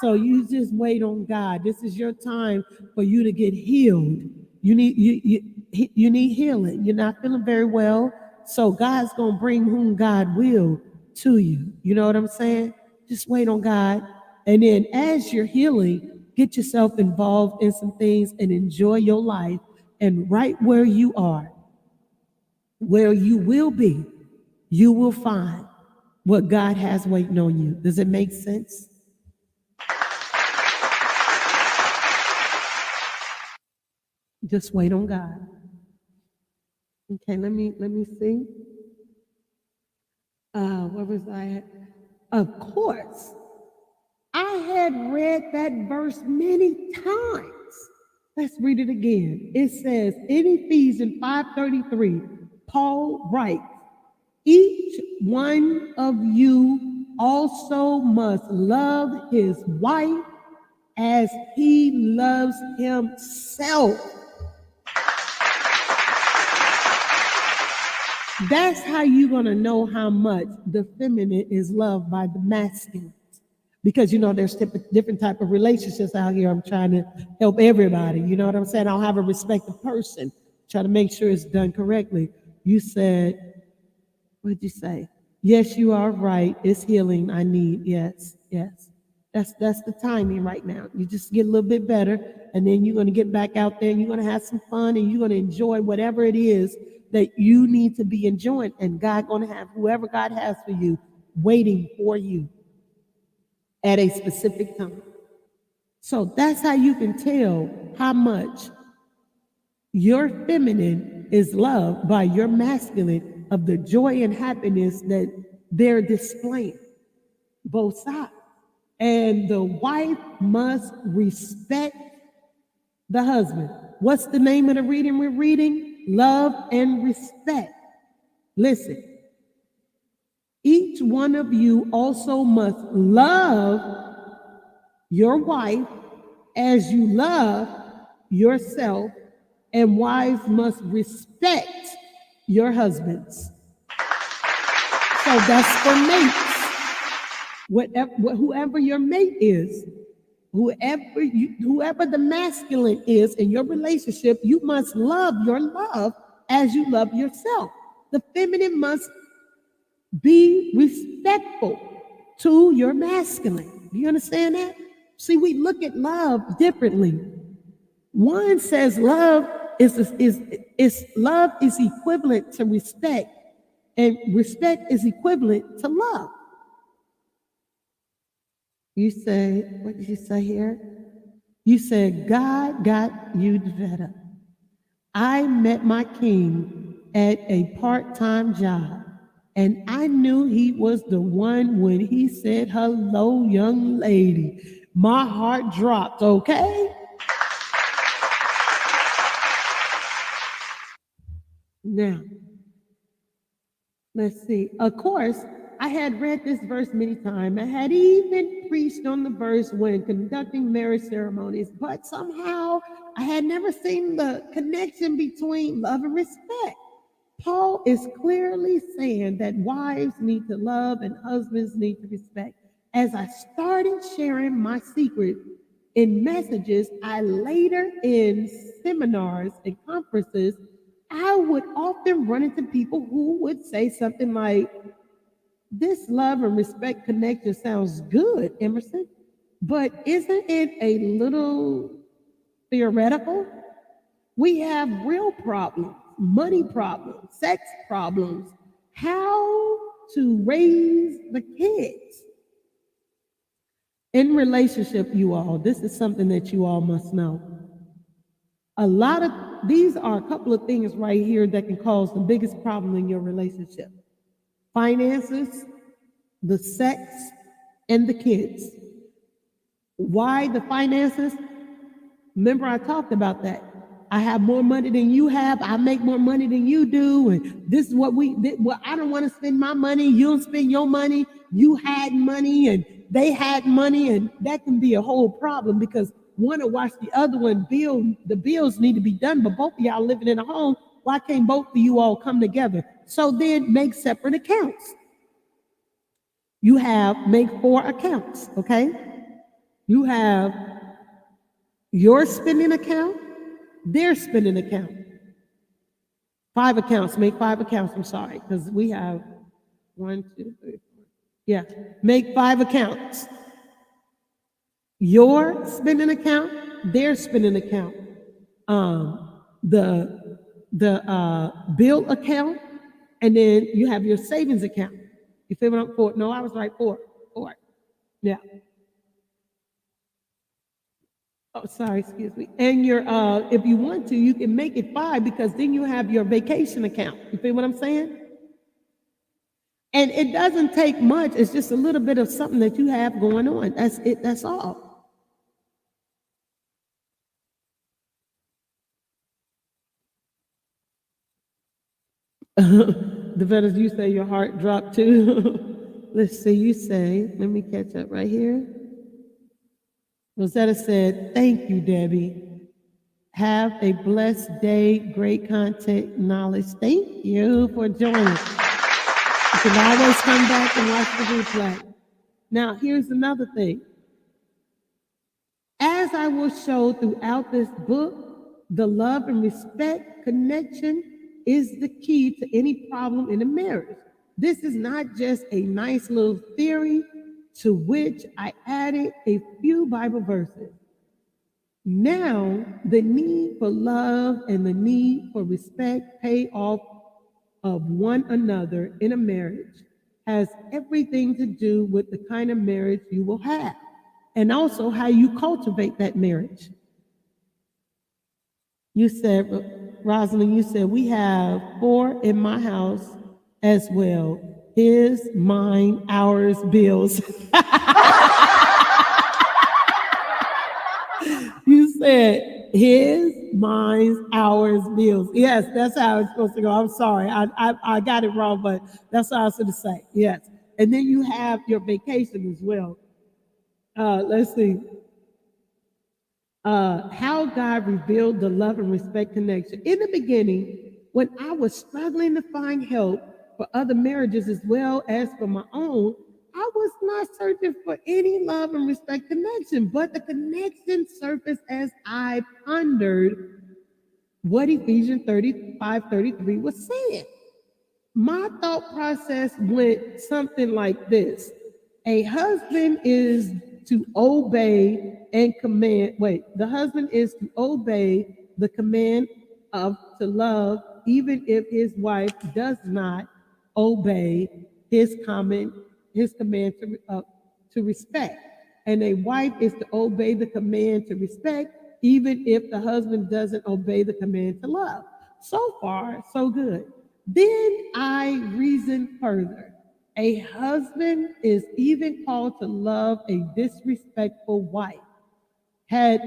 So you just wait on God. This is your time for you to get healed. You need healing. You're not feeling very well. So God's going to bring whom God will to you. You know what I'm saying? Just wait on God. And then as you're healing, get yourself involved in some things and enjoy your life. And right where you are, where you will be, you will find what God has waiting on you. Does it make sense? Just wait on God. Okay, let me see. Where was I at? Of course, I had read that verse many times. Let's read it again. It says in Ephesians 5:33, Paul writes, each one of you also must love his wife as he loves himself. That's how you're going to know how much the feminine is loved by the masculine. Because, there's different type of relationships out here. I'm trying to help everybody. You know what I'm saying? I don't have a respected person. Try to make sure it's done correctly. You said, what did you say? Yes, you are right. It's healing I need. Yes, yes. That's the timing right now. You just get a little bit better, and then you're gonna get back out there and you're gonna have some fun and you're gonna enjoy whatever it is that you need to be enjoying. And God gonna have whoever God has for you waiting for you at a specific time. So that's how you can tell how much your feminine is loved by your masculine of the joy and happiness that they're displaying, both sides. And the wife must respect the husband. What's the name of the reading we're reading? Love and respect. Listen, each one of you also must love your wife as you love yourself, and wives must respect your husbands. So that's for mates. Whoever your mate is, whoever the masculine is in your relationship, you must love your love as you love yourself. The feminine must be respectful to your masculine. Do you understand that? See, we look at love differently. One says love love is equivalent to respect, and respect is equivalent to love. You say, what did you say here? You said, God got you better. I met my king at a part-time job, and I knew he was the one when he said, hello, young lady. My heart dropped, okay? Now, let's see. Of course, I had read this verse many times. I had even preached on the verse when conducting marriage ceremonies, but somehow I had never seen the connection between love and respect. Paul is clearly saying that wives need to love and husbands need to respect. As I started sharing my secret in messages I later in seminars and conferences, I would often run into people who would say something like, this love and respect connection sounds good, Emerson, but isn't it a little theoretical? We have real problems, money problems, sex problems, how to raise the kids. In relationship, you all, this is something that you all must know. These are a couple of things right here that can cause the biggest problem in your relationship. Finances, the sex, and the kids. Why the finances? Remember I talked about that. I have more money than you have. I make more money than you do. And this is what I don't want to spend my money. You don't spend your money. You had money and they had money. And that can be a whole problem because one will watch the other one the bills need to be done, but both of y'all living in a home. Why can't both of you all come together? So then make separate accounts. You make 4 accounts, okay? You have your spending account, their spending account. 5 accounts, make 5 accounts, I'm sorry, because we have 1, 2, 3, 4. Yeah, make 5 accounts. Your spending account, their spending account. The bill account, and then you have your savings account. You feel what I'm for? No, I was right, 4. Yeah. Oh, sorry, excuse me. And your, if you want to, you can make it 5 because then you have your vacation account. You feel what I'm saying? And it doesn't take much. It's just a little bit of something that you have going on. That's it. That's all. The better you say your heart dropped too. Let's see, you say, let me catch up right here. Rosetta said, thank you, Debbie. Have a blessed day, great content, knowledge. Thank you for joining. You can always come back and watch the replay. Now, here's another thing. As I will show throughout this book, the love and respect connection is the key to any problem in a marriage. This is not just a nice little theory to which I added a few Bible verses. Now, the need for love and the need for respect pay off of one another in a marriage has everything to do with the kind of marriage you will have and also how you cultivate that marriage. You said, Rosalind, you said, we have 4 in my house as well. His, mine, ours, Bill's. You said his, mine, ours, Bill's. Yes, that's how it's supposed to go. I'm sorry. I got it wrong, but that's how I was going to say. Yes. And then you have your vacation as well. Let's see. How God revealed the love and respect connection. In the beginning, when I was struggling to find help for other marriages as well as for my own, I was not searching for any love and respect connection, but the connection surfaced as I pondered what Ephesians 35:33 was saying. My thought process went something like this. A husband is to obey and command. The husband is to obey the command of to love, even if his wife does not obey his command to respect. And a wife is to obey the command to respect, even if the husband doesn't obey the command to love. So far, so good. Then I reasoned further. A husband is even called to love a disrespectful wife. And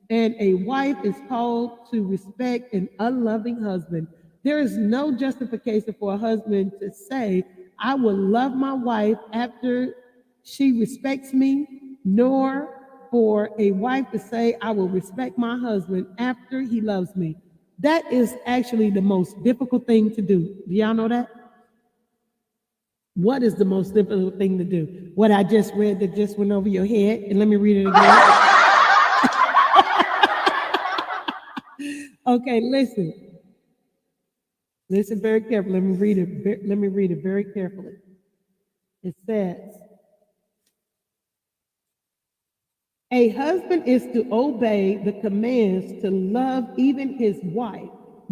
a wife is called to respect an unloving husband. There is no justification for a husband to say, I will love my wife after she respects me, nor for a wife to say, I will respect my husband after he loves me. That is actually the most difficult thing to do. Do y'all know that? What is the most difficult thing to do? What I just read that just went over your head, and let me read it again. Okay, listen. Listen very carefully. Let me read it very carefully. It says, a husband is to obey the commands to love even his wife,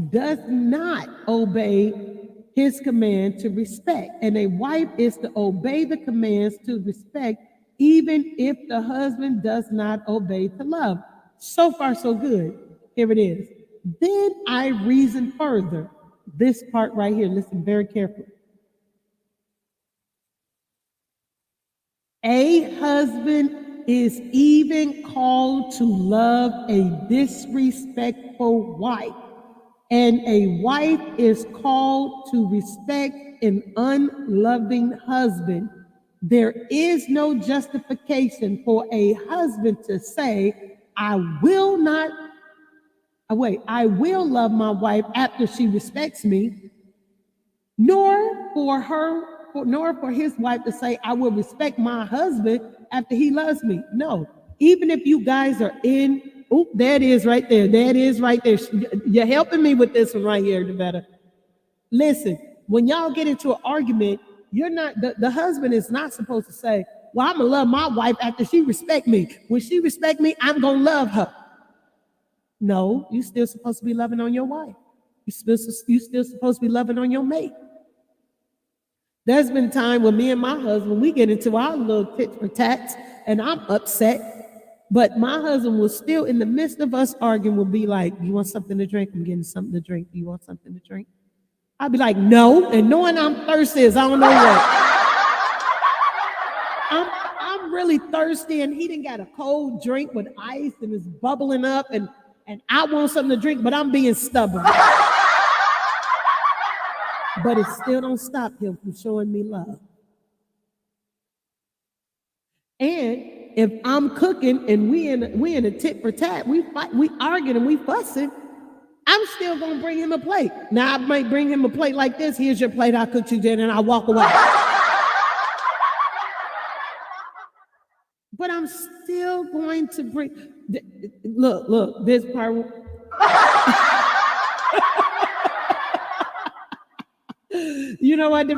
does not obey his command to respect. And a wife is to obey the commands to respect, even if the husband does not obey to love. So far, so good. Here it is. Then I reason further. This part right here, listen very carefully. A husband is even called to love a disrespectful wife, and a wife is called to respect an unloving husband. There is no justification for a husband to say, I will love my wife after she respects me, nor for his wife to say, I will respect my husband after he loves me. No, even if you guys are in, there it is right there. There it is right there. You're helping me with this one right here, Devetta. Listen, when y'all get into an argument, you're not, the husband is not supposed to say, well, I'm going to love my wife after she respect me. When she respect me, I'm going to love her. No, you're still supposed to be loving on your wife. You're still supposed to be loving on your mate. There's been time when me and my husband, we get into our little tit for tats, and I'm upset. But my husband will still, in the midst of us arguing, will be like, you want something to drink? I'm getting something to drink. Do you want something to drink? I'll be like, no. And knowing I'm thirsty is I don't know what. I'm really thirsty, and he done got a cold drink with ice and it's bubbling up, and I want something to drink, but I'm being stubborn. But it still don't stop him from showing me love. And if I'm cooking and we in a tit for tat, we fight, we arguing and we fussing, I'm still gonna bring him a plate. Now I might bring him a plate like this. Here's your plate. I cooked you dinner, and I walk away. But I'm still going to bring. Look, this part. You know what,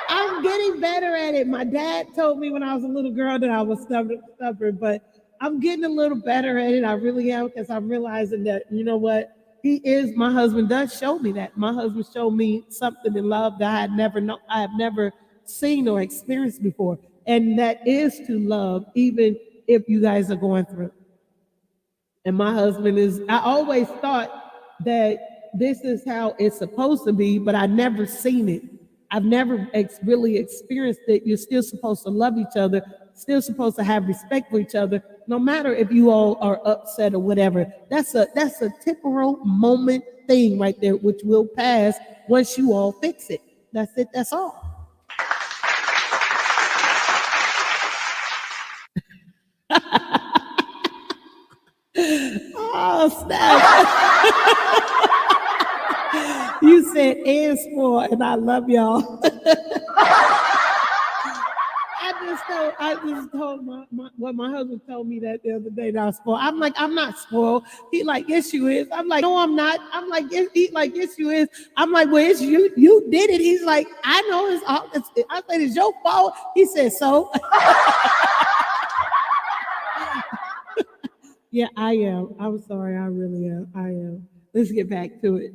I'm getting better at it. My dad told me when I was a little girl that I was stubborn, but I'm getting a little better at it. I really am, because I'm realizing that, you know what, he is, my husband does show me that. My husband showed me something in love that I have never seen or experienced before. And that is to love, even if you guys are going through. And my husband is, I always thought that this is how it's supposed to be, but I never seen it. I've never really experienced it. You're still supposed to love each other, still supposed to have respect for each other, no matter if you all are upset or whatever. That's a temporal moment thing right there, which will pass once you all fix it. That's it. That's all. Oh, snap. You said and spoil, and I love y'all. I just told what my husband told me that the other day that I was spoiled. I'm like, I'm not spoiled. He like, yes, you is. I'm like, no, I'm not. I'm like, yes, he like, yes, you is. I'm like, well, it's you. You did it. He's like, I know I said, it's your fault. He said, so. Yeah, I am. I'm sorry. I really am. I am. Let's get back to it.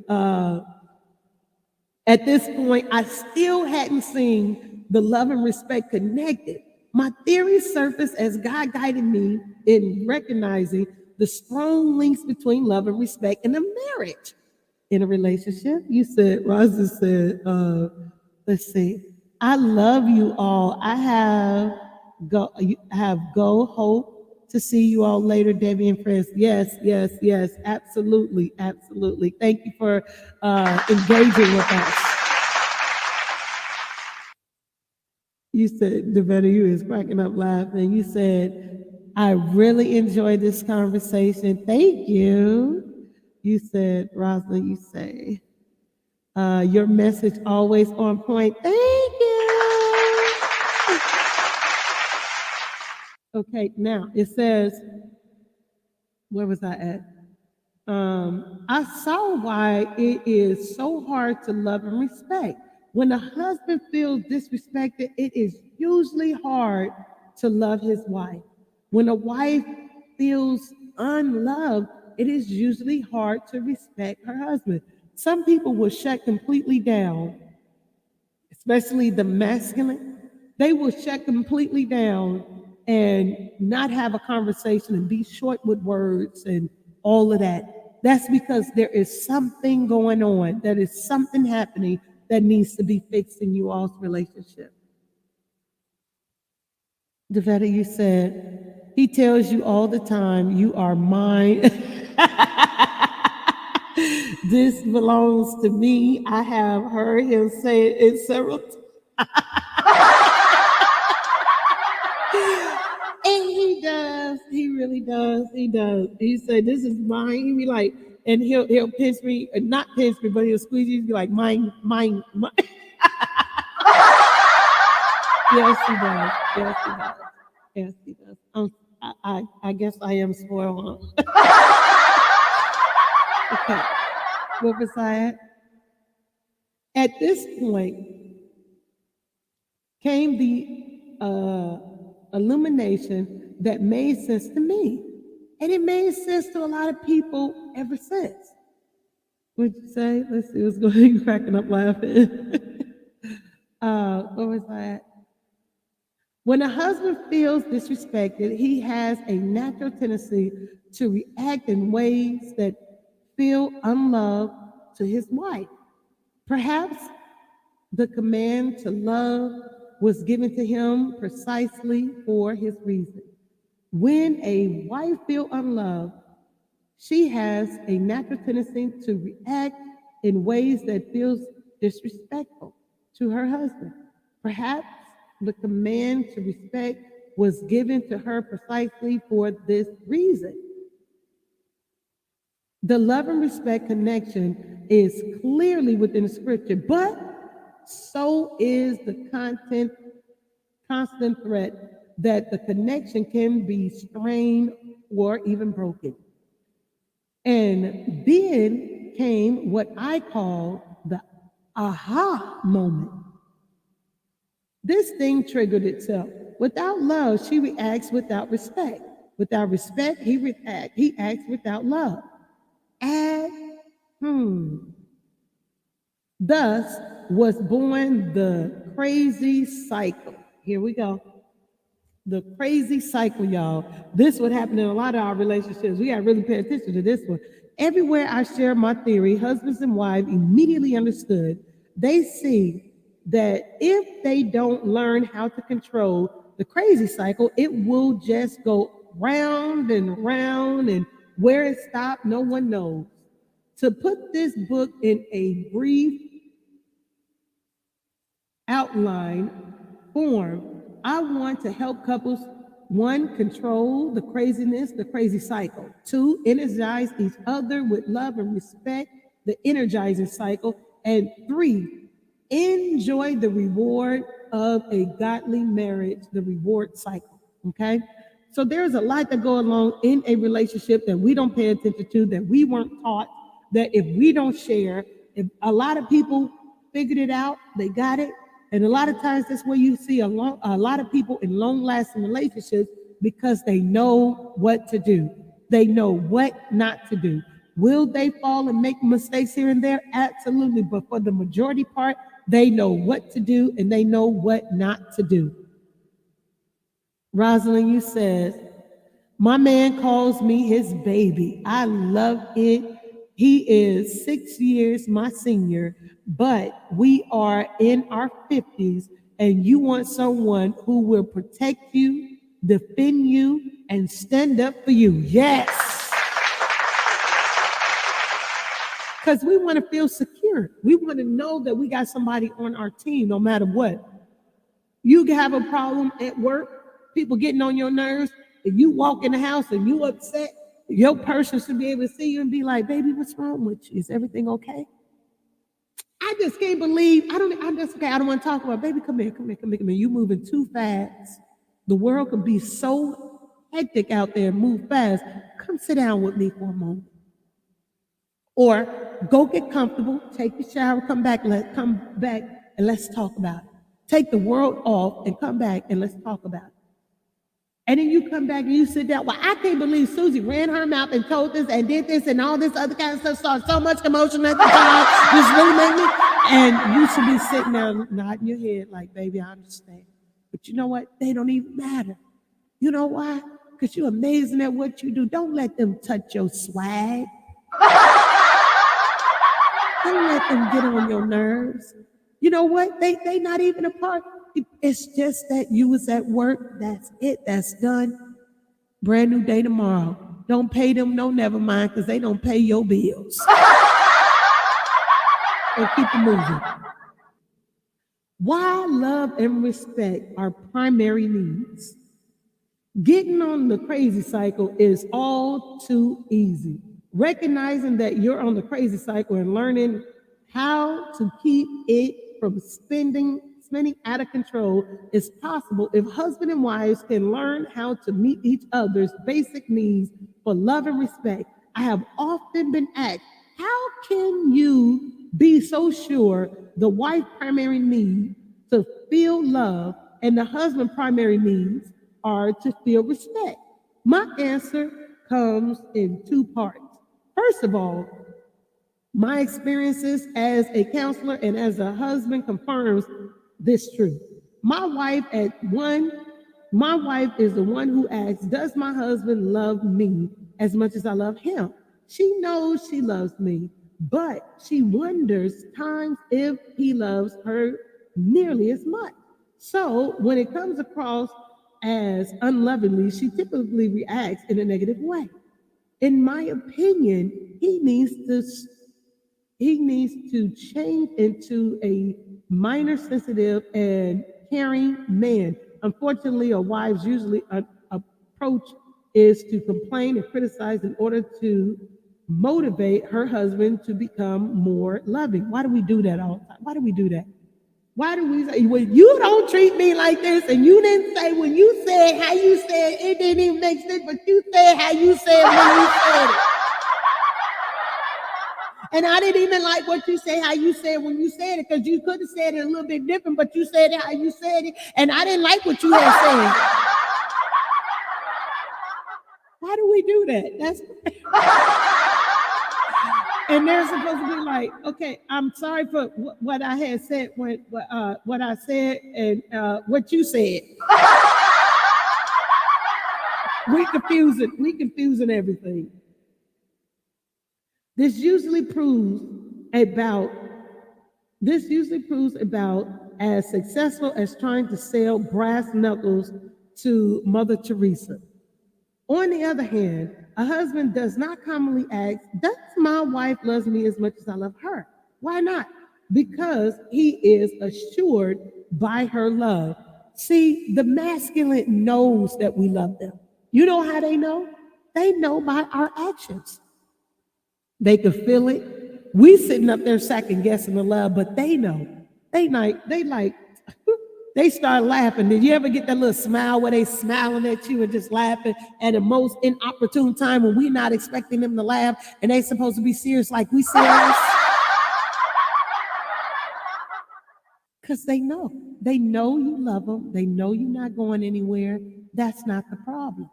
At this point, I still hadn't seen the love and respect connected. My theory surfaced as God guided me in recognizing the strong links between love and respect in a marriage. In a relationship, you said, Rosa said, let's see, I love you all. I have go hope to see you all later, Debbie and friends. Yes, yes, yes, absolutely, absolutely. Thank you for engaging with us. You said, Devetta, you is cracking up laughing. You said, I really enjoyed this conversation. Thank you. You said, Rosalind, you say, your message always on point. Thank you. Okay, now it says, where was I at? I saw why it is so hard to love and respect. When a husband feels disrespected, it is usually hard to love his wife. When a wife feels unloved, it is usually hard to respect her husband. Some people will shut completely down, especially the masculine. They will shut completely down and not have a conversation and be short with words and all of that. That's because there is something going on. There is something happening that needs to be fixed in you all's relationship. Devetta, you said, he tells you all the time, you are mine. This belongs to me. I have heard him say it several times. And he does. He really does. He does. He said, this is mine. He be like, and he'll pinch me, not pinch me, but he'll squeeze you. He'll be like, mine, mine, mine. Yes, he does. Yes, he does. Yes, he does. I guess I am spoiled. Okay. What was I at? At this point came the illumination that made sense to me. And it made sense to a lot of people ever since. What'd you say? Let's see what's going on. Cracking up laughing. What was that? When a husband feels disrespected, he has a natural tendency to react in ways that feel unloved to his wife. Perhaps the command to love was given to him precisely for his reason. When a wife feels unloved, she has a natural tendency to react in ways that feels disrespectful to her husband. Perhaps the command to respect was given to her precisely for this reason. The love and respect connection is clearly within the scripture, but so is the constant threat that the connection can be strained or even broken. And then came what I call the aha moment. This thing triggered itself. Without love, she reacts without respect. Without respect, he acts without love. Thus was born the crazy cycle. Here we go. The crazy cycle, y'all. This would happen in a lot of our relationships. We got to really pay attention to this one. Everywhere I share my theory, husbands and wives immediately understood. They see that if they don't learn how to control the crazy cycle, it will just go round and round, and where it stopped, no one knows. To put this book in a brief outline form, I want to help couples, 1, control the craziness, the crazy cycle. 2, energize each other with love and respect, the energizing cycle. And 3, enjoy the reward of a godly marriage, the reward cycle. Okay? So there's a lot that go along in a relationship that we don't pay attention to, that we weren't taught, that if we don't share, if a lot of people figured it out, they got it. And a lot of times that's where you see a lot of people in long-lasting relationships, because they know what to do. They know what not to do. Will they fall and make mistakes here and there? Absolutely. But for the majority part, they know what to do and they know what not to do. Rosalind, you said, my man calls me his baby. I love it. He is 6 years my senior, but we are in our 50s, and you want someone who will protect you, defend you, and stand up for you. Yes. Because we want to feel secure. We want to know that we got somebody on our team no matter what. You have a problem at work, people getting on your nerves, if you walk in the house and you upset, your person should be able to see you and be like, baby, what's wrong with you? Is everything okay? I just can't believe, I'm just okay. I don't want to talk about it. Baby, come here. You moving too fast. The world can be so hectic out there, move fast. Come sit down with me for a moment. Or go get comfortable, take a shower, come back and let's talk about it. Take the world off and come back and let's talk about it. And then you come back and you sit down. Well, I can't believe Susie ran her mouth and told this and did this and all this other kind of stuff. Started so much commotion at the time. This really made me. And you should be sitting there nodding your head like, baby, I understand. But you know what? They don't even matter. You know why? Because you're amazing at what you do. Don't let them touch your swag. Don't let them get on your nerves. You know what? They not even a part. It's just that you was at work. That's it. That's done. Brand new day tomorrow. Don't pay them no never mind, because they don't pay your bills. So keep it moving. Why love and respect are primary needs. Getting on the crazy cycle is all too easy. Recognizing that you're on the crazy cycle and learning how to keep it from spinning out of control is possible if husband and wives can learn how to meet each other's basic needs for love and respect. I have often been asked, how can you be so sure the wife's primary need to feel love and the husband's primary needs are to feel respect? My answer comes in 2 parts. First of all, my experiences as a counselor and as a husband confirms this truth. My wife is the one who asks, does my husband love me as much as I love him? She knows she loves me, but she wonders times if he loves her nearly as much. So when it comes across as unlovingly, she typically reacts in a negative way. In my opinion, he needs to change into a minor, sensitive, and caring man. Unfortunately, a wife's usually approach is to complain and criticize in order to motivate her husband to become more loving. Why do we do that all the time? Why do we do that? Why do we say, well, you don't treat me like this, and you didn't say when you said how you said it didn't even make sense, but you said how you said when you said it. And I didn't even like what you say, how you said when you said it, because you could have said it a little bit different, but you said it how you said it, and I didn't like what you had said. Why do we do that? That's and they're supposed to be like, okay, I'm sorry for what I had said, what I said, and what you said. We confusing everything. This usually proves about as successful as trying to sell brass knuckles to Mother Teresa. On the other hand, a husband does not commonly ask, does my wife love me as much as I love her? Why not? Because he is assured by her love. See, the masculine knows that we love them. You know how they know? They know by our actions. They can feel it. We sitting up there second guessing the love, but they know. They start laughing. Did you ever get that little smile where they smiling at you and just laughing at the most inopportune time when we're not expecting them to laugh and they supposed to be serious like we serious? Because they know. They know you love them. They know you're not going anywhere. That's not the problem.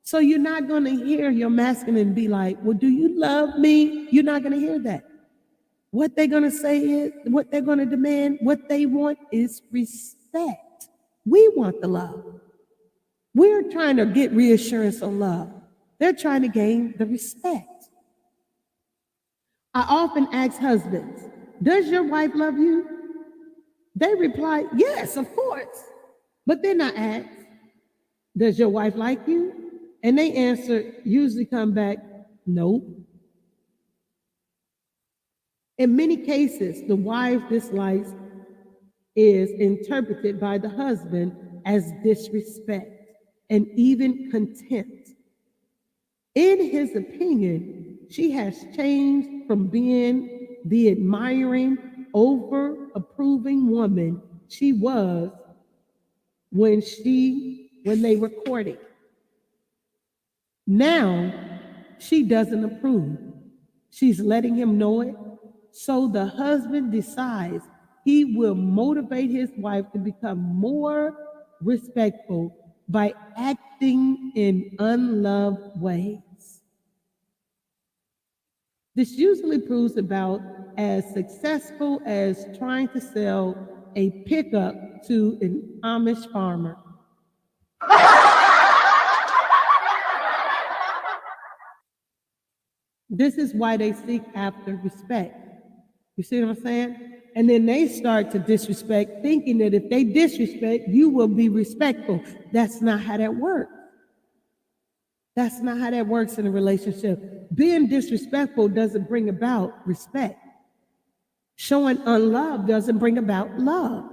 So you're not going to hear your masculine be like, well, do you love me? You're not going to hear that. What they're going to say is, what they're going to demand, what they want is respect. We want the love. We're trying to get reassurance on love. They're trying to gain the respect. I often ask husbands, does your wife love you? They reply, yes, of course. But then I ask, does your wife like you? And they answer, usually come back, nope. In many cases, the wife's dislikes is interpreted by the husband as disrespect and even contempt. In his opinion, she has changed from being the admiring, over-approving woman she was when they were courting. Now, she doesn't approve. She's letting him know it. So the husband decides he will motivate his wife to become more respectful by acting in unloved ways. This usually proves about as successful as trying to sell a pickup to an Amish farmer. This is why they seek after respect. You see what I'm saying? And then they start to disrespect, thinking that if they disrespect, you will be respectful. That's not how that works. That's not how that works in a relationship. Being disrespectful doesn't bring about respect. Showing unlove doesn't bring about love.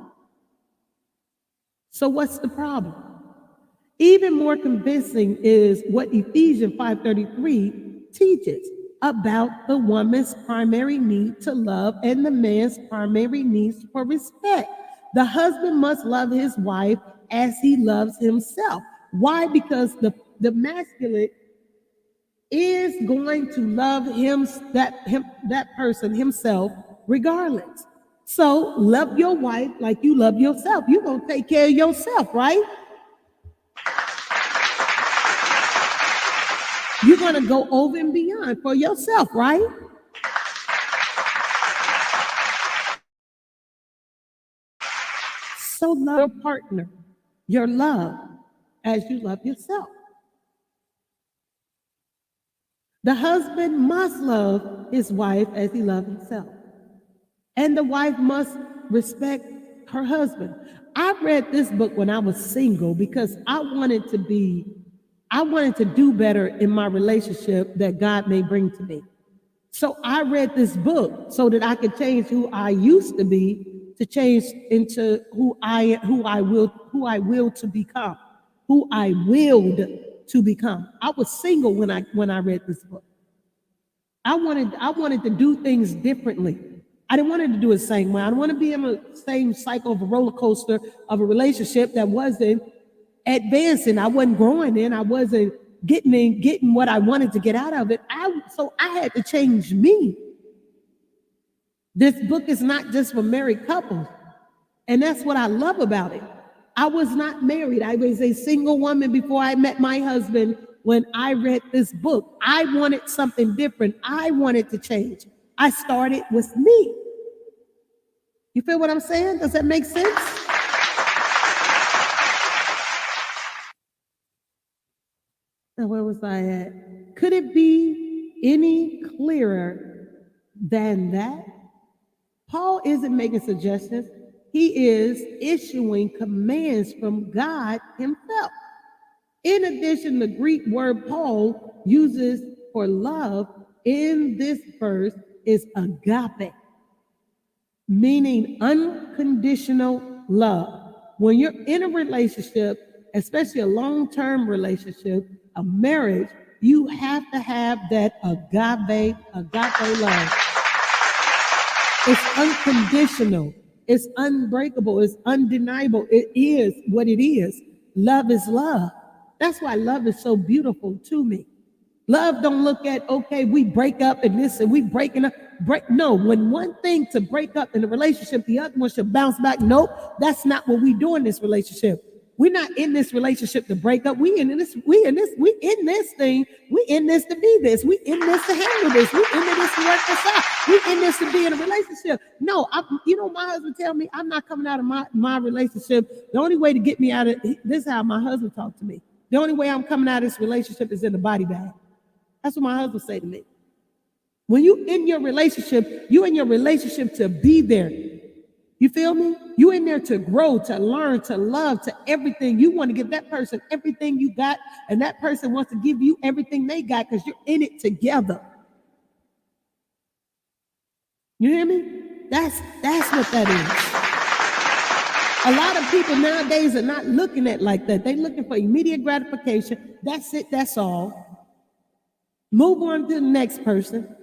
So what's the problem? Even more convincing is what Ephesians 5:33 teaches about the woman's primary need to love and the man's primary needs for respect. The husband must love his wife as he loves himself. Why? Because the masculine is going to love that person himself regardless. So love your wife like you love yourself. You're going to take care of yourself, right? You're going to go over and beyond for yourself, right? So love your partner, your love, as you love yourself. The husband must love his wife as he loves himself. And the wife must respect her husband. I read this book when I was single because I wanted to do better in my relationship that God may bring to me. So I read this book so that I could change who I used to be to change into who I willed to become. I was single when I read this book. I wanted to do things differently. I didn't want to do it the same way. I didn't want to be in the same cycle of a roller coaster of a relationship that wasn't advancing. I wasn't growing in. I wasn't getting what I wanted to get out of it. So I had to change me. This book is not just for married couples. And that's what I love about it. I was not married. I was a single woman before I met my husband. When I read this book, I wanted something different. I wanted to change. I started with me. You feel what I'm saying? Does that make sense? Now, where was I at? Could it be any clearer than that? Paul isn't making suggestions. He is issuing commands from God himself. In addition, the Greek word Paul uses for love in this verse is agape, meaning unconditional love. When you're in a relationship, especially a long-term relationship, a marriage, you have to have that agape love. It's unconditional. It's unbreakable. It's undeniable. It is what it is. Love is love. That's why love is so beautiful to me. Love don't look at, okay, we break up and this and we breaking up. No, when one thing to break up in a relationship, the other one should bounce back. Nope, that's not what we do in this relationship. We're not in this relationship to break up. We in this thing. We in this to be this. We in this to handle this. We in this to work this out. We in this to be in a relationship. No, my husband tell me I'm not coming out of my relationship. The only way to get me out of this is how my husband talked to me. The only way I'm coming out of this relationship is in the body bag. That's what my husband say to me. When you in your relationship to be there. You feel me? You in there to grow, to learn, to love, to everything. You want to give that person everything you got, and that person wants to give you everything they got because you're in it together. You hear me? That's what that is. A lot of people nowadays are not looking at it like that. They're looking for immediate gratification. That's it. That's all. Move on to the next person.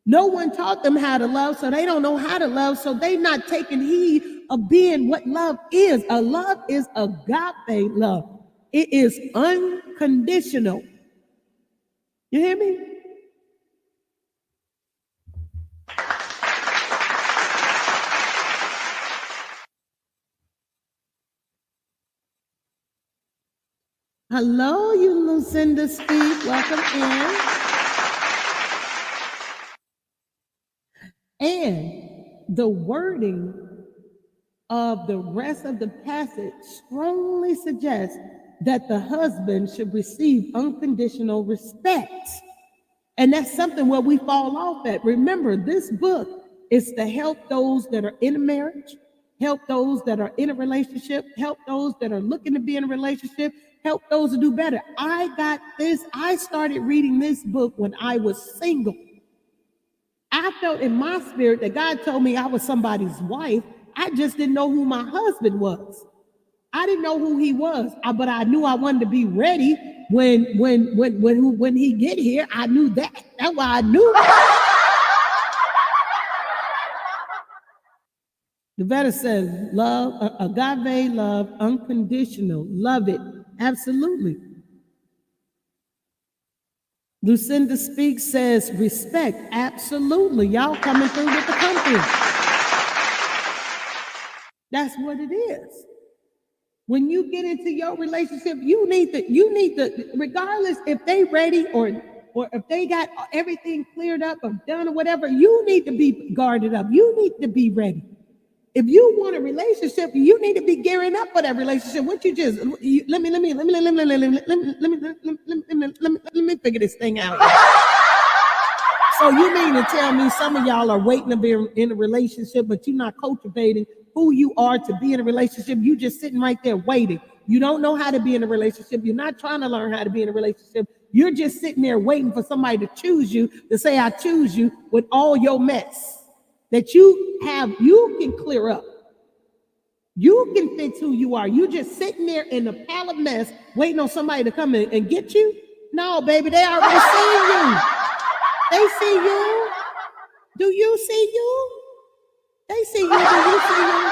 No one taught them how to love, so they don't know how to love, so they're not taking heed of being what love is. A love is agape love. It is unconditional. You hear me? Hello, you Lucinda Speak. Welcome in. And the wording of the rest of the passage strongly suggests that the husband should receive unconditional respect. And that's something where we fall off at. Remember, this book is to help those that are in a marriage, help those that are in a relationship, help those that are looking to be in a relationship, help those to do better. I started reading this book when I was single. I felt in my spirit that God told me I was somebody's wife. I just didn't know who my husband was. I didn't know who he was, but I knew I wanted to be ready when he get here. I knew that. That's why I knew. The Veda says, love, agave love, unconditional. Love it. Absolutely. Lucinda Speaks says, respect. Absolutely. Y'all coming through with the company. That's what it is. When you get into your relationship, you need to, regardless if they ready or if they got everything cleared up or done or whatever, you need to be guarded up. You need to be ready. If you want a relationship, you need to be gearing up for that relationship. Let me figure this thing out. So you mean to tell me some of y'all are waiting to be in a relationship, but you're not cultivating who you are to be in a relationship? You just sitting right there waiting. You don't know how to be in a relationship. You're not trying to learn how to be in a relationship. You're just sitting there waiting for somebody to choose you, to say, I choose you, with all your mess that you can clear up. You can fix who you are. You just sitting there in a pile of mess waiting on somebody to come in and get you? No, baby, they already see you. They see you. Do you see you? They see you. Do you see you?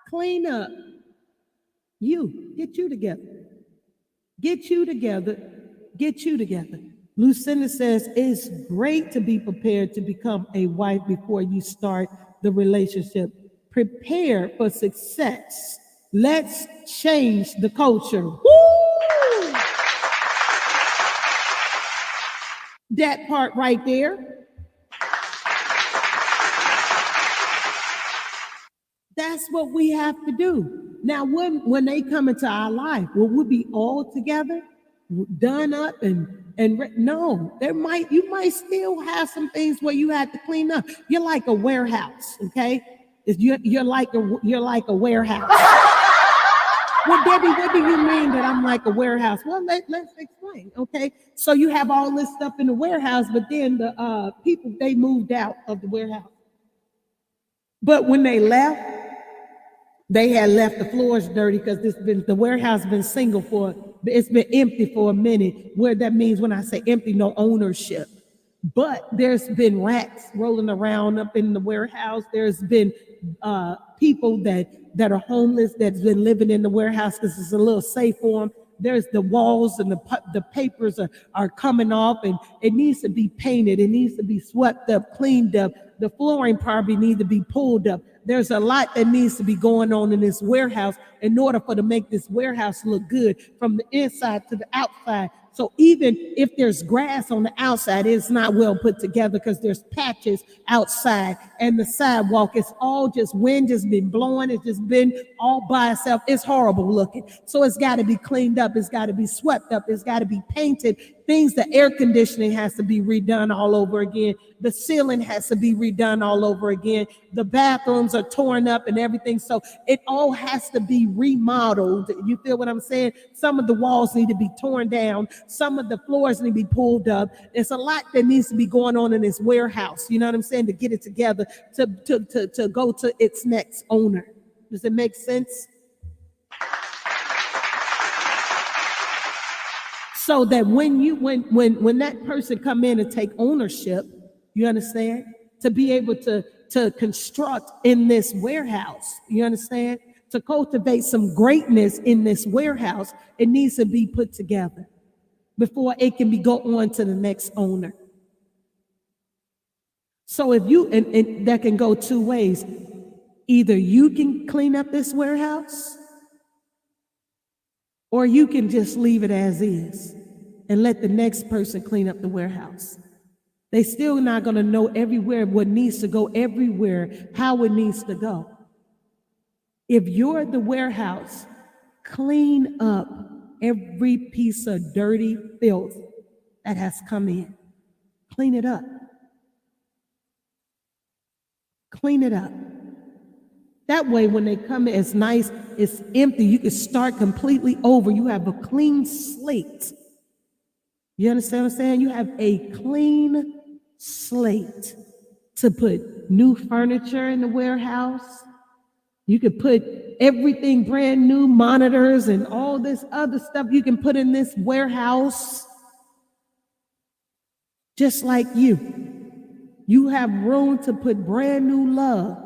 Clean up. You. Get you together. Get you together. Get you together. Lucinda says, it's great to be prepared to become a wife before you start the relationship. Prepare for success. Let's change the culture. Woo! That part right there. That's what we have to do. Now, when they come into our life, will we be all together, done up, no? You might still have some things where you had to clean up. You're like a warehouse, okay? You're like a warehouse. Well, Debbie, what do you mean that I'm like a warehouse? Well, let's explain, okay? So you have all this stuff in the warehouse, but then the people, they moved out of the warehouse. But when they left, they had left the floors dirty because the warehouse been it's been empty for a minute. Where that means when I say empty, no ownership. But there's been rats rolling around up in the warehouse. There's been people that are homeless that's been living in the warehouse because it's a little safe for them. There's the walls and the papers are coming off, and it needs to be painted. It needs to be swept up, cleaned up. The flooring probably needs to be pulled up. There's a lot that needs to be going on in this warehouse in order to make this warehouse look good from the inside to the outside. So even if there's grass on the outside, it's not well put together because there's patches outside, and the sidewalk, it's all just wind just been blowing. It's just been all by itself. It's horrible looking. So it's got to be cleaned up. It's got to be swept up. It's got to be painted. The air conditioning has to be redone all over again. The ceiling has to be redone all over again. The bathrooms are torn up and everything. So it all has to be remodeled. You feel what I'm saying? Some of the walls need to be torn down. Some of the floors need to be pulled up. There's a lot that needs to be going on in this warehouse. You know what I'm saying? To get it together, to go to its next owner. Does it make sense? So that when that person come in and take ownership, you understand, to be able to construct in this warehouse, you understand, to cultivate some greatness in this warehouse, it needs to be put together before it can go on to the next owner. So if you, and that can go two ways. Either you can clean up this warehouse, or you can just leave it as is and let the next person clean up the warehouse. They still not going to know everywhere what needs to go everywhere, how it needs to go. If you're the warehouse, clean up every piece of dirty filth that has come in. Clean it up. Clean it up. That way, when they come in, it's nice, it's empty. You can start completely over. You have a clean slate. You understand what I'm saying? You have a clean slate to put new furniture in the warehouse. You could put everything brand new, monitors and all this other stuff you can put in this warehouse. Just like you. You have room to put brand new love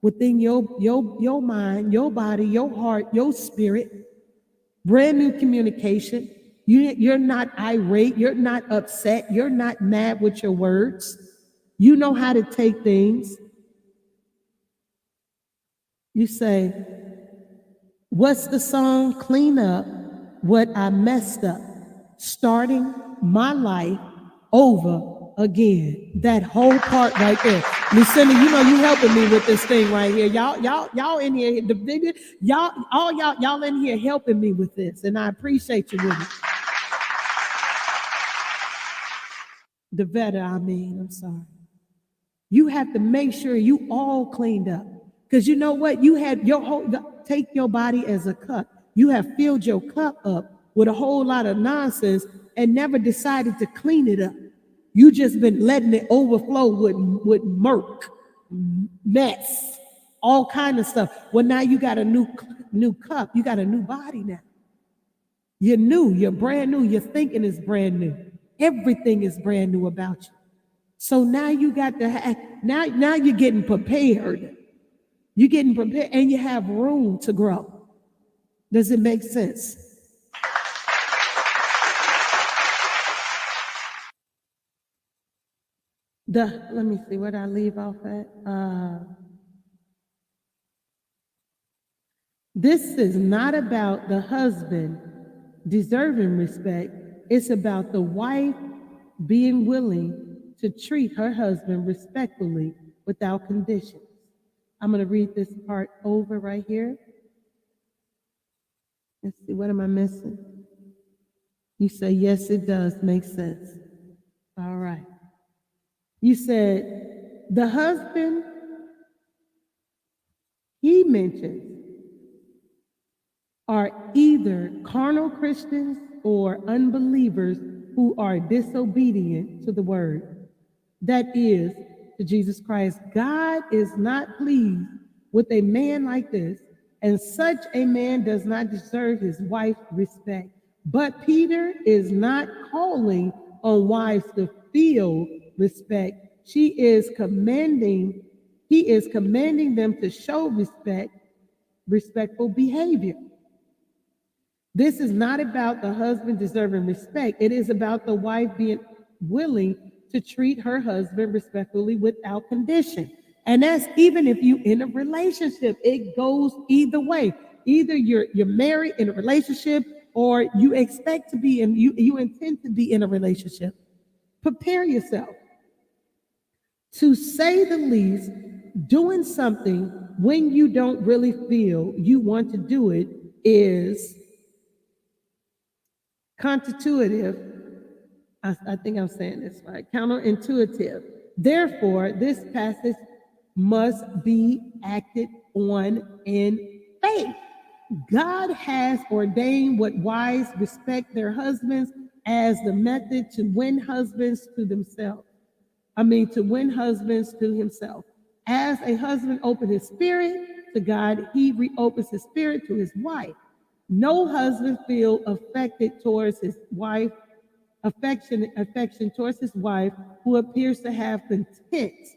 within your mind, your body, your heart, your spirit. Brand new communication. You're not irate. You're not upset. You're not mad with your words. You know how to take things. You say, what's the song? Clean up what I messed up. Starting my life over again. That whole part right there. Lucinda, you know you helping me with this thing right here. Y'all in here, the video, y'all in here helping me with this, and I appreciate you with it. The vetter, I'm sorry. You have to make sure you all cleaned up. Because you know what? You had take your body as a cup. You have filled your cup up with a whole lot of nonsense and never decided to clean it up. You just been letting it overflow with murk, mess, all kind of stuff. Well, now you got a new cup. You got a new body now. You're new. You're brand new. Your thinking is brand new. Everything is brand new about you. So now you got to now you're getting prepared. You're getting prepared, and you have room to grow. Does it make sense? Let me see, where did I leave off at? This is not about the husband deserving respect. It's about the wife being willing to treat her husband respectfully without conditions. I'm going to read this part over right here. Let's see, what am I missing? You say, yes, it does make sense. All right. You said, the husband, he mentions, are either carnal Christians or unbelievers who are disobedient to the word. That is, to Jesus Christ. God is not pleased with a man like this, and such a man does not deserve his wife's respect. But Peter is not calling on wives to feel respect. He is commanding them to show respectful behavior. This is not about the husband deserving respect. It is about the wife being willing to treat her husband respectfully without condition. And that's even if you in a relationship, it goes either way. Either you're married in a relationship or you expect to be and you intend to be in a relationship. Prepare yourself. To say the least, doing something when you don't really feel you want to do it is counterintuitive. I think I'm saying this right. Counterintuitive. Therefore, this passage must be acted on in faith. God has ordained what wives respect their husbands as the method to win husbands to themselves. To win husbands to himself. As a husband opens his spirit to God, he reopens his spirit to his wife. No husband feels affected towards his wife, affection towards his wife, who appears to have contempt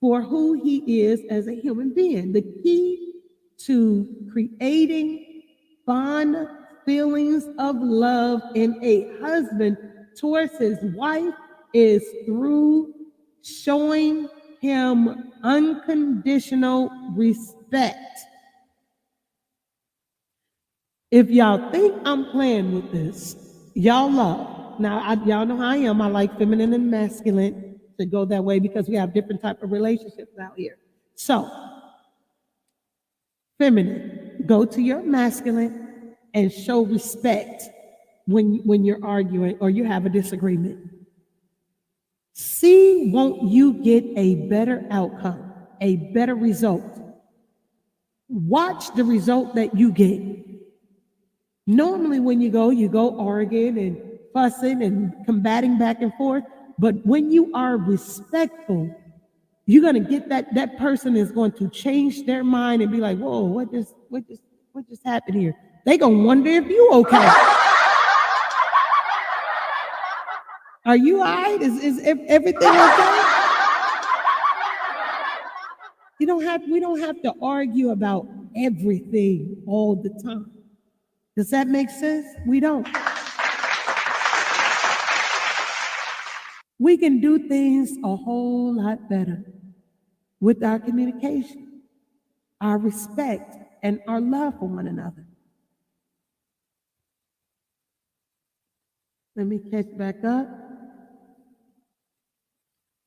for who he is as a human being. The key to creating fond feelings of love in a husband towards his wife is through showing him unconditional respect. If y'all think I'm playing with this, y'all love. Now, y'all know how I am. I like feminine and masculine to go that way because we have different type of relationships out here. So, feminine, go to your masculine and show respect when you're arguing or you have a disagreement. See, won't you get a better outcome, a better result? Watch the result that you get. Normally when you go arguing and fussing and combating back and forth, but when you are respectful, you're going to get that person is going to change their mind and be like, whoa, what just happened here? They're going to wonder if you okay. Are you all right? Is everything okay? We don't have to argue about everything all the time. Does that make sense? We don't. We can do things a whole lot better with our communication, our respect, and our love for one another. Let me catch back up.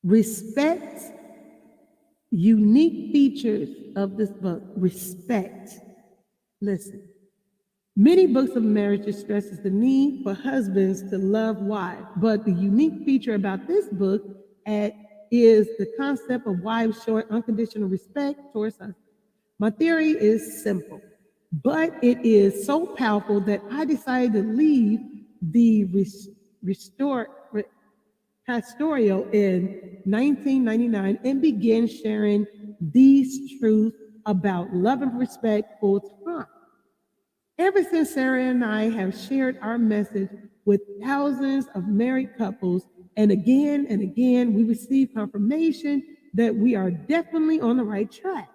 Respect, unique features of this book. Respect. Listen. Many books of marriage stresses the need for husbands to love wives, but the unique feature about this book is the concept of wives showing unconditional respect towards husbands. My theory is simple, but it is so powerful that I decided to leave the pastoral in 1999 and begin sharing these truths about love and respect full time. Ever since Sarah and I have shared our message with thousands of married couples, and again, we receive confirmation that we are definitely on the right track.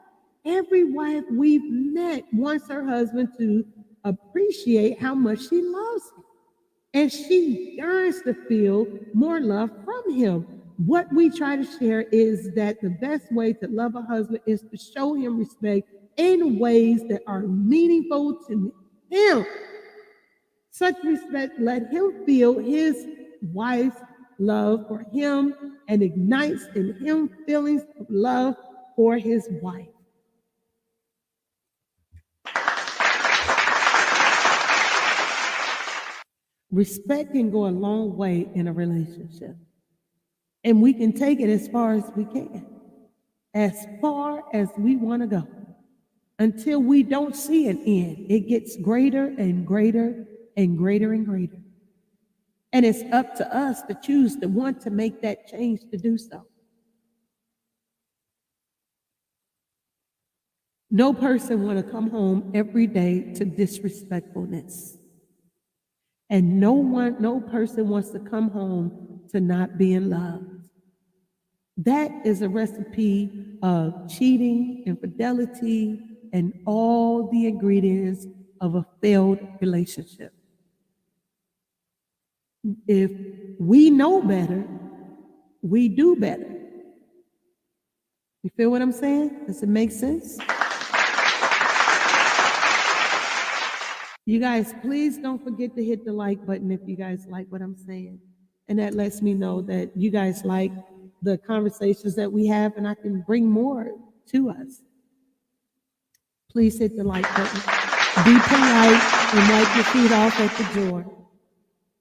Every wife we've met wants her husband to appreciate how much she loves him, and she yearns to feel more love from him. What we try to share is that the best way to love a husband is to show him respect in ways that are meaningful to him. Such respect let him feel his wife's love for him and ignites in him feelings of love for his wife. Respect can go a long way in a relationship. And we can take it as far as we can, as far as we want to go, until we don't see an end. It gets greater and greater and greater and greater. And it's up to us to choose to want to make that change to do so. No person want to come home every day to disrespectfulness. And no person wants to come home to not being loved. That is a recipe of cheating, infidelity, and all the ingredients of a failed relationship. If we know better, we do better. You feel what I'm saying? Does it make sense? You guys, please don't forget to hit the like button if you guys like what I'm saying. And that lets me know that you guys like the conversations that we have, and I can bring more to us. Please hit the like button. Be polite and wipe your feet off at the door.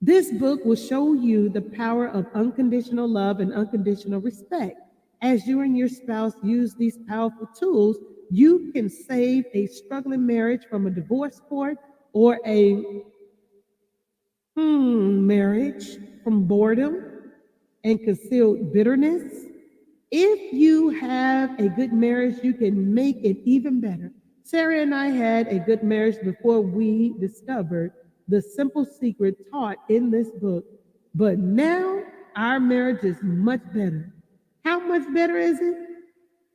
This book will show you the power of unconditional love and unconditional respect. As you and your spouse use these powerful tools, you can save a struggling marriage from a divorce court or a marriage from boredom and concealed bitterness. If you have a good marriage, you can make it even better. Sarah and I had a good marriage before we discovered the simple secret taught in this book. But now our marriage is much better. How much better is it?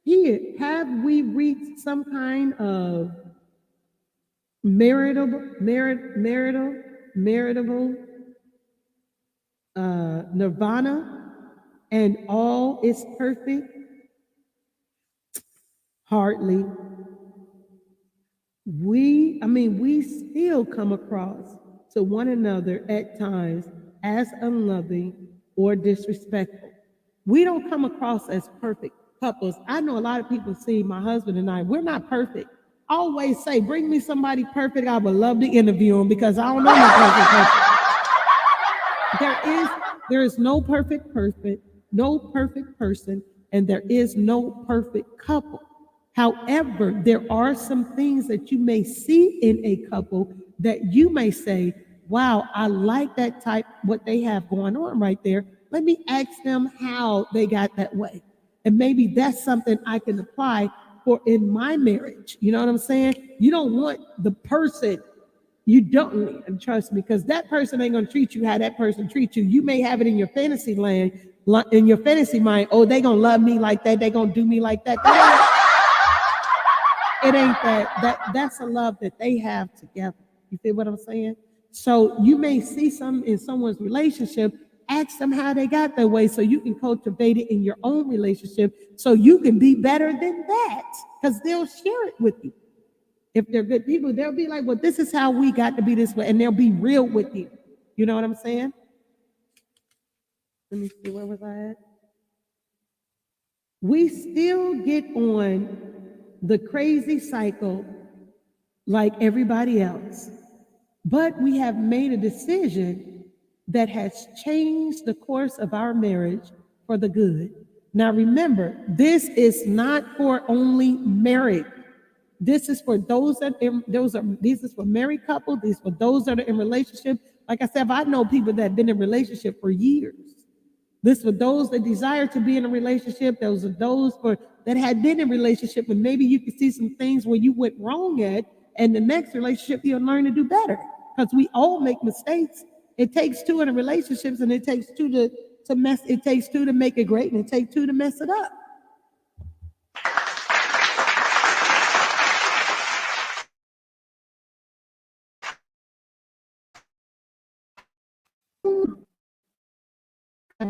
Here, have we reached some kind of marital nirvana and all is perfect? Hardly. We still come across to one another at times as unloving or disrespectful. We don't come across as perfect couples. I know a lot of people see my husband and I, we're not perfect. I always say, bring me somebody perfect. I would love to interview him because I don't know no perfect person. There is no perfect person, and there is no perfect couple. However, there are some things that you may see in a couple that you may say, wow, I like that type, what they have going on right there. Let me ask them how they got that way. And maybe that's something I can apply for in my marriage. You know what I'm saying? You don't want the person you don't need, and trust me, because that person ain't gonna treat you how that person treats you. You may have it in your fantasy land, in your fantasy mind, oh, they gonna love me like that, they gonna do me like that. It ain't that. That's a love that they have together. You feel what I'm saying? So you may see some in someone's relationship, ask them how they got that way so you can cultivate it in your own relationship so you can be better than that, because they'll share it with you. If they're good people, they'll be like, well, this is how we got to be this way, and they'll be real with you. You know what I'm saying? Let me see, where was I at? We still get on the crazy cycle like everybody else, but we have made a decision that has changed the course of our marriage for the good. Now remember, this is not for only married. This is for those this is for married couples, this is for those that are in relationship. Like I said, I know people that have been in relationship for years. This for those that desire to be in a relationship. Those are those that had been in a relationship, and maybe you can see some things where you went wrong at, and the next relationship you'll learn to do better. Because we all make mistakes. It takes two in a relationships, and it takes two to mess. It takes two to make it great, and it takes two to mess it up.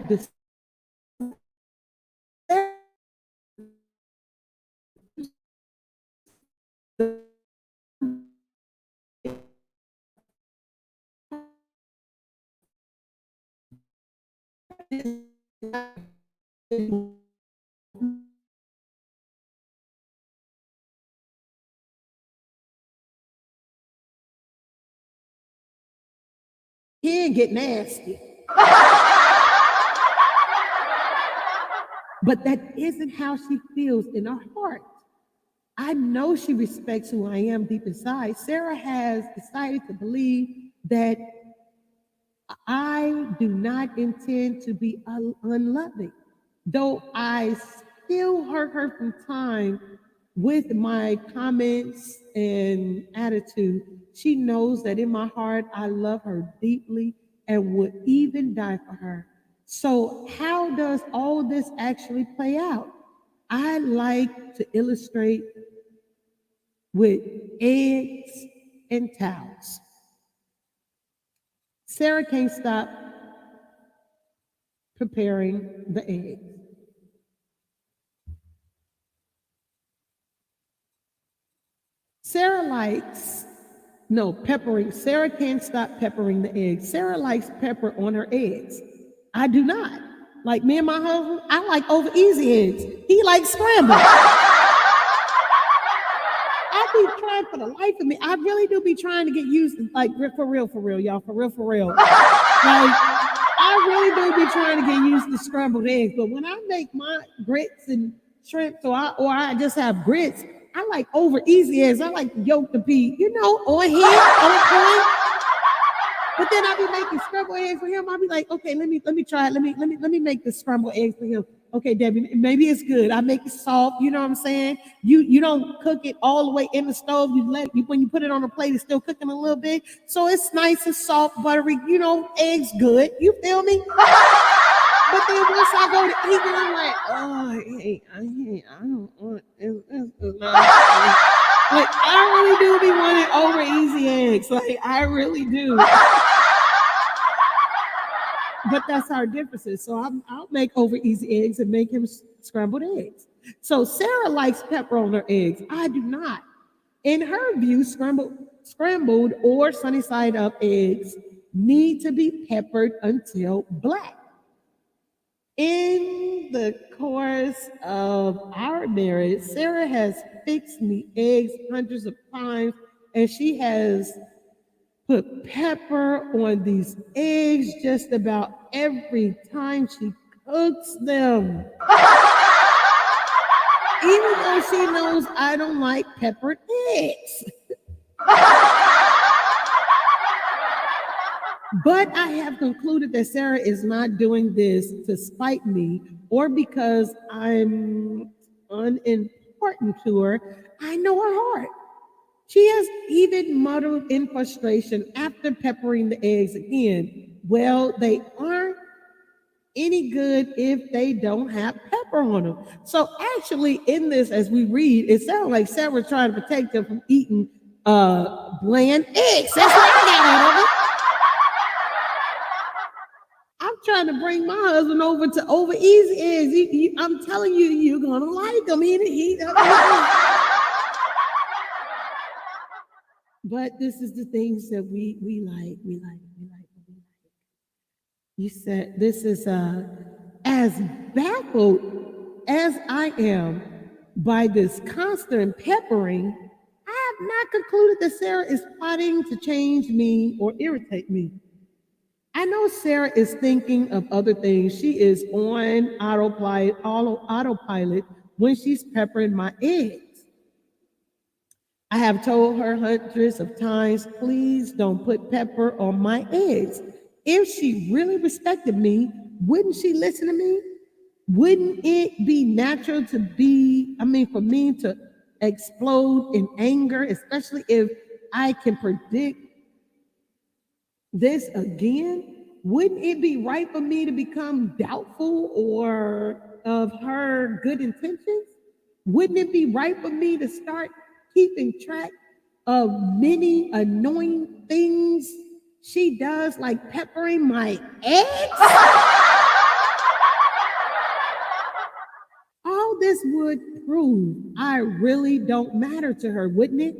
This Can get nasty. But that isn't how she feels in her heart. I know she respects who I am deep inside. Sarah has decided to believe that I do not intend to be unloving, though I still hurt her from time with my comments and attitude. She knows that in my heart, I love her deeply and would even die for her. So, how does all this actually play out? I like to illustrate with eggs and towels. Sarah can't stop preparing the eggs. Sarah likes, no, peppering. Sarah can't stop peppering the eggs. Sarah likes pepper on her eggs. I do not. Like me and my husband, I like over easy eggs. He likes scrambled. I be trying for the life of me. I really do be trying to get used to, like, for real, y'all, for real. Like, I really do be trying to get used to scrambled eggs. But when I make my grits and shrimp, or I just have grits, I like over easy eggs. I like yolk to be, on here, on point. But then I be making scrambled eggs for him. I'll be like, okay, let me try it. Let me make the scrambled eggs for him. Okay, Debbie, maybe it's good. I make it soft. You know what I'm saying? You don't cook it all the way in the stove. When you put it on a plate, it's still cooking a little bit. So it's nice and soft, buttery. Eggs good. You feel me? But then once I go to eat it, I'm like, I don't want it's not. Like, I really do be wanting over easy eggs. Like, I really do. But that's our differences. So I'll make over easy eggs and make him scrambled eggs. So Sarah likes pepper on her eggs. I do not. In her view, scrambled or sunny side up eggs need to be peppered until black. In the course of our marriage, Sarah has fixed me eggs hundreds of times, and she has put pepper on these eggs just about every time she cooks them. Even though she knows I don't like peppered eggs. But I have concluded that Sarah is not doing this to spite me or because I'm unimportant to her. I know her heart. She has even muttered in frustration after peppering the eggs again. Well, they aren't any good if they don't have pepper on them. So actually in this, as we read, it sounds like Sarah trying to protect them from eating bland eggs. That's what I got out of it. I'm trying to bring my husband over easy eggs. I'm telling you, you're gonna like them. But this is the things that we like. You said this is as baffled as I am by this constant peppering. I have not concluded that Sarah is plotting to change me or irritate me. I know Sarah is thinking of other things. She is on autopilot when she's peppering my eggs. I have told her hundreds of times, please don't put pepper on my eggs. If she really respected me, wouldn't she listen to me? Wouldn't it be natural for me to explode in anger, especially if I can predict this again? Wouldn't it be right for me to become doubtful or of her good intentions? Wouldn't it be right for me to start keeping track of many annoying things she does, like peppering my eggs? All this would prove I really don't matter to her, wouldn't it?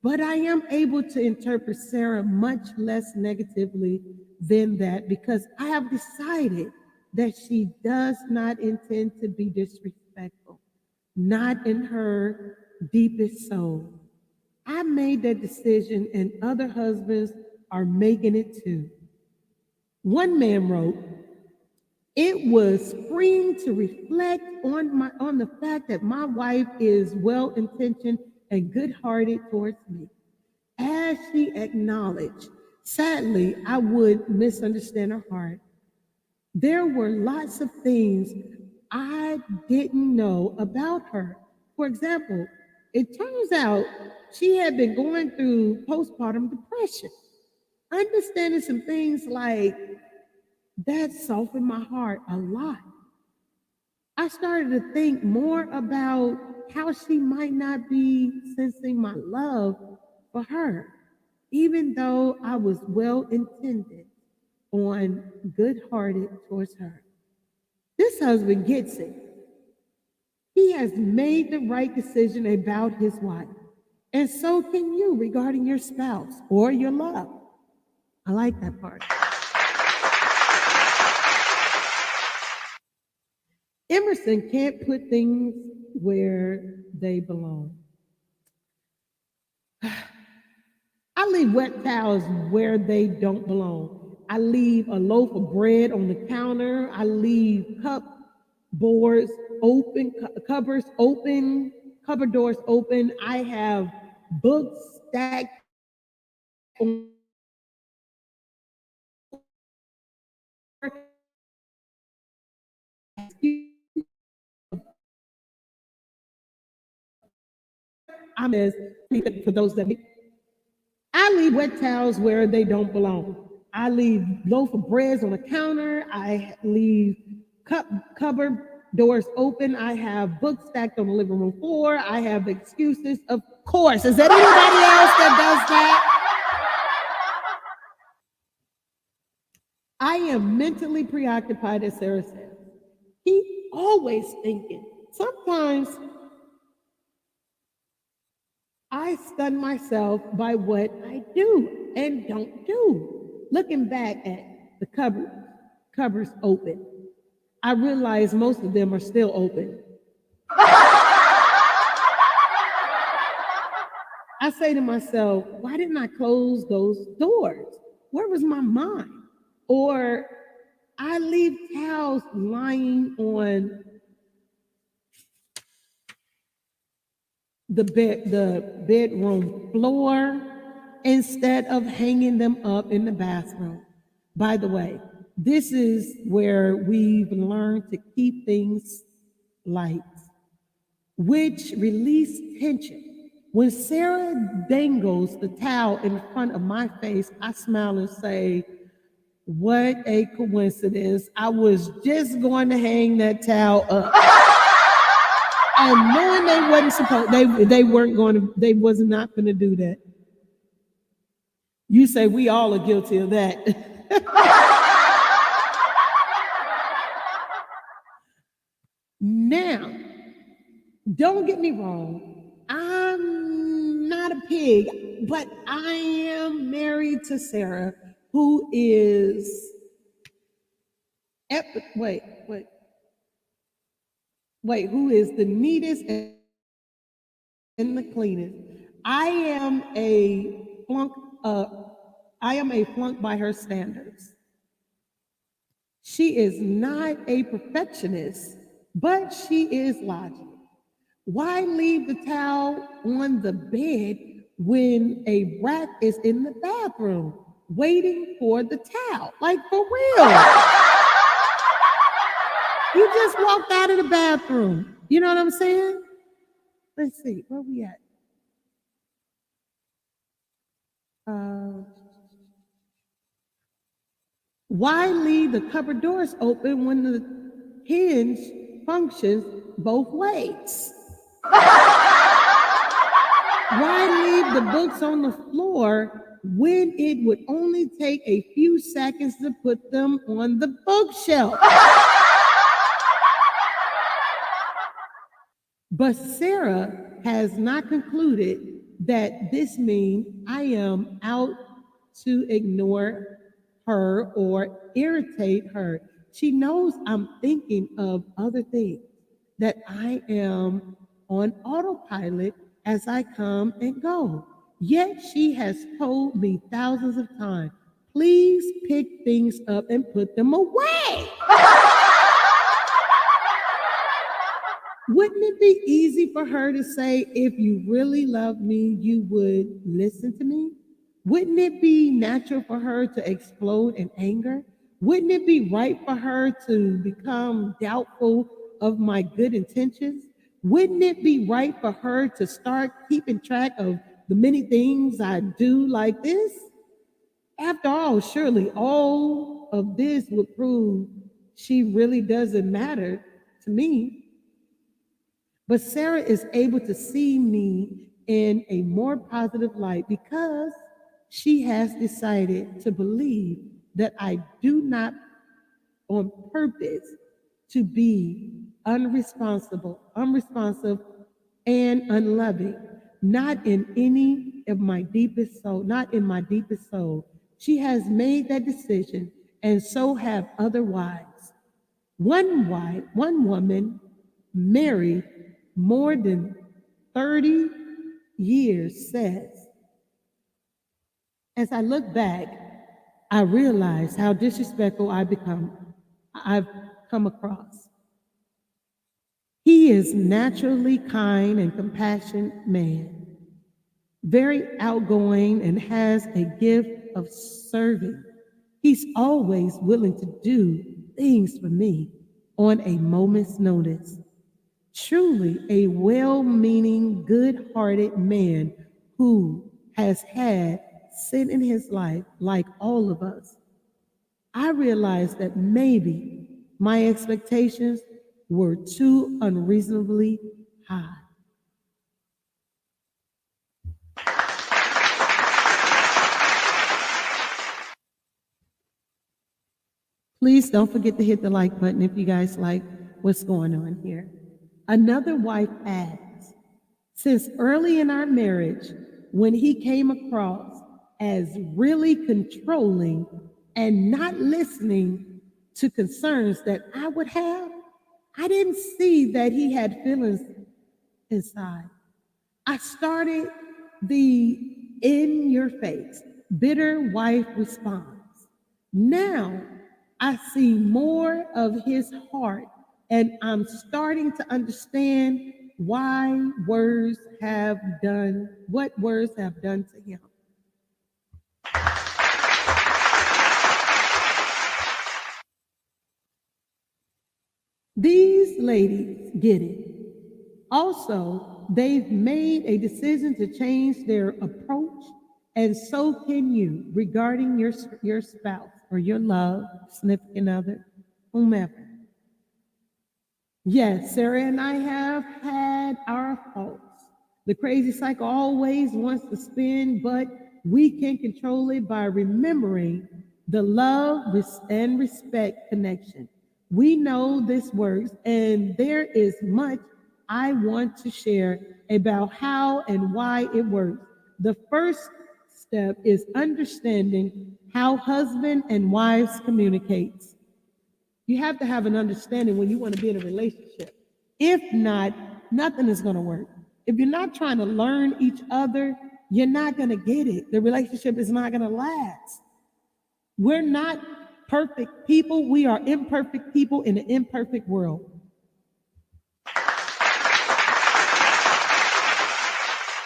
But I am able to interpret Sarah much less negatively than that because I have decided that she does not intend to be disrespectful, not in her deepest soul. I made that decision, and other husbands are making it too. One man wrote, "It was freeing to reflect on the fact that my wife is well-intentioned and good-hearted towards me. As she acknowledged, sadly, I would misunderstand her heart. There were lots of things I didn't know about her. For example, it turns out she had been going through postpartum depression. Understanding some things like that softened my heart a lot. I started to think more about how she might not be sensing my love for her, even though I was well intended on good hearted towards her. This husband gets it. He has made the right decision about his wife. And so can you regarding your spouse or your love." I like that part. Emerson can't put things where they belong. I leave wet towels where they don't belong. I leave a loaf of bread on the counter. I leave cupboards open, cupboards open, cupboard doors open. I have books stacked on I'm as for those that I leave wet towels where they don't belong. I leave loaf of breads on the counter. I leave cupboard doors open. I have books stacked on the living room floor. I have excuses. Of course. Is there anybody else that does that? I am mentally preoccupied, as Sarah said. He always thinking. Sometimes I stun myself by what I do and don't do. Looking back at the cupboards open, I realize most of them are still open. I say to myself, why didn't I close those doors? Where was my mind? Or I leave towels lying on the bedroom floor instead of hanging them up in the bathroom. By the way, this is where we've learned to keep things light, which release tension. When Sarah dangles the towel in front of my face, I smile and say, "What a coincidence. I was just going to hang that towel up." And knowing they wasn't supposed, they weren't going to, they was not going to do that. You say we all are guilty of that. Now, don't get me wrong. I'm not a pig, but I am married to Sarah, who is, who is the neatest and the cleanest. I am a flunk. I am a flunk by her standards. She is not a perfectionist, but she is logical. Why leave the towel on the bed when a rat is in the bathroom waiting for the towel? Like, for real. You just walked out of the bathroom. You know what I'm saying? Let's see, where we at? Why leave the cupboard doors open when the hinge functions both ways? Why leave the books on the floor when it would only take a few seconds to put them on the bookshelf? But Sarah has not concluded that this means I am out to ignore her or irritate her. She knows I'm thinking of other things, that I am on autopilot as I come and go. Yet she has told me thousands of times, please pick things up and put them away. Wouldn't it be easy for her to say, if you really love me, you would listen to me? Wouldn't it be natural for her to explode in anger? Wouldn't it be right for her to become doubtful of my good intentions? Wouldn't it be right for her to start keeping track of the many things I do like this? After all, surely all of this would prove she really doesn't matter to me. But Sarah is able to see me in a more positive light because she has decided to believe that I do not on purpose to be unresponsive, and unloving, not in any of my deepest soul, not in my deepest soul. She has made that decision, and so have other wives. One woman married more than 30 years says, as I look back, I realize how disrespectful I've come across. He is naturally kind and compassionate man, very outgoing and has a gift of serving. He's always willing to do things for me on a moment's notice. Truly a well-meaning, good-hearted man who has had sin in his life like all of us. I realized that maybe my expectations were too unreasonably high. Please don't forget to hit the like button if you guys like what's going on here. Another wife adds, since early in our marriage, when he came across as really controlling and not listening to concerns that I would have, I didn't see that he had feelings inside. I started the in your face, bitter wife response. Now I see more of his heart, and I'm starting to understand why words have done what words have done to him. These ladies get it. Also, they've made a decision to change their approach, and so can you regarding your spouse or your love, significant other, whomever. Yes, Sarah and I have had our faults. The crazy cycle always wants to spin, but we can control it by remembering the love and respect connection. We know this works, and there is much I want to share about how and why it works. The first step is understanding how husband and wives communicates. You have to have an understanding when you want to be in a relationship. If not, nothing is going to work. If you're not trying to learn each other, you're not going to get it. The relationship is not going to last. We're not perfect people. We are imperfect people in an imperfect world.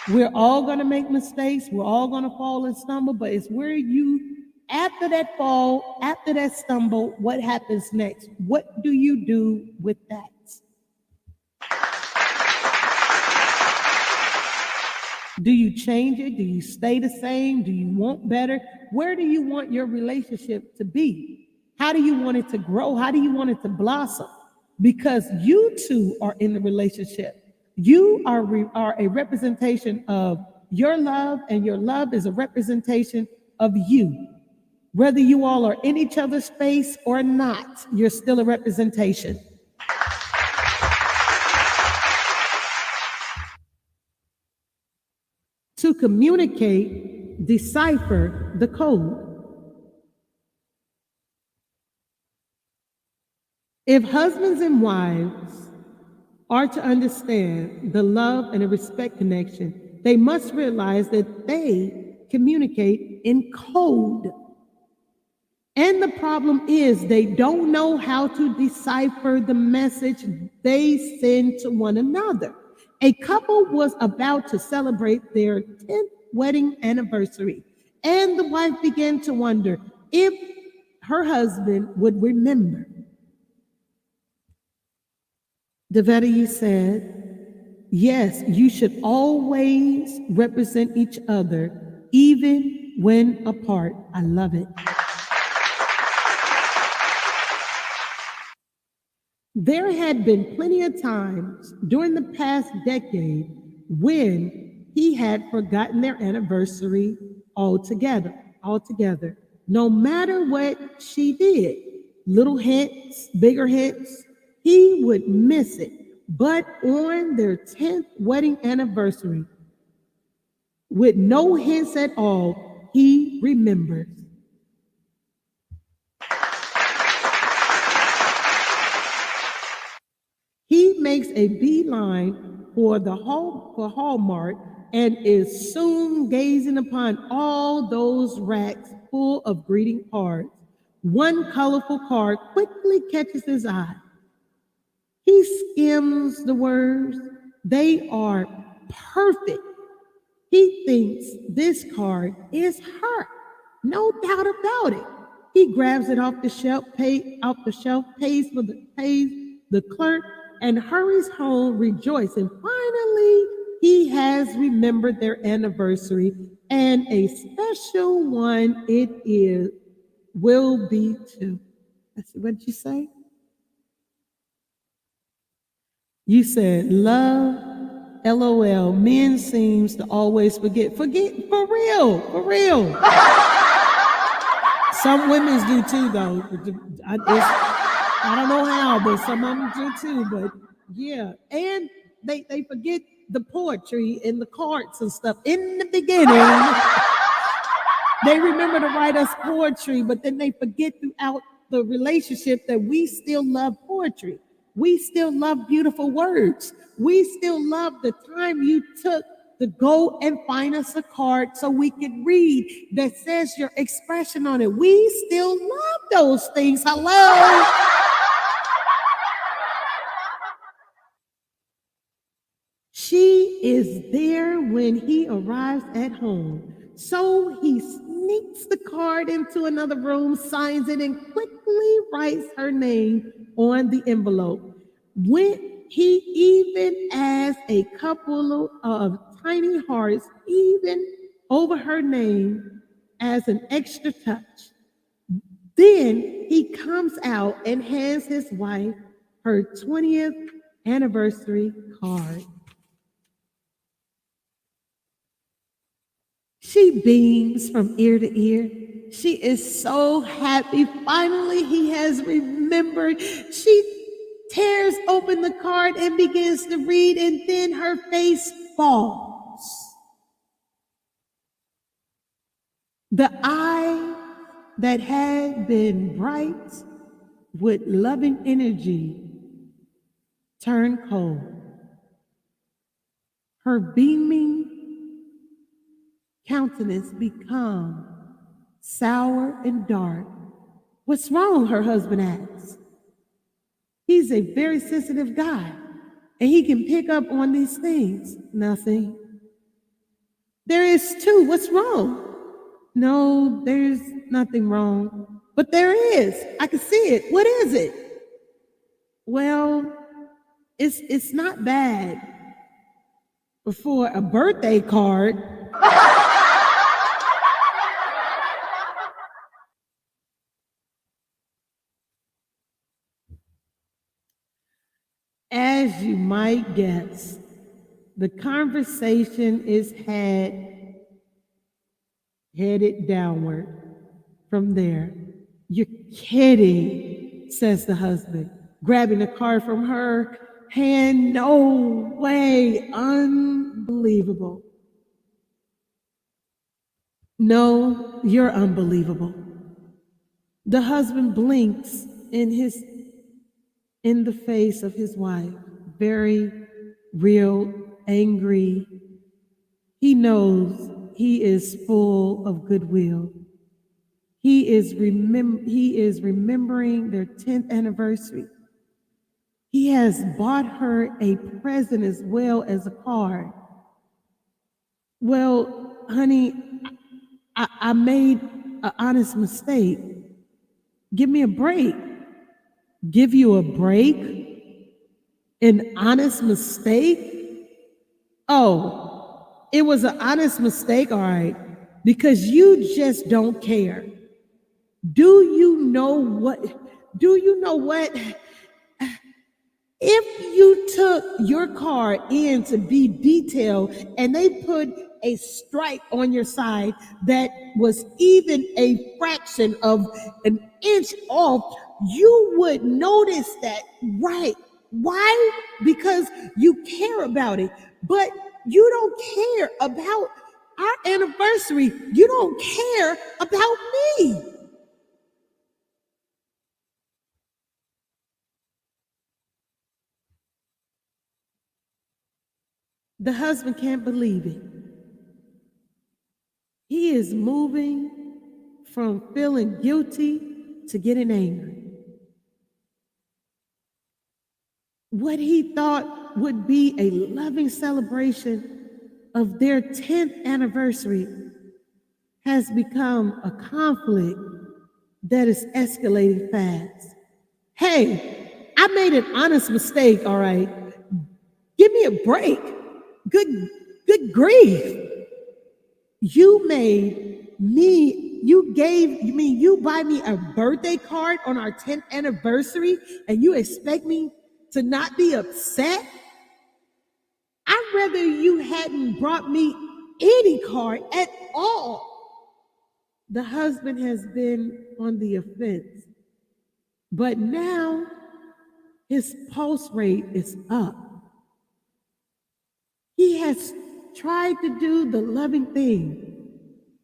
We're all going to make mistakes. We're all going to fall and stumble, but it's where you, after that fall, after that stumble, what happens next? What do you do with that? Do you change it? Do you stay the same? Do you want better? Where do you want your relationship to be? How do you want it to grow? How do you want it to blossom? Because you two are in the relationship. You are a representation of your love, and your love is a representation of you. Whether you all are in each other's face or not, you're still a representation. To communicate, decipher the code. If husbands and wives are to understand the love and the respect connection, they must realize that they communicate in code. And the problem is they don't know how to decipher the message they send to one another. A couple was about to celebrate their 10th wedding anniversary, and the wife began to wonder if her husband would remember. Debbie said, yes, you should always represent each other, even when apart. I love it. There had been plenty of times during the past decade when he had forgotten their anniversary altogether. No matter what she did, little hints, bigger hints, he would miss it. But on their 10th wedding anniversary, with no hints at all, he remembers. He makes a beeline for Hallmark and is soon gazing upon all those racks full of greeting cards. One colorful card quickly catches his eye. He skims the words. They are perfect. He thinks this card is her. No doubt about it. He grabs it off the shelf, pays the clerk, and hurries home rejoicing. Finally, he has remembered their anniversary, and a special one will be too. What'd you say? You said love, LOL. Men seems to always forget. Forget for real. Some women do too, though. I don't know how, but some of them do too. But yeah, and they forget the poetry and the cards and stuff in the beginning. They remember to write us poetry, but then they forget throughout the relationship that we still love poetry. We still love beautiful words. We still love the time you took to go and find us a card so we can read that says your expression on it. We still love those things. Hello. She is there when he arrives at home. So he sneaks the card into another room, signs it, and quickly writes her name on the envelope. When he even adds a couple of tiny hearts, even over her name, as an extra touch. Then he comes out and hands his wife her 20th anniversary card. She beams from ear to ear. She is so happy. Finally, he has remembered. She tears open the card and begins to read, and then her face falls. The eye that had been bright with loving energy turned cold. Her beaming countenance become sour and dark. What's wrong? Her husband asks. He's a very sensitive guy, and he can pick up on these things. Nothing. There is too. What's wrong? No, there's nothing wrong. But there is. I can see it. What is it? Well, it's not bad for a birthday card. As you might guess, the conversation is headed downward from there. You're kidding, says the husband, grabbing the card from her hand. No way, unbelievable. No, you're unbelievable. The husband blinks in his in the face of his wife, very real, angry. He knows he is full of goodwill. He is remembering their 10th anniversary. He has bought her a present as well as a card. Well, honey, I made an honest mistake. Give me a break. Give you a break? An honest mistake? Oh, it was an honest mistake, all right, because you just don't care. Do you know what? Do you know what? If you took your car in to be detailed and they put a stripe on your side that was even a fraction of an inch off, you would notice that, right? Why? Because you care about it, but you don't care about our anniversary. You don't care about me. The husband can't believe it. He is moving from feeling guilty to getting angry. What he thought would be a loving celebration of their 10th anniversary has become a conflict that is escalating fast. Hey, I made an honest mistake, all right. Give me a break. Good grief. You buy me a birthday card on our 10th anniversary and you expect me to not be upset? I'd rather you hadn't brought me any card at all. The husband has been on the offense, but now his pulse rate is up. He has tried to do the loving thing,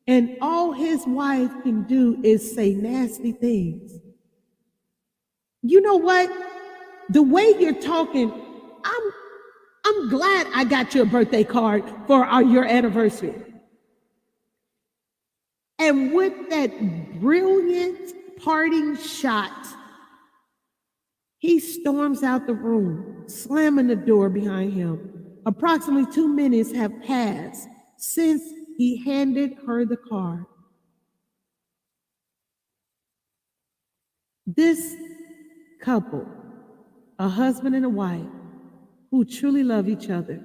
and all his wife can do is say nasty things. You know what? The way you're talking, I'm glad I got you a birthday card for your anniversary. And with that brilliant parting shot, he storms out the room, slamming the door behind him. Approximately 2 minutes have passed since he handed her the card. This couple, a husband and a wife who truly love each other,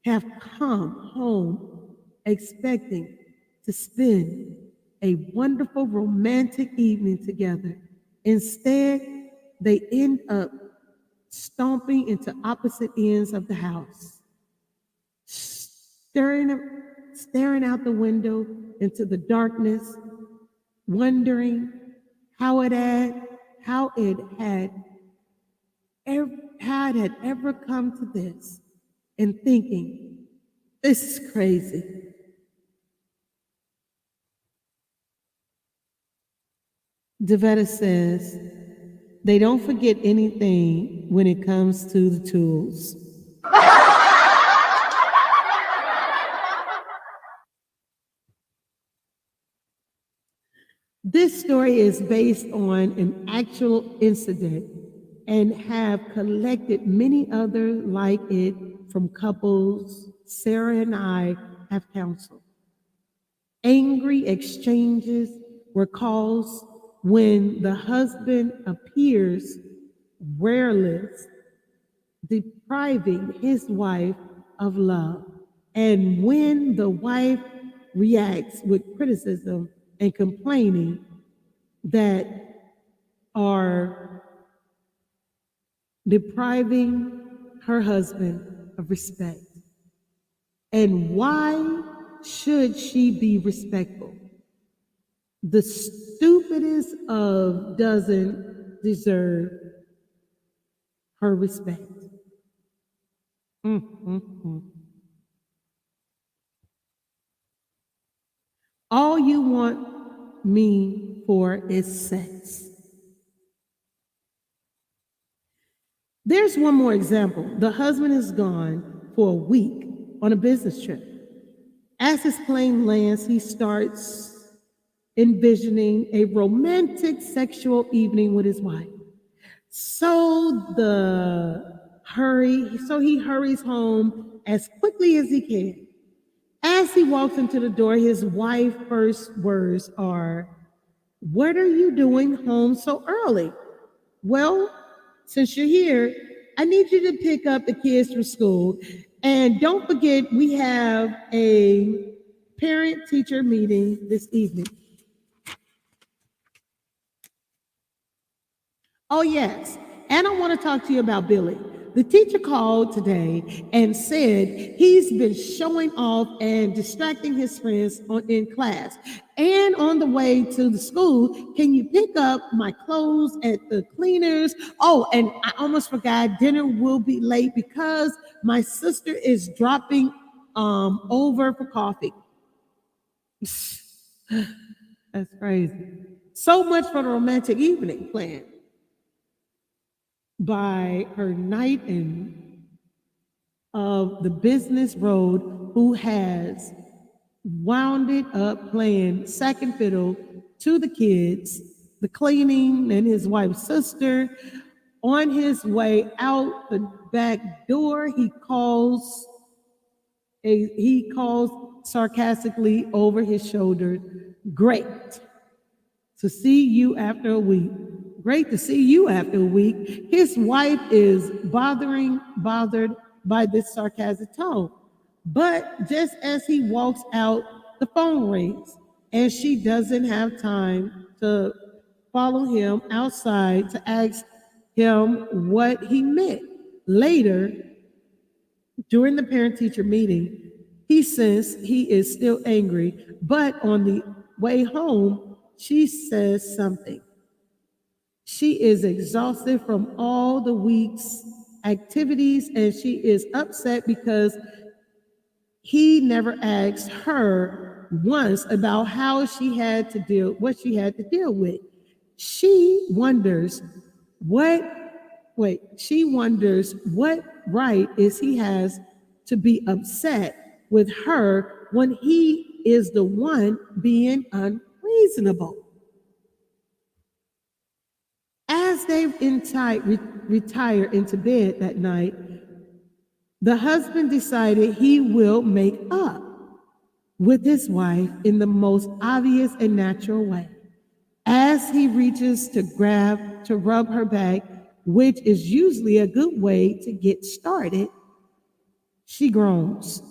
have come home expecting to spend a wonderful romantic evening together. Instead, they end up stomping into opposite ends of the house, staring out the window into the darkness, wondering how it had ever come to this, and thinking, this is crazy. Devetta says, they don't forget anything when it comes to the tools. This story is based on an actual incident and have collected many others like it from couples Sarah and I have counseled. Angry exchanges were caused when the husband appears wearless, depriving his wife of love, and when the wife reacts with criticism and complaining that are depriving her husband of respect. And why should she be respectful? The stupidest of doesn't deserve her respect. All you want me for is sex. There's one more example. The husband is gone for a week on a business trip. As his plane lands, he starts envisioning a romantic sexual evening with his wife. So he hurries home as quickly as he can. As he walks into the door, his wife's first words are, "What are you doing home so early?" "Well, since you're here, I need you to pick up the kids from school. And don't forget, we have a parent-teacher meeting this evening." Oh, yes. And I want to talk to you about Billy. The teacher called today and said he's been showing off and distracting his friends in class. And on the way to the school, can you pick up my clothes at the cleaners? Oh, and I almost forgot, dinner will be late because my sister is dropping over for coffee. That's crazy. So much for the romantic evening plan. By her knight of the business road, who has wound it up playing second fiddle to the kids, the cleaning, and his wife's sister. On his way out the back door, he calls sarcastically over his shoulder, "Great to see you after a week." Great to see you after a week. His wife is bothered by this sarcastic tone. But just as he walks out, the phone rings, and she doesn't have time to follow him outside to ask him what he meant. Later, during the parent-teacher meeting, he says he is still angry, but on the way home, she says something. She is exhausted from all the week's activities, and she is upset because he never asked her once about what she had to deal with. She wonders what right is he has to be upset with her when he is the one being unreasonable. As they retire into bed that night, the husband decided he will make up with his wife in the most obvious and natural way. As he reaches to rub her back, which is usually a good way to get started, she groans,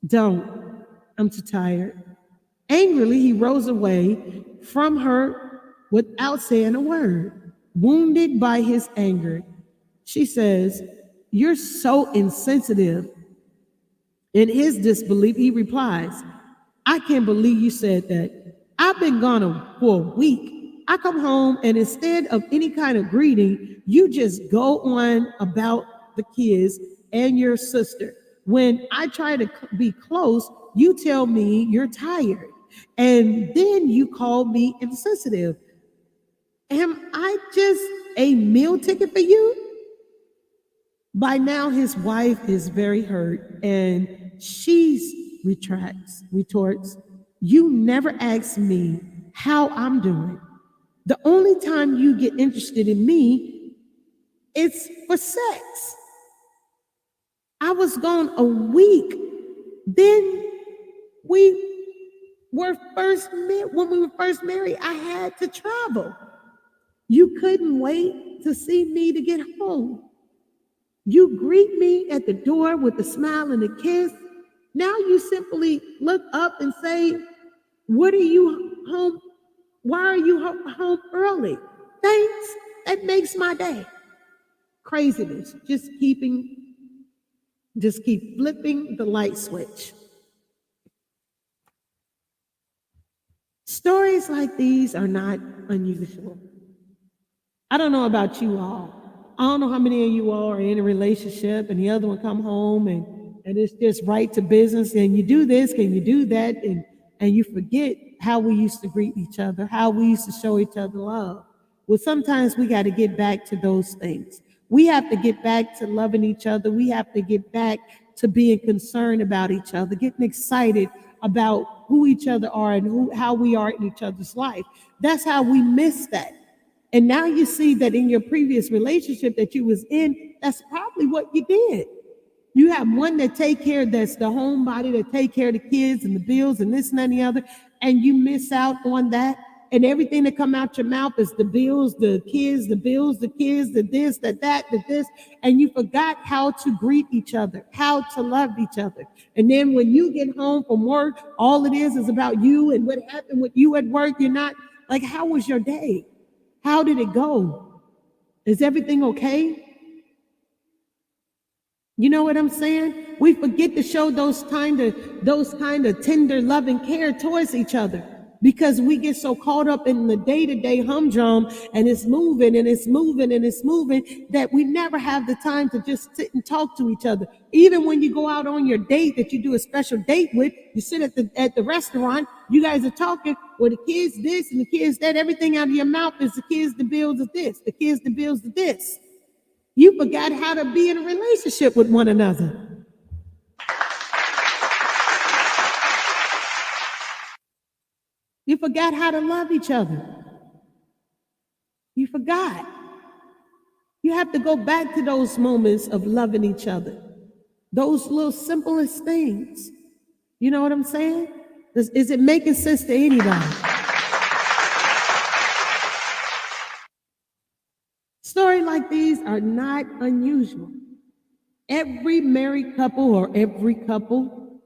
"Don't, I'm too tired." Angrily, he rolls away from her without saying a word. Wounded by his anger, she says, "You're so insensitive." In his disbelief, he replies, "I can't believe you said that. I've been gone for a week. I come home and instead of any kind of greeting, you just go on about the kids and your sister. When I try to be close, you tell me you're tired. And then you call me insensitive. Am I just a meal ticket for you?" By now, his wife is very hurt, and she retorts, "You never ask me how I'm doing. The only time you get interested in me is for sex. I was gone a week. Then when we were first married, I had to travel. You couldn't wait to see me to get home. You greet me at the door with a smile and a kiss. Now you simply look up and say, "What are you home? Why are you home early? Thanks. That makes my day." Craziness. Just keep flipping the light switch. Stories like these are not unusual. I don't know about you all. I don't know how many of you all are in a relationship and the other one come home and it's just right to business and you do this, and you do that, and you forget how we used to greet each other, how we used to show each other love. Well, sometimes we got to get back to those things. We have to get back to loving each other. We have to get back to being concerned about each other, getting excited about who each other are and how we are in each other's life. That's how we miss that. And now you see that in your previous relationship that you was in, that's probably what you did. You have one that take care, that's the homebody, that take care of the kids and the bills and this and that and the other, and you miss out on that. And everything that come out your mouth is the bills, the kids, the bills, the kids, the this, the that, the this, and you forgot how to greet each other, how to love each other. And then when you get home from work, all it is about you and what happened with you at work. You're not like, how was your day? How did it go? Is everything okay? You know what I'm saying? We forget to show those kind of tender love and care towards each other because we get so caught up in the day-to-day humdrum, and it's moving and it's moving and it's moving, that we never have the time to just sit and talk to each other. Even when you go out on your date that you do a special date with, you sit at the restaurant, you guys are talking, well, the kids this and the kids that, everything out of your mouth is the kids, the bills of this, the kids, the bills of this. You forgot how to be in a relationship with one another. You forgot how to love each other. You forgot. You have to go back to those moments of loving each other. Those little simplest things. You know what I'm saying? Is it making sense to anybody? Stories like these are not unusual. Every married couple or every couple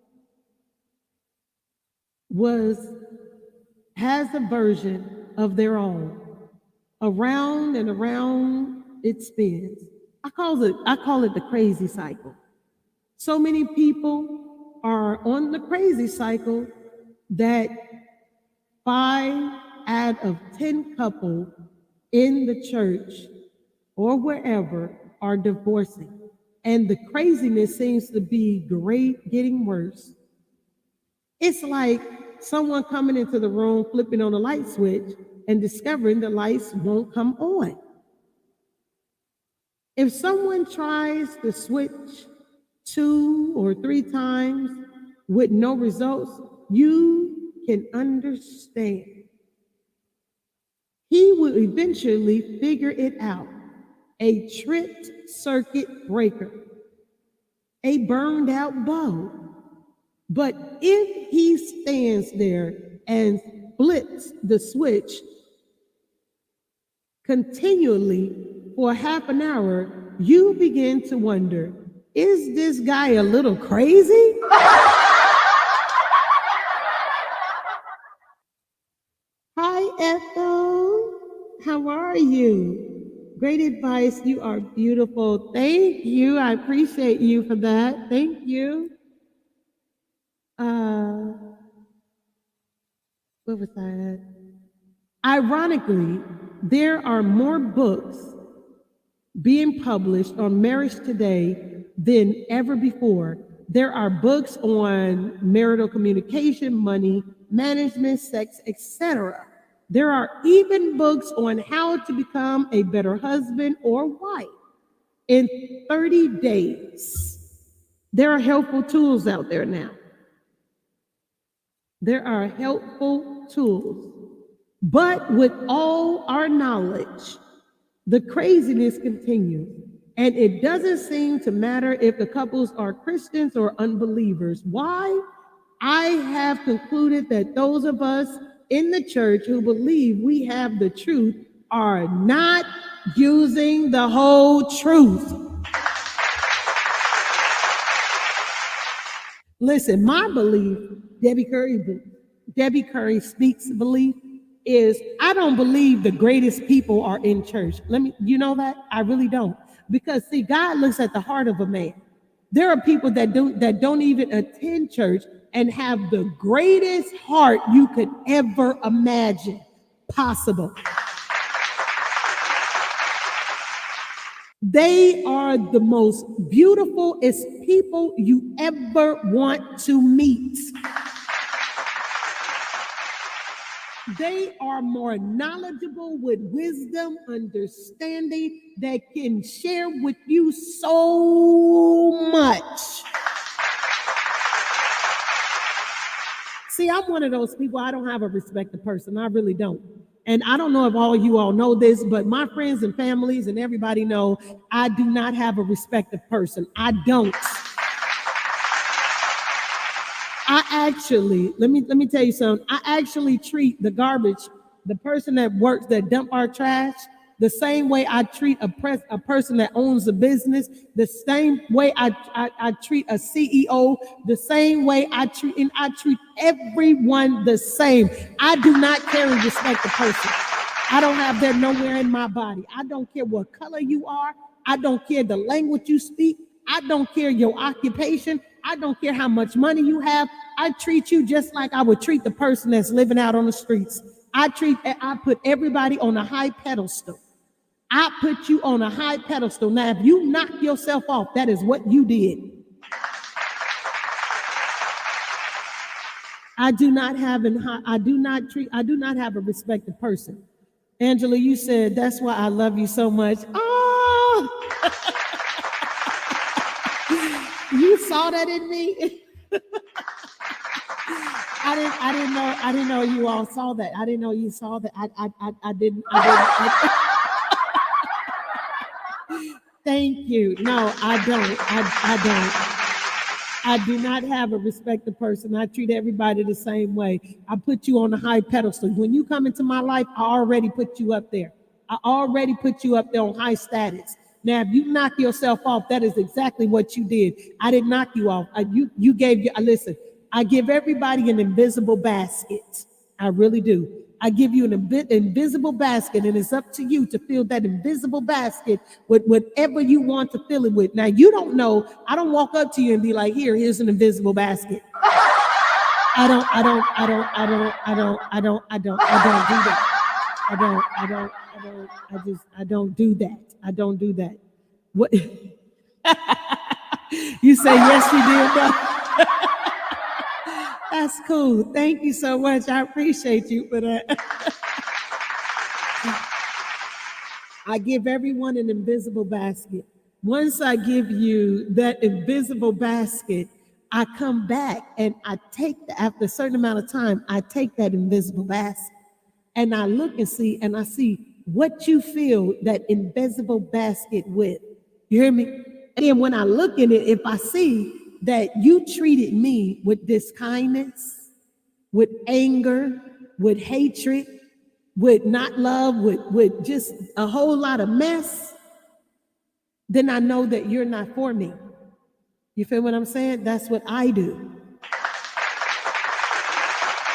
has a version of their own. Around and around it spins. I call it the crazy cycle. So many people are on the crazy cycle that 5 out of 10 couples in the church or wherever are divorcing. And the craziness seems to be getting worse. It's like someone coming into the room, flipping on a light switch, and discovering the lights won't come on. If someone tries to switch 2 or 3 times with no results, you can understand. He will eventually figure it out. A tripped circuit breaker, a burned out bulb. But if he stands there and flips the switch continually for half an hour, you begin to wonder, is this guy a little crazy? Hi, Ethel. How are you? Great advice. You are beautiful. Thank you. I appreciate you for that. Thank you. Where was I at? Ironically, there are more books being published on marriage today than ever before. There are books on marital communication, money management, sex, etc. There are even books on how to become a better husband or wife in 30 days. There are helpful tools out there now. There are helpful tools. But with all our knowledge, the craziness continues. And it doesn't seem to matter if the couples are Christians or unbelievers. Why? I have concluded that those of us in the church who believe we have the truth are not using the whole truth. Listen, my belief, Debbie Curry Speaks belief, is I don't believe the greatest people are in church. You know that? I really don't. Because see, God looks at the heart of a man. There are people that don't even attend church and have the greatest heart you could ever imagine possible. They are the most beautiful people you ever want to meet. They are more knowledgeable with wisdom, understanding, that can share with you so much. See, I'm one of those people, I don't have a respected person. I really don't. And I don't know if all you all know this, but my friends and families and everybody know I do not have a respected person. I don't. I actually, let me tell you something. I actually treat the garbage, the person that works, that dump our trash, the same way I treat a person that owns a business, the same way I treat a CEO, the same way I treat everyone the same. I do not carry respect to person. I don't have that nowhere in my body. I don't care what color you are. I don't care the language you speak. I don't care your occupation. I don't care how much money you have. I treat you just like I would treat the person that's living out on the streets. I put everybody on a high pedestal. I put you on a high pedestal. Now, if you knock yourself off, that is what you did. I do not have a respected person. Angela, you said that's why I love you so much. Oh, you saw that in me. I didn't know you all saw that. I didn't know you saw that. I didn't. Thank you. No, I don't. I don't. I do not have a respected person. I treat everybody the same way. I put you on a high pedestal. When you come into my life, I already put you up there. I already put you up there on high status. Now, if you knock yourself off, that is exactly what you did. I didn't knock you off. You gave you. Listen, I give everybody an invisible basket. I really do. I give you an invisible basket, and it's up to you to fill that invisible basket with whatever you want to fill it with. Now, you don't know. I don't walk up to you and be like, here's an invisible basket. I don't do that. I don't do that. I don't do that. What? You say yes, you did, though. That's cool. Thank you so much. I appreciate you for that. I give everyone an invisible basket. Once I give you that invisible basket, I come back and I take after a certain amount of time, I take that invisible basket and I look and see, and I see what you fill that invisible basket with. You hear me? And then when I look in it, if I see that you treated me with this kindness, with anger, with hatred, with not love, with just a whole lot of mess, then I know that you're not for me. You feel what I'm saying? That's what I do.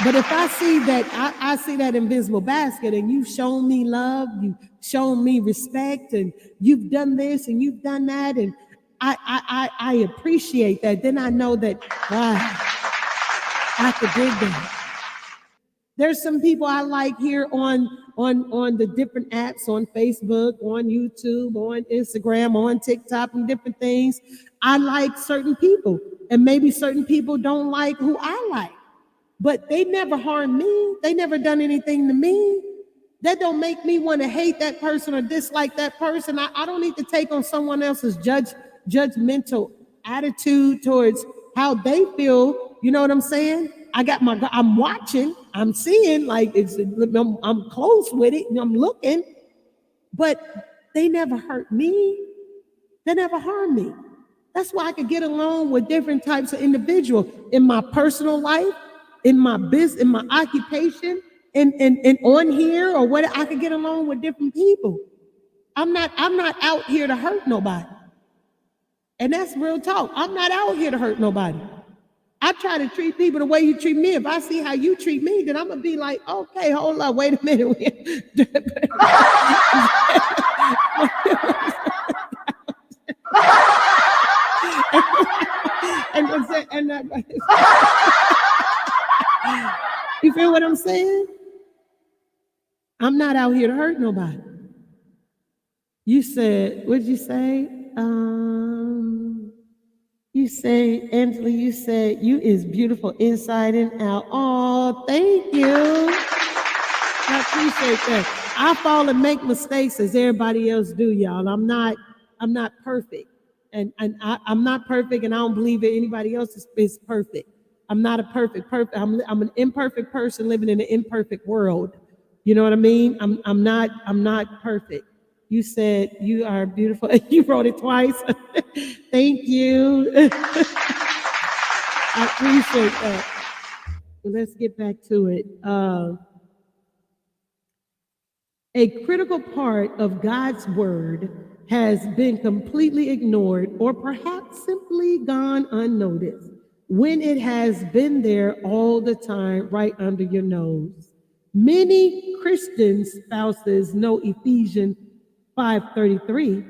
But if I see that, I see that invisible basket and you've shown me love, you've shown me respect, and you've done this and you've done that, and I appreciate that, then I know that, wow, I could dig that. There's some people I like here on the different apps, on Facebook, on YouTube, on Instagram, on TikTok, and different things. I like certain people, and maybe certain people don't like who I like, but they never harmed me. They never done anything to me. That don't make me want to hate that person or dislike that person. I don't need to take on someone else's judgmental attitude towards how they feel. You know what I'm saying? I'm watching, I'm seeing, like I'm close with it and I'm looking, but they never hurt me. They never harm me. That's why I could get along with different types of individuals in my personal life, in my business, in my occupation, and on here or what. I could get along with different people. I'm not out here to hurt nobody. And that's real talk. I'm not out here to hurt nobody. I try to treat people the way you treat me. If I see how you treat me, then I'm going to be like, okay, hold up, wait a minute. You feel what I'm saying? I'm not out here to hurt nobody. You said, what'd you say? You say, Angela, you said, you is beautiful inside and out. Oh, thank you. appreciate that. I fall and make mistakes as everybody else do, y'all. I'm not perfect. I'm not perfect, and I don't believe that anybody else is perfect. I'm not a perfect. I'm an imperfect person living in an imperfect world. You know what I mean? I'm not perfect. You said you are beautiful. You wrote it twice. Thank you. I appreciate that. Well, let's get back to it. A critical part of God's word has been completely ignored or perhaps simply gone unnoticed when it has been there all the time right under your nose. Many Christian spouses know Ephesians 5:33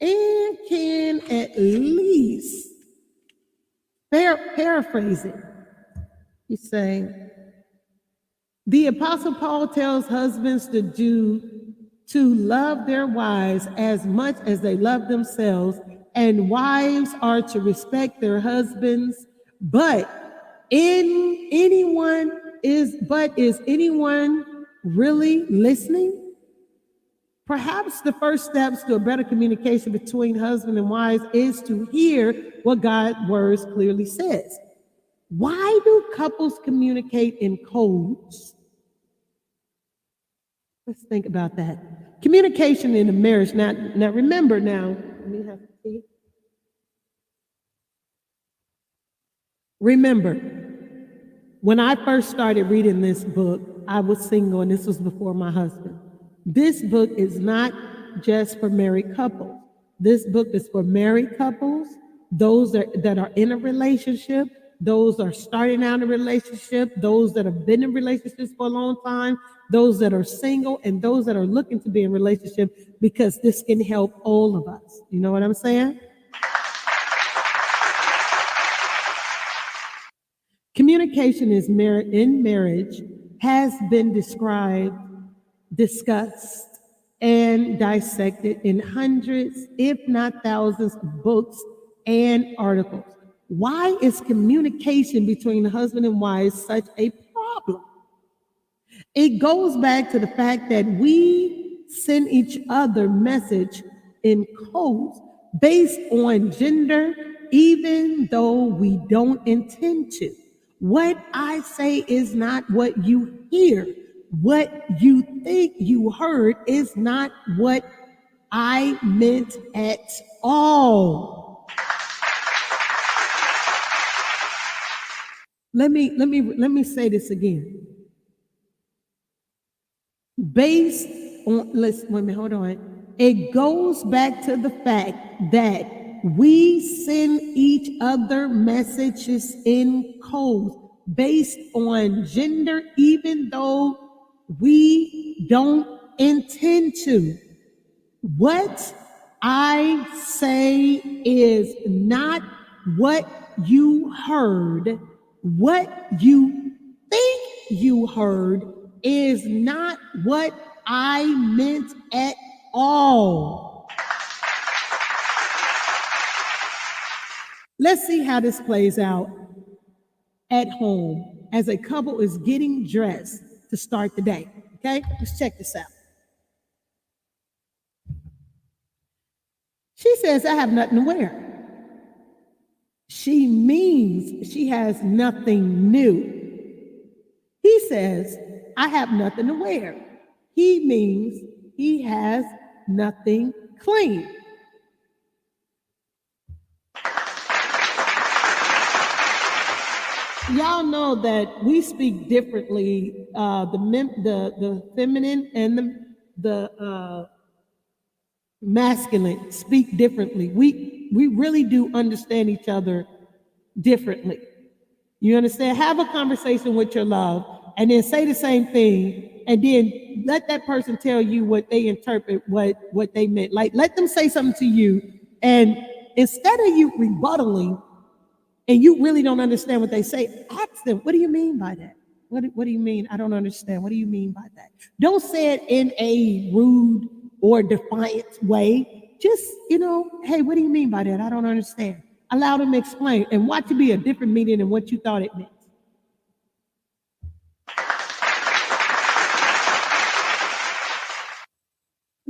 and can at least paraphrase it. He's saying, the Apostle Paul tells husbands to love their wives as much as they love themselves, and wives are to respect their husbands. Is anyone really listening? Perhaps the first steps to a better communication between husband and wives is to hear what God's words clearly says. Why do couples communicate in codes? Let's think about that. Communication in a marriage. Now remember now, let me have to see. Remember, when I first started reading this book, I was single, and this was before my husband. This book is not just for married couples. This book is for married couples, those that are in a relationship, those that are starting out in a relationship, those that have been in relationships for a long time, those that are single, and those that are looking to be in a relationship, because this can help all of us. You know what I'm saying? Communication in marriage has been discussed, and dissected in hundreds, if not thousands, of books and articles. Why is communication between husband and wife such a problem? It goes back to the fact that we send each other message in codes based on gender, even though we don't intend to. What I say is not what you hear. What you think you heard is not what I meant at all. Let me say this again. Based on, hold on. It goes back to the fact that we send each other messages in codes based on gender, even though we don't intend to. What I say is not what you heard. What you think you heard is not what I meant at all. Let's see how this plays out at home as a couple is getting dressed to start the day. Okay, let's check this out. She says, I have nothing to wear. She means she has nothing new. He says, I have nothing to wear. He means he has nothing clean. Y'all know that we speak differently. The feminine and the masculine speak differently. We really do understand each other differently. You understand? Have a conversation with your love, and then say the same thing, and then let that person tell you what they interpret what they meant. Like, let them say something to you, and instead of you rebuttaling, and you really don't understand what they say, ask them, what do you mean by that? What do you mean? I don't understand. What do you mean by that? Don't say it in a rude or defiant way. Just, hey, what do you mean by that? I don't understand. Allow them to explain, and watch it be a different meaning than what you thought it meant.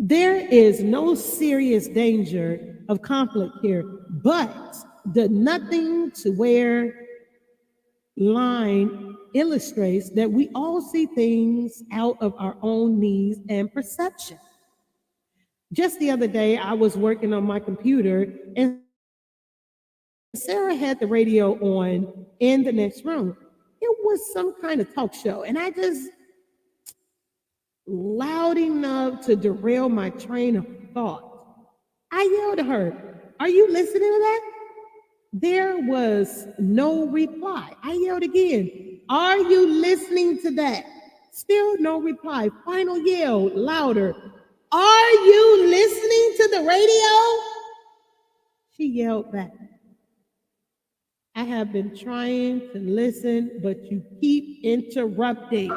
There is no serious danger of conflict here, but the nothing to wear line illustrates that we all see things out of our own needs and perception. Just the other day, I was working on my computer and Sarah had the radio on in the next room. It was some kind of talk show, and I just loud enough to derail my train of thought. I yelled at her, "Are you listening to that?" There was no reply. I yelled again, "Are you listening to that?" Still no reply. Final yell, louder, "Are you listening to the radio?" She yelled back, "I have been trying to listen, but you keep interrupting."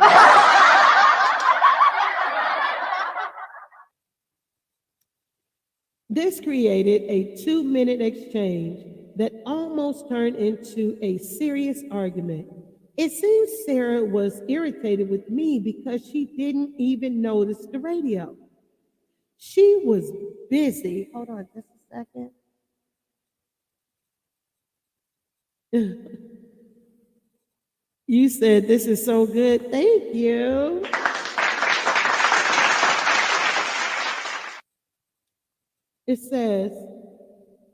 This created a 2-minute exchange that almost turned into a serious argument. It seems Sarah was irritated with me because she didn't even notice the radio. She was busy. Hold on just a second. You said this is so good. Thank you. It says,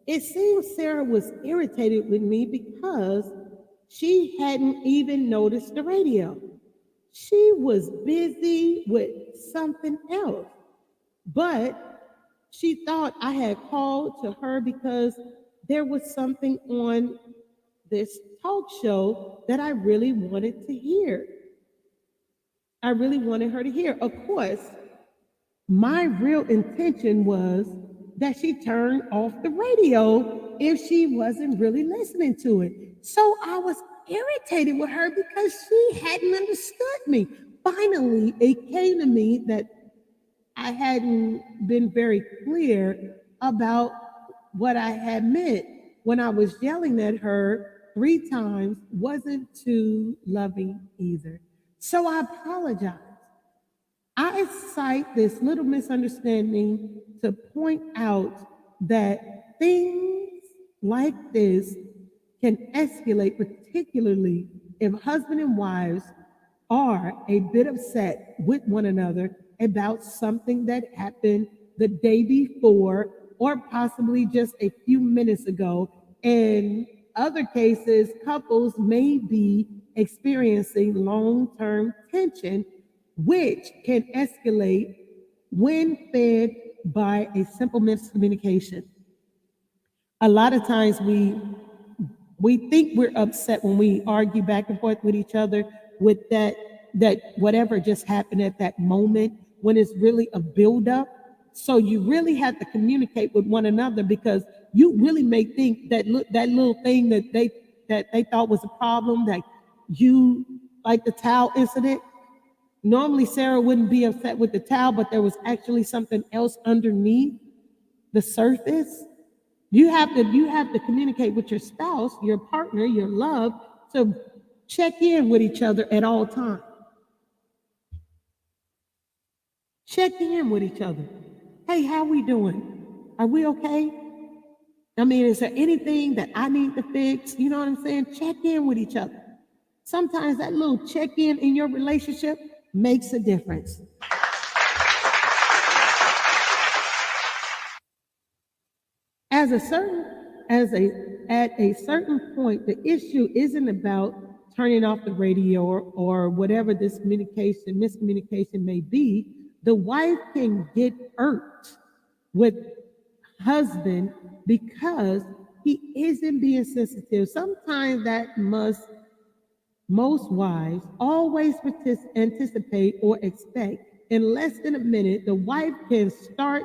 it seems Sarah was irritated with me because she hadn't even noticed the radio. She was busy with something else, but she thought I had called to her because there was something on this talk show that I really wanted to hear. I really wanted her to hear. Of course, my real intention was that she turned off the radio if she wasn't really listening to it. So I was irritated with her because she hadn't understood me. Finally, it came to me that I hadn't been very clear about what I had meant when I was yelling at her 3 times, wasn't too loving either. So I apologize. I cite this little misunderstanding to point out that things like this can escalate, particularly if husband and wives are a bit upset with one another about something that happened the day before or possibly just a few minutes ago. In other cases, couples may be experiencing long-term tension, which can escalate when fed by a simple miscommunication. A lot of times we think we're upset when we argue back and forth with each other with that whatever just happened at that moment, when it's really a buildup. So you really have to communicate with one another, because you really may think that that little thing that they thought was a problem, that you, like the towel incident. Normally Sarah wouldn't be upset with the towel, but there was actually something else underneath the surface. You have to communicate with your spouse, your partner, your love, to check in with each other at all times. Check in with each other. Hey, how we doing? Are we okay? I mean, is there anything that I need to fix? You know what I'm saying? Check in with each other. Sometimes that little check-in in your relationship makes a difference. At a certain point, the issue isn't about turning off the radio or whatever this miscommunication may be. The wife can get irked with husband because he isn't being sensitive. Sometimes that most wives always anticipate or expect in less than a minute the wife can start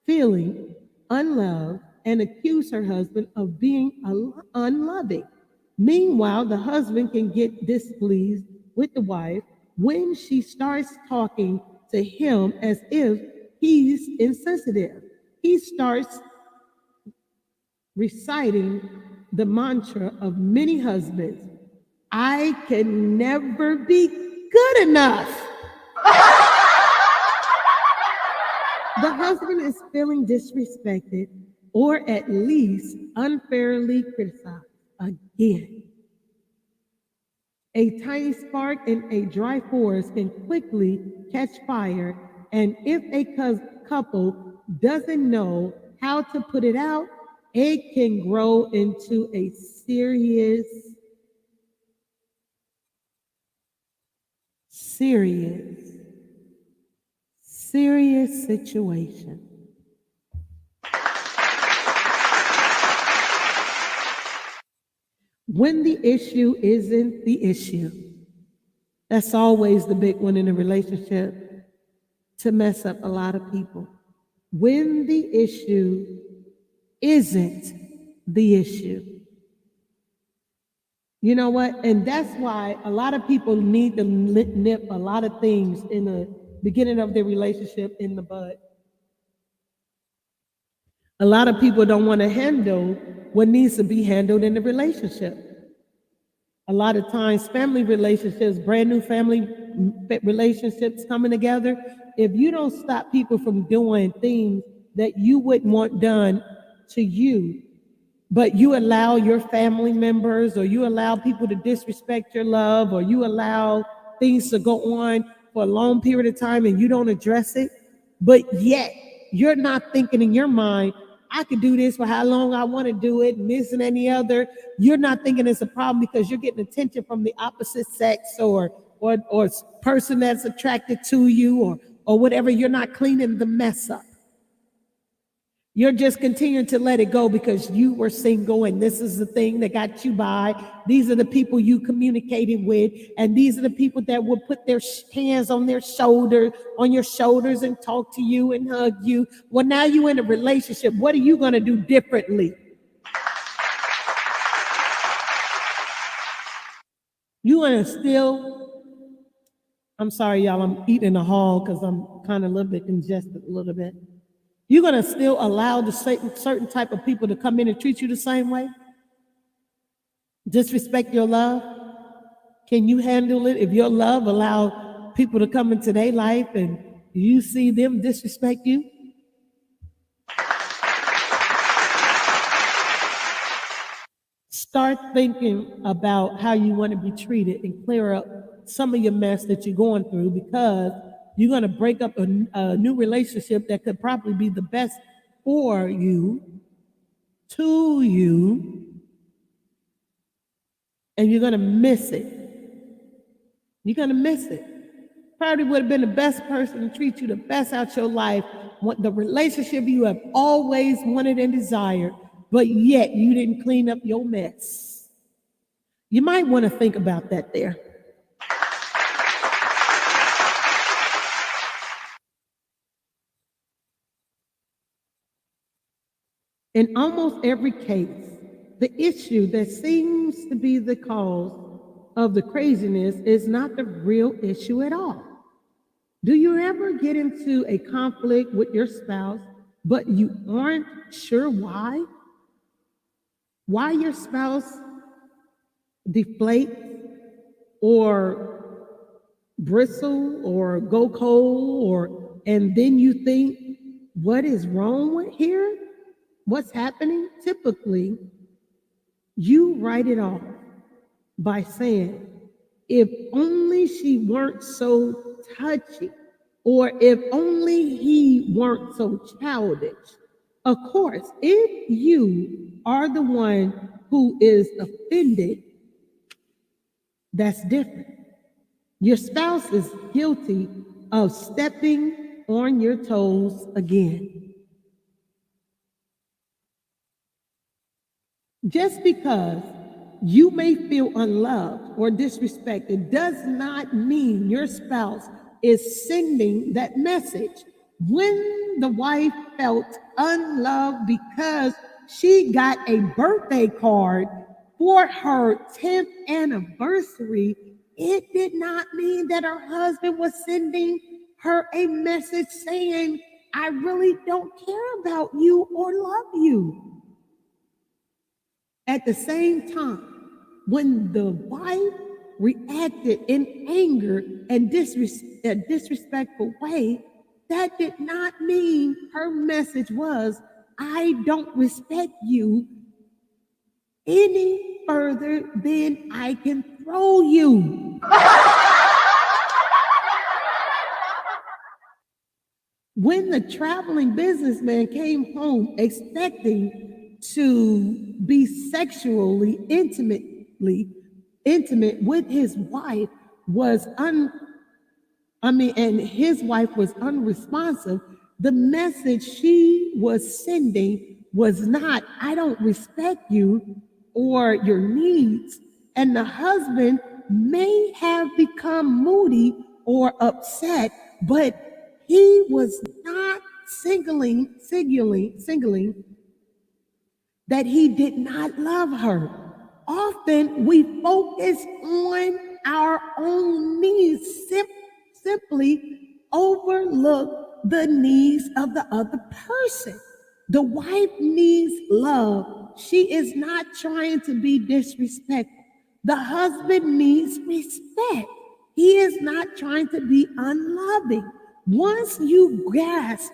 feeling unloved and accuse her husband of being unloving. Meanwhile, the husband can get displeased with the wife when she starts talking to him as if he's insensitive. He starts reciting the mantra of many husbands: I can never be good enough. The husband is feeling disrespected or at least unfairly criticized. Again, a tiny spark in a dry forest can quickly catch fire, and if a couple doesn't know how to put it out, it can grow into a serious, serious situation. When the issue isn't the issue, that's always the big one in a relationship to mess up a lot of people. When the issue isn't the issue. You know what? And that's why a lot of people need to nip a lot of things in the beginning of their relationship in the bud. A lot of people don't want to handle what needs to be handled in the relationship. A lot of times, family relationships, brand new family relationships coming together, if you don't stop people from doing things that you wouldn't want done to you, but you allow your family members or you allow people to disrespect your love or you allow things to go on for a long period of time and you don't address it, but yet you're not thinking in your mind, I could do this for how long I want to do it, and this and any other. You're not thinking it's a problem because you're getting attention from the opposite sex or person that's attracted to you or whatever. You're not cleaning the mess up. You're just continuing to let it go because you were single and this is the thing that got you by. These are the people you communicated with, and these are the people that will put their hands on your shoulders and talk to you and hug you. Well, now you're in a relationship. What are you going to do differently? You want to still, I'm sorry, y'all, I'm eating a hall because I'm kind of a little bit congested a little bit. You're going to still allow the certain type of people to come in and treat you the same way? Disrespect your love? Can you handle it if your love allow people to come into their life and you see them disrespect you? Start thinking about how you want to be treated and clear up some of your mess that you're going through, because you're going to break up a new relationship that could probably be the best for you, to you, and you're going to miss it. You're going to miss it. Probably would have been the best person to treat you the best out your life, the relationship you have always wanted and desired, but yet you didn't clean up your mess. You might want to think about that there. In almost every case, the issue that seems to be the cause of the craziness is not the real issue at all. Do you ever get into a conflict with your spouse, but you aren't sure why? Why your spouse deflates or bristle or go cold, and then you think, what is wrong here? What's happening? Typically, you write it off by saying, if only she weren't so touchy, or if only he weren't so childish. Of course, if you are the one who is offended, that's different. Your spouse is guilty of stepping on your toes again. Just because you may feel unloved or disrespected does not mean your spouse is sending that message. When the wife felt unloved because she got a birthday card for her 10th anniversary, it did not mean that her husband was sending her a message saying, I really don't care about you or love you. At the same time, when the wife reacted in anger and disrespectful way, that did not mean her message was, I don't respect you any further than I can throw you. When the traveling businessman came home expecting to be sexually intimate with his wife and his wife was unresponsive, the message she was sending was not, I don't respect you or your needs. And the husband may have become moody or upset, but he was not signaling that he did not love her. Often we focus on our own needs, simply overlook the needs of the other person. The wife needs love. She is not trying to be disrespectful. The husband needs respect. He is not trying to be unloving. Once you grasp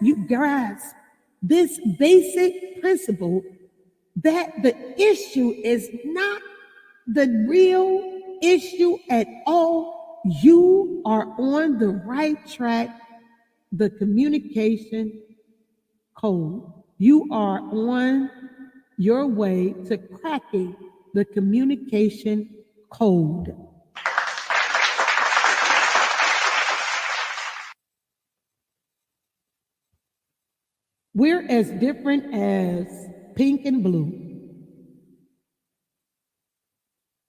this basic principle that the issue is not the real issue at all, you are on the right track, the communication code. You are on your way to cracking the communication code. We're as different as pink and blue.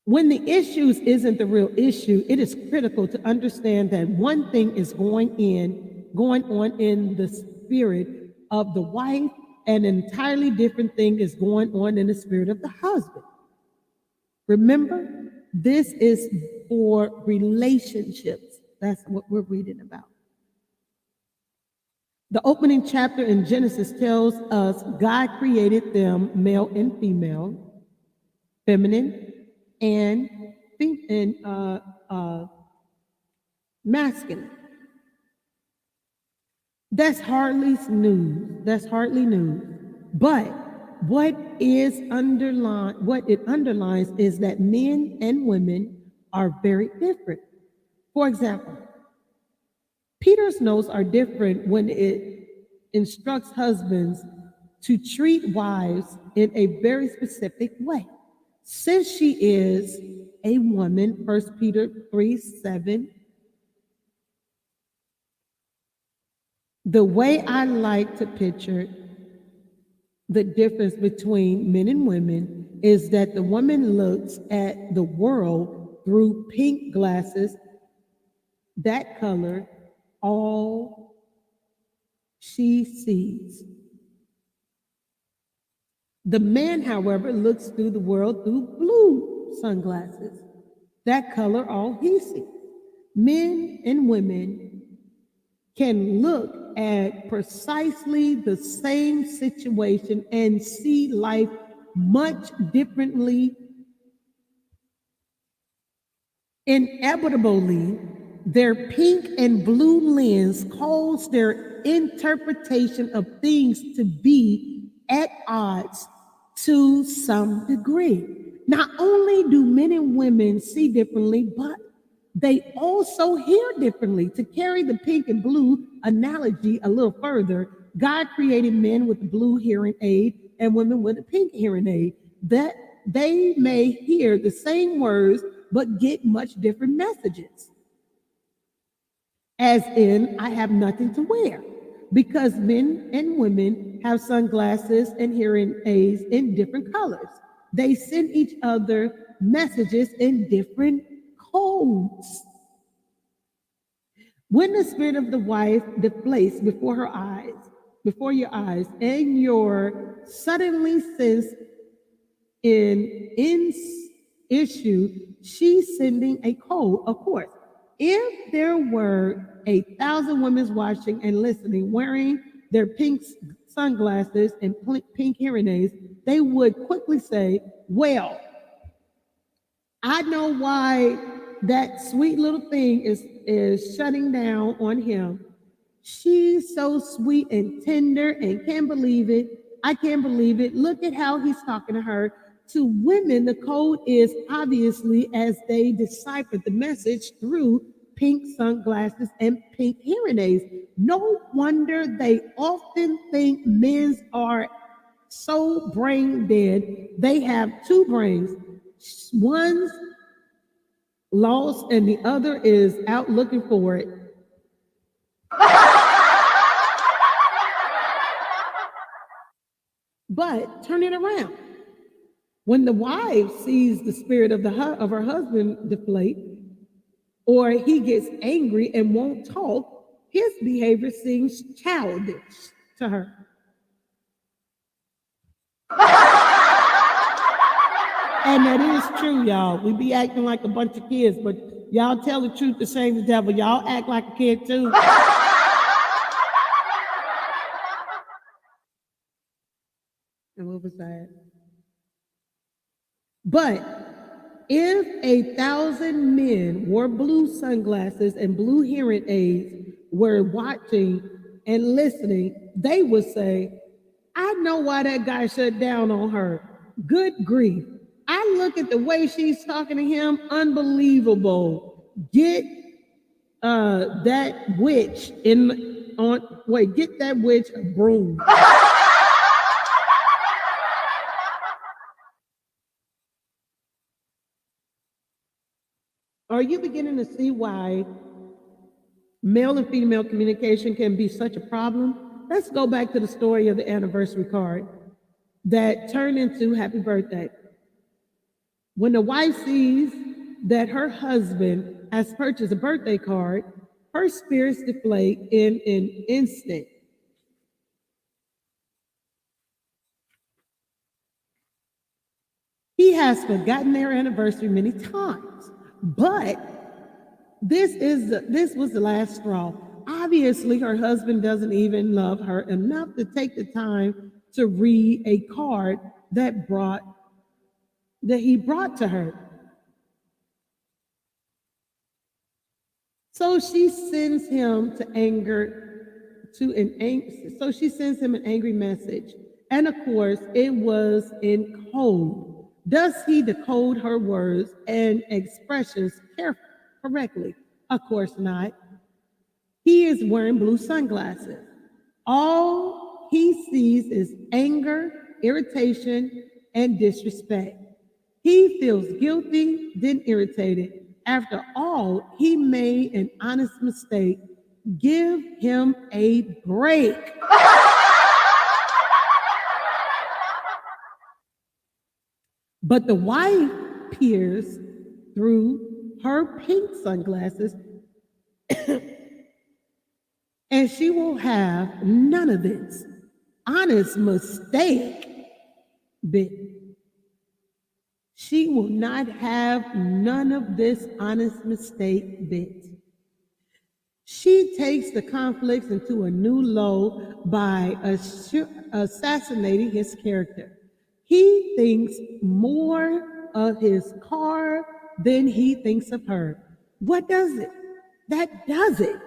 When the issues isn't the real issue, it is critical to understand that one thing is going on in the spirit of the wife, and an entirely different thing is going on in the spirit of the husband. Remember, this is for relationships. That's what we're reading about. The opening chapter in Genesis tells us God created them male and female, feminine and masculine. That's hardly news. But what it underlines is that men and women are very different. For example, Peter's notes are different when it instructs husbands to treat wives in a very specific way. Since she is a woman, 1 Peter 3:7, the way I like to picture the difference between men and women is that the woman looks at the world through pink glasses, that color, all she sees. The man, however, looks through the world through blue sunglasses, that color, all he sees. Men and women can look at precisely the same situation and see life much differently. Inevitably, their pink and blue lens calls their interpretation of things to be at odds to some degree. Not only do men and women see differently, but they also hear differently. To carry the pink and blue analogy a little further, God created men with a blue hearing aid and women with a pink hearing aid, that they may hear the same words but get much different messages. As in, I have nothing to wear, because men and women have sunglasses and hearing aids in different colors. They send each other messages in different codes. When the spirit of the wife deflates before your eyes, and you're suddenly sense in issue, she's sending a code. Of course, if there were 1,000 women watching and listening, wearing their pink sunglasses and pink hearing aids, they would quickly say, well, I know why that sweet little thing is shutting down on him. She's so sweet and tender and can't believe it. I can't believe it. Look at how he's talking to her. To women, the code is obviously as they decipher the message through pink sunglasses and pink hearing aids. No wonder they often think men are so brain dead. They have two brains. One's lost and the other is out looking for it. But turn it around. When the wife sees the spirit of her husband deflate, or he gets angry and won't talk, his behavior seems childish to her. And that is true, y'all. We be acting like a bunch of kids, but y'all tell the truth to shame the devil. Y'all act like a kid too. And what was that? But if 1,000 men wore blue sunglasses and blue hearing aids were watching and listening, they would say, I know why that guy shut down on her. Good grief. I look at the way she's talking to him, unbelievable. Get that witch get that witch a broom. Are you beginning to see why male and female communication can be such a problem? Let's go back to the story of the anniversary card that turned into happy birthday. When the wife sees that her husband has purchased a birthday card, her spirits deflate in an instant. He has forgotten their anniversary many times, but this was the last straw. Obviously, her husband doesn't even love her enough to take the time to read a card that he brought to her. So she sends him an angry message. And of course, it was in code. Does he decode her words and expressions correctly? Of course not. He is wearing blue sunglasses. All he sees is anger, irritation, and disrespect. He feels guilty, then irritated. After all, he made an honest mistake. Give him a break. But the wife peers through her pink sunglasses and she will have none of this honest mistake bit. She will not have none of this honest mistake bit. She takes the conflicts into a new low by assassinating his character. He thinks more of his car than he thinks of her. What does it? That does it.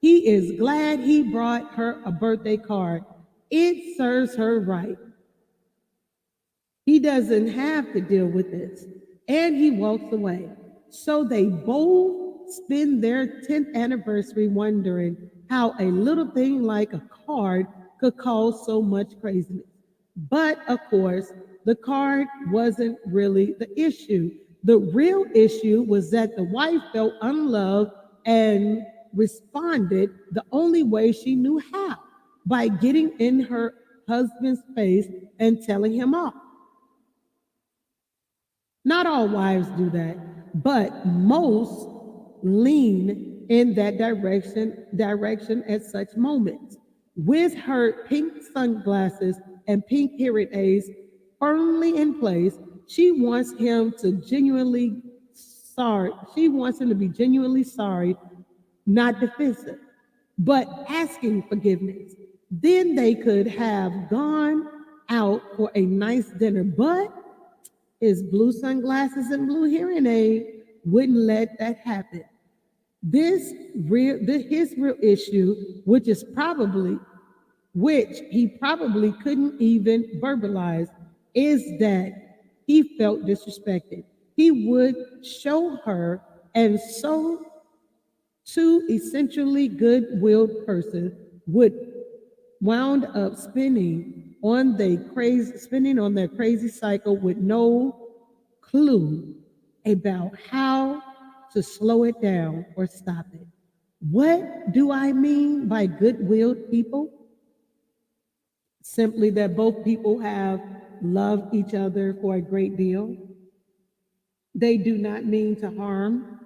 He is glad he brought her a birthday card. It serves her right. He doesn't have to deal with this. And he walks away. So they both spend their 10th anniversary wondering how a little thing like a card could cause so much craziness. But of course, the card wasn't really the issue. The real issue was that the wife felt unloved and responded the only way she knew how, by getting in her husband's face and telling him off. Not all wives do that, but most lean in that direction at such moments. With her pink sunglasses and pink hearing aids firmly in place, she wants him to be genuinely sorry, not defensive, but asking forgiveness. Then they could have gone out for a nice dinner, but his blue sunglasses and blue hearing aid wouldn't let that happen. His real issue, which he probably couldn't even verbalize, is that he felt disrespected. He would show her, and so two essentially good-willed persons would wound up spinning on their crazy cycle with no clue about how to slow it down or stop it. What do I mean by good-willed people? Simply that both people have loved each other for a great deal. They do not mean to harm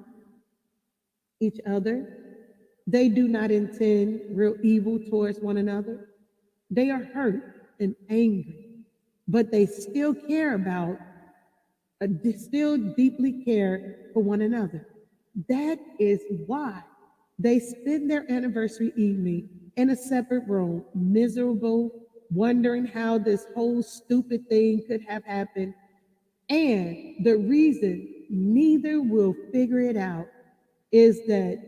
each other. They do not intend real evil towards one another. They are hurt and angry, but they still still deeply care for one another. That is why they spend their anniversary evening in a separate room, miserable, wondering how this whole stupid thing could have happened. And the reason neither will figure it out is that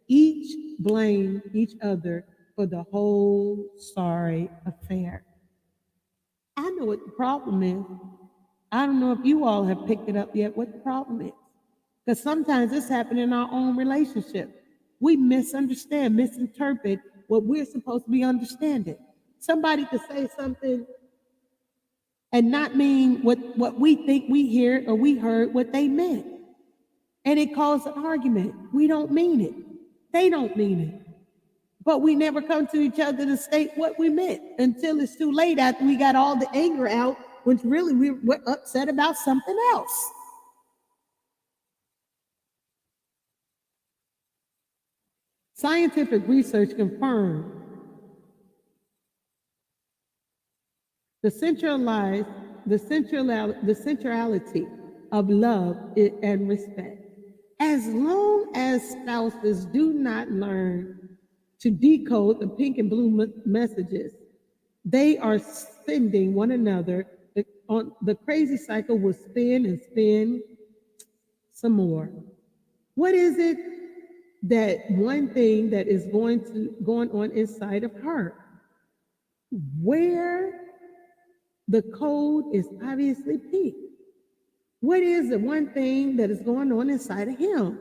each blame each other for the whole sorry affair. I know what the problem is. I don't know if you all have picked it up yet, what the problem is. Because sometimes this happens in our own relationship. We misinterpret what we're supposed to be understanding. Somebody could say something and not mean what we think we hear or we heard what they meant. And it caused an argument. We don't mean it. They don't mean it. But we never come to each other to state what we meant until it's too late after we got all the anger out, when really we were upset about something else. Scientific research confirmed the centrality of love and respect. As long as spouses do not learn to decode the pink and blue messages, they are sending one another on the crazy cycle will spin and spin some more. What is it that one thing that is going on inside of her, where the code is obviously pink? What is the one thing that is going on inside of him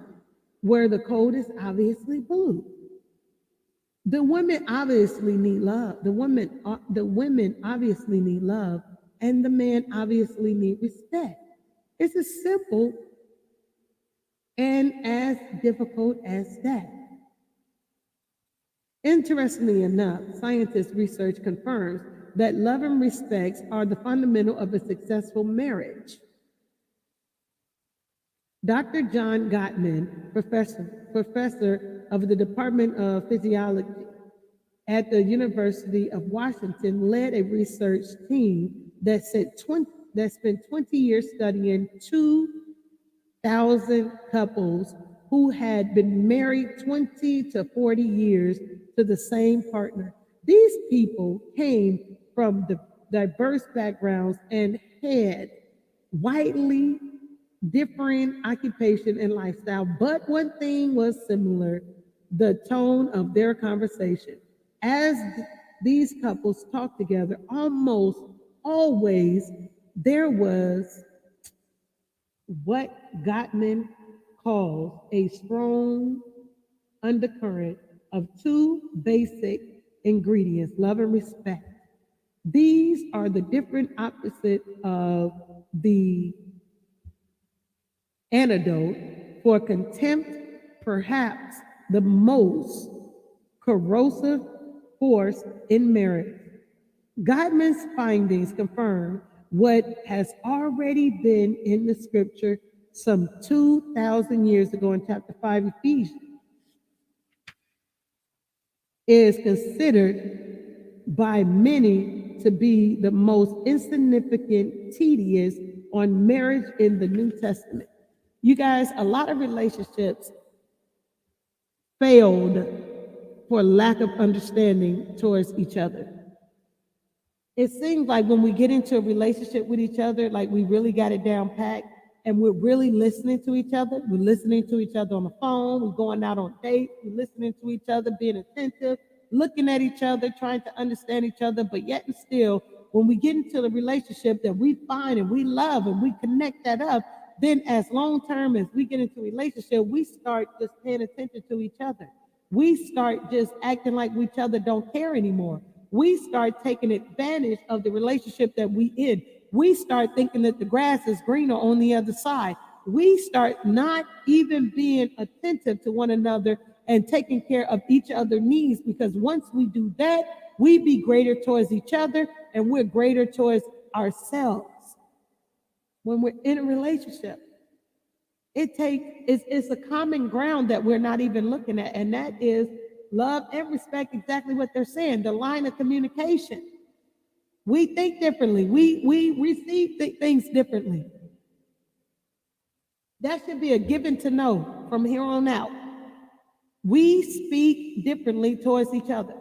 where the code is obviously blue? The women obviously need love. The women obviously need love, and the man obviously need respect. It's as simple and as difficult as that. Interestingly enough, scientists' research confirms that love and respect are the fundamental of a successful marriage. Dr. John Gottman, professor of the Department of Physiology at the University of Washington, led a research team that spent 20 years studying 2,000 couples who had been married 20 to 40 years to the same partner. These people came from diverse backgrounds and had widely differing occupation and lifestyle, but one thing was similar: the tone of their conversation. As these couples talked together, almost always there was what Gottman calls a strong undercurrent of two basic ingredients: love and respect. These are the different opposite of the antidote for contempt, perhaps the most corrosive force in marriage. Gottman's findings confirm what has already been in the scripture some 2,000 years ago in chapter 5, Ephesians. Is considered by many to be the most insignificant treatise on marriage in the New Testament. You guys, a lot of relationships failed for lack of understanding towards each other. It seems like when we get into a relationship with each other, like we really got it down packed, and we're really listening to each other. We're listening to each other on the phone. We're going out on dates. We're listening to each other, being attentive, looking at each other, trying to understand each other. But yet and still, when we get into the relationship that we find and we love and we connect that up, then as long term as we get into a relationship, we start just paying attention to each other. We start just acting like each other don't care anymore. We start taking advantage of the relationship that we in. We start thinking that the grass is greener on the other side. We start not even being attentive to one another and taking care of each other's needs, because once we do that, we be greater towards each other and we're greater towards ourselves. When we're in a relationship, it's a common ground that we're not even looking at, and that is love and respect. Exactly what they're saying, the line of communication. We think differently. We receive things differently. That should be a given to know from here on out. We speak differently towards each other.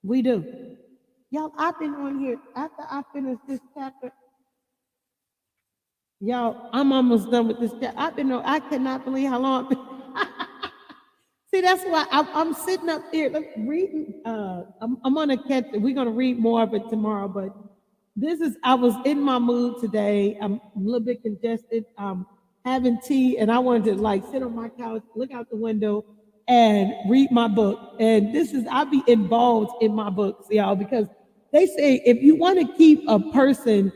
We do. Y'all, I've been on here after I finish this chapter. Y'all, I'm almost done with this chapter. I cannot believe how long I've been. See, that's why I'm sitting up here reading. I'm gonna catch it. We're gonna read more of it tomorrow, but I was in my mood today. I'm a little bit congested. Having tea, and I wanted to like sit on my couch, look out the window, and read my book. And I'll be involved in my books, y'all, because they say if you want to keep a person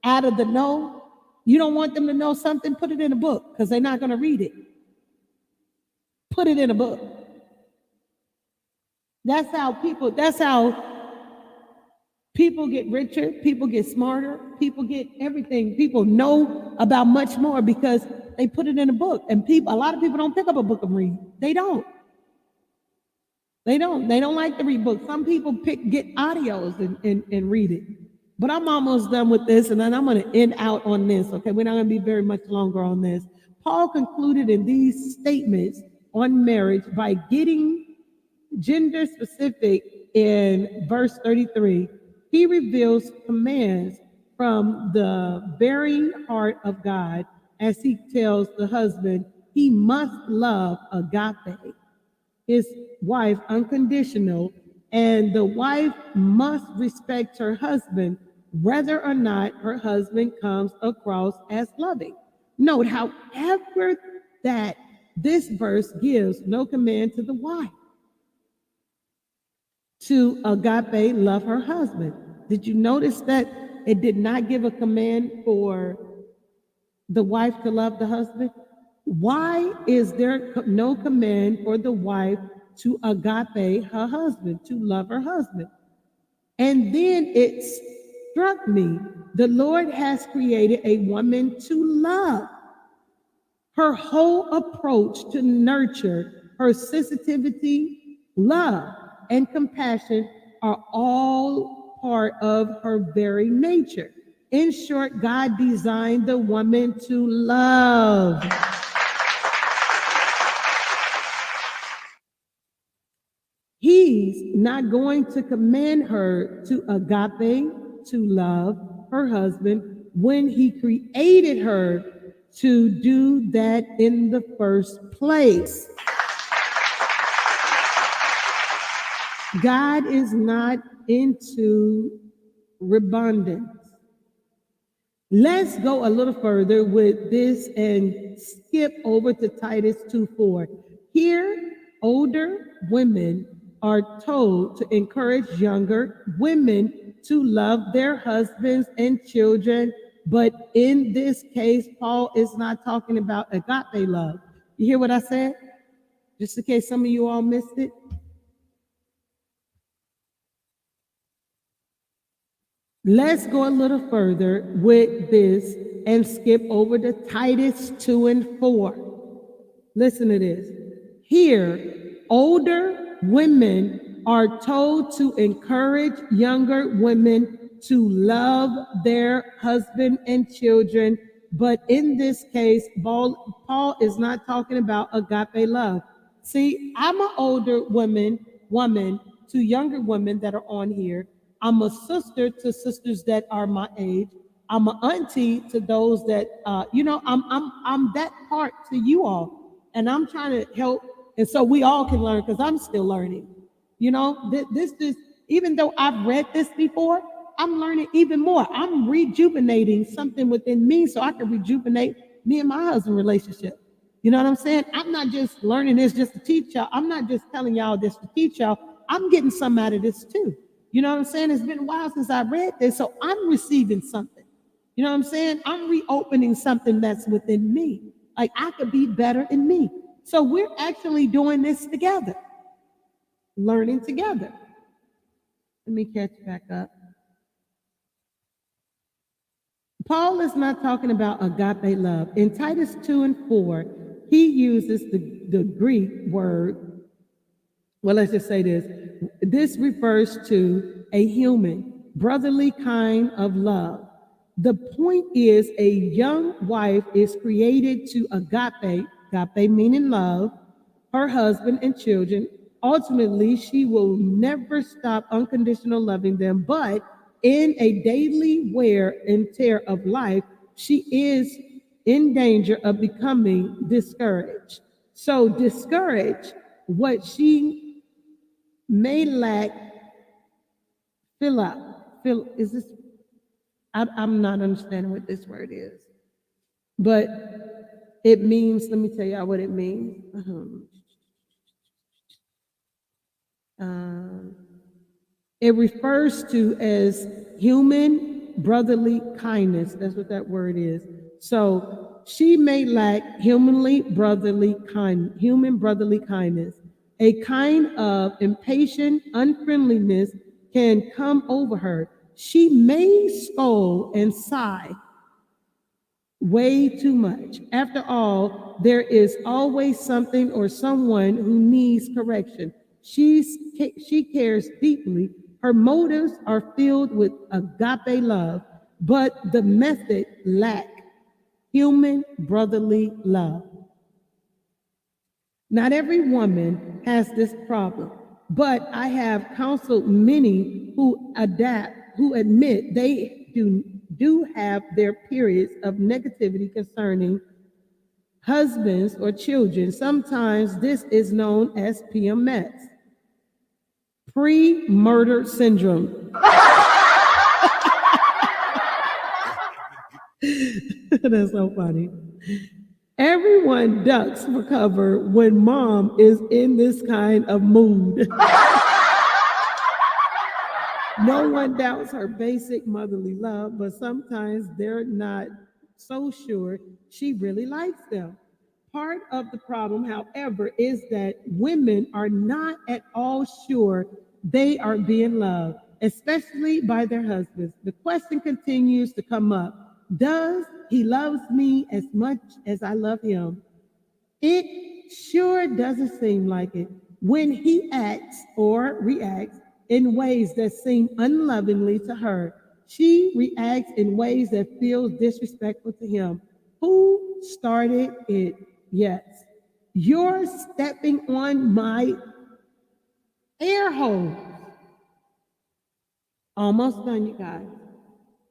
out of the know, you don't want them to know something, put it in a book, because they're not going to read it. Put it in a book. That's how people get richer, people get smarter, people get everything. People know about much more because they put it in a book. And a lot of people don't pick up a book and read. They don't. They don't like to read books. Some people get audios and read it. But I'm almost done with this, and then I'm going to end out on this, okay? We're not going to be very much longer on this. Paul concluded in these statements on marriage by getting gender specific in verse 33. He reveals commands from the very heart of God as he tells the husband he must love agape, his wife unconditional, and the wife must respect her husband whether or not her husband comes across as loving. Note, however, that this verse gives no command to the wife to agape love her husband. Did you notice that it did not give a command for the wife to love the husband? Why is there no command for the wife to agape her husband, to love her husband? And then it struck me, the Lord has created a woman to love. Her whole approach to nurture, her sensitivity, love, and compassion are all part of her very nature. In short, God designed the woman to love. He's not going to command her to agape, to love her husband, when he created her to do that in the first place. God is not into redundance. Let's go a little further with this and skip over to Titus 2:4. Here, older women are told to encourage younger women to love their husbands and children, but in this case, Paul is not talking about agape love. You hear what I said? Just in case some of you all missed it. Let's go a little further with this and skip over to Titus 2:4. Listen to this. Here, older women are told to encourage younger women to love their husband and children, but in this case, Paul is not talking about agape love. See, I'm an older woman to younger women that are on here. I'm a sister to sisters that are my age. I'm an auntie to those that I'm that part to you all, and I'm trying to help, and so we all can learn because I'm still learning. This is, even though I've read this before, I'm learning even more. I'm rejuvenating something within me so I can rejuvenate me and my husband relationship. You know what I'm saying? I'm not just learning this just to teach y'all. I'm not just telling y'all this to teach y'all. I'm getting some out of this too. You know what I'm saying? It's been a while since I read this, so I'm receiving something. You know what I'm saying? I'm reopening something that's within me. Like I could be better in me. So we're actually doing this together, learning together. Let me catch back up. Paul is not talking about agape love. In Titus 2 and 4, he uses the Greek word. Well, let's just say this. This refers to a human, brotherly kind of love. The point is, a young wife is created to agape meaning love, her husband and children. Ultimately, she will never stop unconditional loving them, but in a daily wear and tear of life, she is in danger of becoming discouraged. So discouraged, what she may lack, is this, I'm not understanding what this word is, but it means, let me tell y'all what it means. It refers to as human brotherly kindness. That's what that word is. So she may lack human brotherly kindness. A kind of impatient unfriendliness can come over her. She may scold and sigh way too much. After all, there is always something or someone who needs correction. She cares deeply. Her motives are filled with agape love, but the method lack human brotherly love. Not every woman has this problem, but I have counseled many who admit they do have their periods of negativity concerning husbands or children. Sometimes this is known as PMS, pre-murder syndrome. That's so funny. Everyone ducks for cover when mom is in this kind of mood. No one doubts her basic motherly love, but sometimes they're not so sure she really likes them. Part of the problem, however, is that women are not at all sure they are being loved, especially by their husbands. The question continues to come up. Does he love me as much as I love him? It sure doesn't seem like it. When he acts or reacts in ways that seem unlovingly to her, she reacts in ways that feel disrespectful to him. Who started it? Yes. You're stepping on my air hole. Almost done, you guys.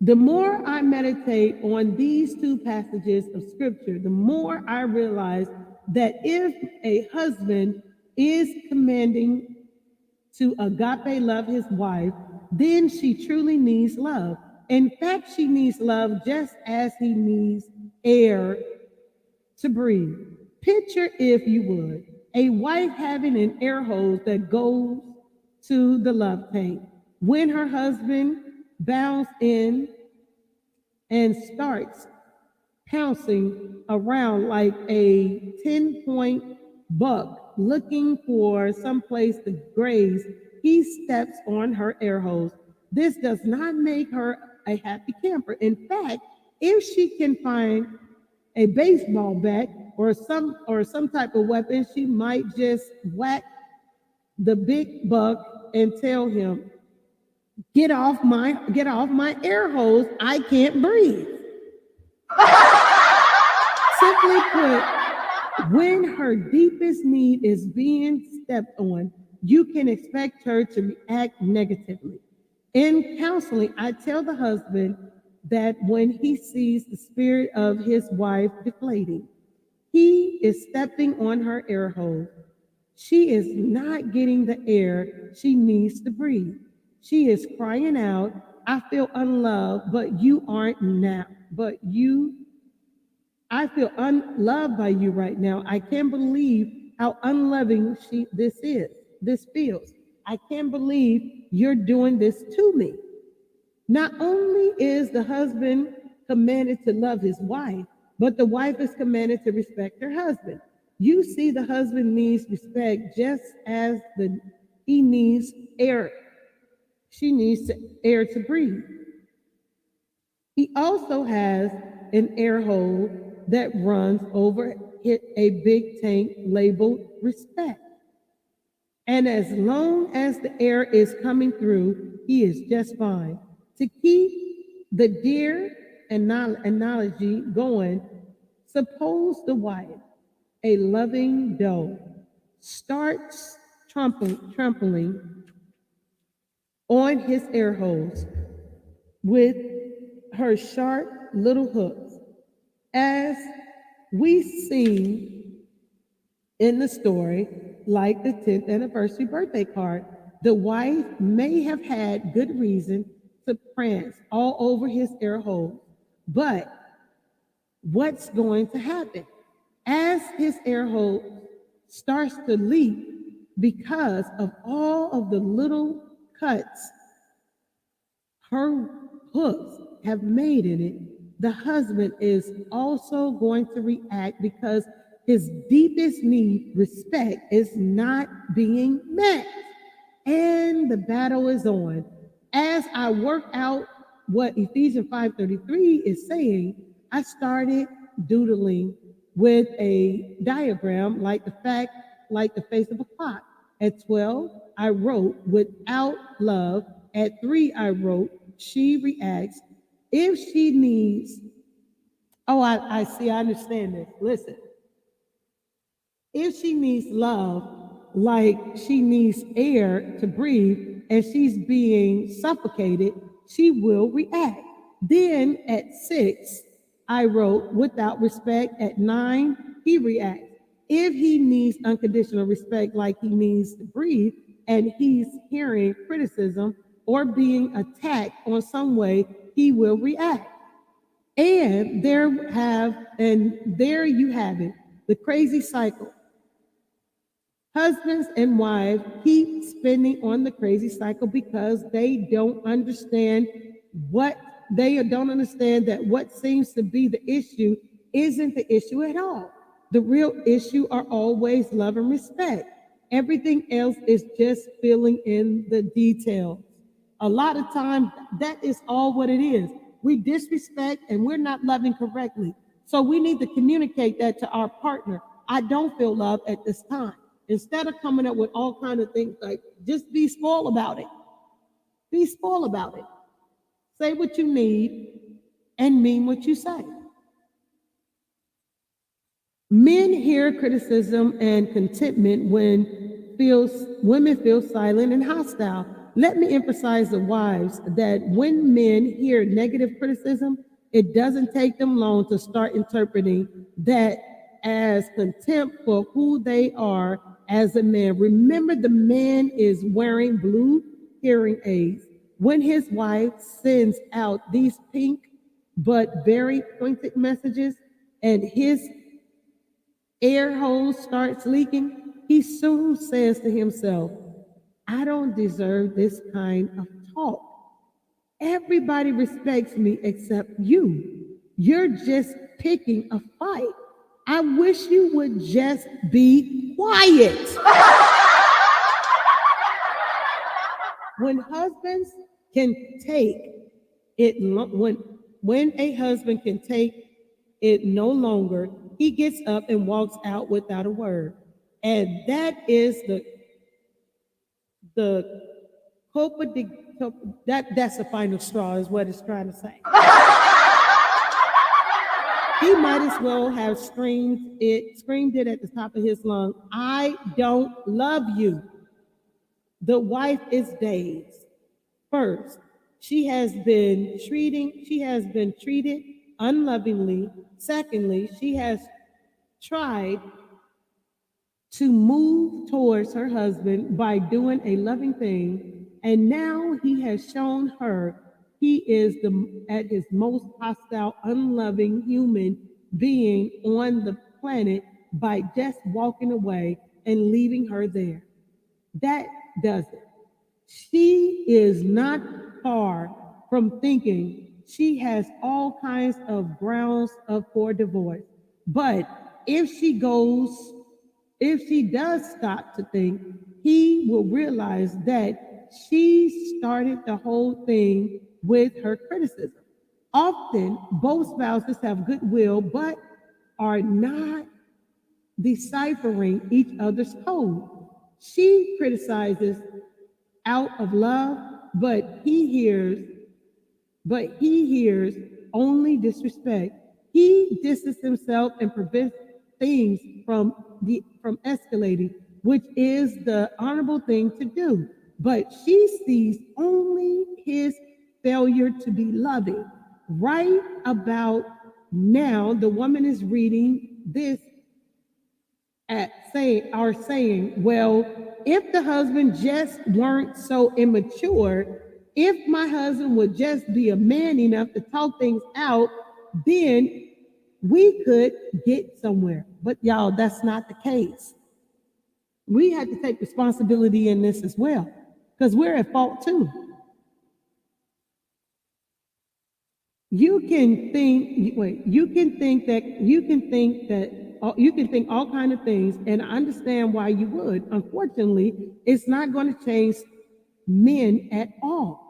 The more I meditate on these two passages of scripture, the more I realize that if a husband is commanding to agape love his wife, then she truly needs love. In fact, she needs love just as he needs air to breathe. Picture, if you would, a wife having an air hose that goes to the love tank. When her husband bounds in and starts pouncing around like a 10-point buck looking for some place to graze, he steps on her air hose. This does not make her a happy camper. In fact, if she can find a baseball bat or some type of weapon, she might just whack the big buck and tell him, get off my air hose, I can't breathe. Simply put, when her deepest need is being stepped on, you can expect her to react negatively. In counseling, I tell the husband that when he sees the spirit of his wife deflating, he is stepping on her air hole. She is not getting the air she needs to breathe. She is crying out, I feel unloved, but you aren't now. I feel unloved by you right now. I can't believe how unloving this feels. I can't believe you're doing this to me. Not only is the husband commanded to love his wife, but the wife is commanded to respect her husband. You see, the husband needs respect just as he needs air. She needs air to breathe. He also has an air hole that runs over a big tank labeled respect. And as long as the air is coming through, he is just fine. To keep the deer analogy going, suppose the wife, a loving doe, starts trampling on his air holes with her sharp little hooks. As we see in the story, like the 10th anniversary birthday card, the wife may have had good reason to prance all over his air hole. But what's going to happen? As his air hole starts to leak because of all of the little cuts her hooks have made in it, the husband is also going to react because his deepest need, respect, is not being met. And the battle is on. As I work out what Ephesians 5:33 is saying, I started doodling with a diagram like the face of a clock. At 12, I wrote without love. At 3, I wrote she reacts. If she needs, I see, I understand this. Listen. If she needs love, like she needs air to breathe, and she's being suffocated, she will react. Then at 6, I wrote without respect. At 9, he reacts. If he needs unconditional respect, like he needs to breathe, and he's hearing criticism or being attacked on some way, he will react. And there you have it, the crazy cycle. Husbands and wives keep spinning on the crazy cycle because they don't understand that what seems to be the issue isn't the issue at all. The real issue are always love and respect. Everything else is just filling in the details. A lot of times, that is all what it is. We disrespect and we're not loving correctly. So we need to communicate that to our partner. I don't feel love at this time. Instead of coming up with all kinds of things, like just be spoiled about it. Be spoiled about it. Say what you need and mean what you say. Men hear criticism and contentment when women feel silent and hostile. Let me emphasize the wives that when men hear negative criticism, it doesn't take them long to start interpreting that as contempt for who they are as a man. Remember, the man is wearing blue hearing aids. When his wife sends out these pink but very pointed messages and his air hole starts leaking, he soon says to himself, I don't deserve this kind of talk. Everybody respects me except you. You're just picking a fight. I wish you would just be quiet. When husbands can take it, when a husband can take it no longer, he gets up and walks out without a word. And that is that's the final straw, is what it's trying to say. He might as well have screamed it at the top of his lungs. I don't love you. The wife is dazed. First, She has been treated unlovingly. Secondly, she has tried to move towards her husband by doing a loving thing, and now he has shown her he is at his most hostile, unloving human being on the planet by just walking away and leaving her there. That does it. She is not far from thinking she has all kinds of grounds for divorce. But if she does stop to think, he will realize that she started the whole thing with her criticism. Often, both spouses have goodwill, but are not deciphering each other's code. She criticizes out of love, but he hears only disrespect. He distances himself and prevents things from escalating, which is the honorable thing to do. But she sees only his failure to be loving. Right about now, the woman is reading this saying, well, if the husband just weren't so immature, if my husband would just be a man enough to talk things out, then we could get somewhere. But y'all, that's not the case. We have to take responsibility in this as well, because we're at fault too. You can think all kinds of things, and I understand why you would. Unfortunately, it's not going to change men at all.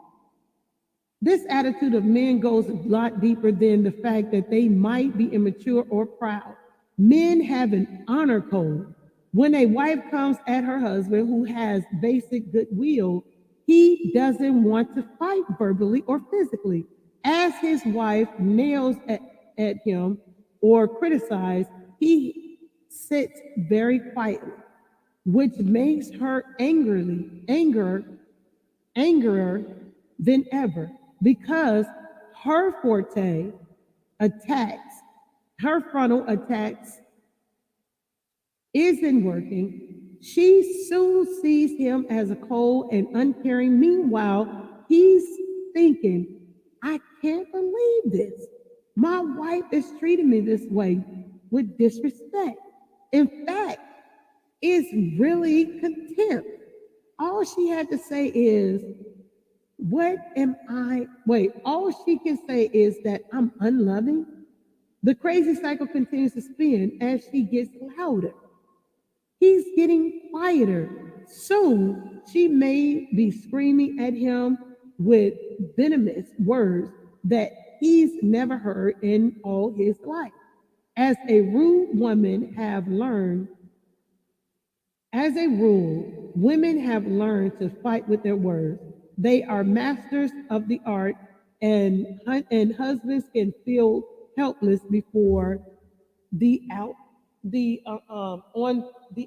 This attitude of men goes a lot deeper than the fact that they might be immature or proud. Men have an honor code. When a wife comes at her husband who has basic goodwill, he doesn't want to fight verbally or physically. As his wife nails at him or criticizes, he sits very quietly, which makes her angrier than ever, because her frontal attacks isn't working. She soon sees him as a cold and uncaring. Meanwhile, he's thinking, I can't believe this. My wife is treating me this way with disrespect. In fact, it's really contempt. All she had to say is, all she can say is that I'm unloving. The crazy cycle continues to spin as she gets louder. He's getting quieter. Soon, she may be screaming at him with venomous words that he's never heard in all his life. As a rule, women have learned to fight with their words. They are masters of the art, and husbands can feel helpless before the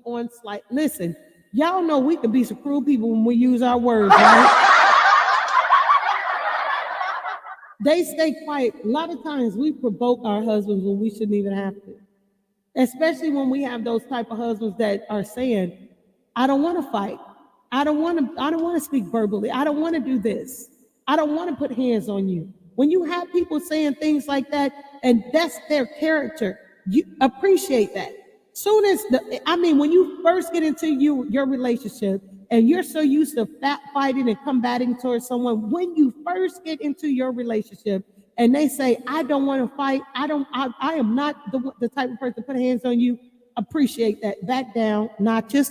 onslaught. Listen, y'all know we could be some cruel people when we use our words, right? They stay quiet. A lot of times we provoke our husbands when we shouldn't even have to. Especially when we have those type of husbands that are saying, I don't want to fight. I don't want to speak verbally. I don't want to do this. I don't want to put hands on you. When you have people saying things like that, and that's their character, you appreciate that. When you first get into your relationship and you're so used to fighting and combating towards someone, when you first get into your relationship and they say, I don't want to fight, I am not the type of person to put hands on you, appreciate that. Back down, notches.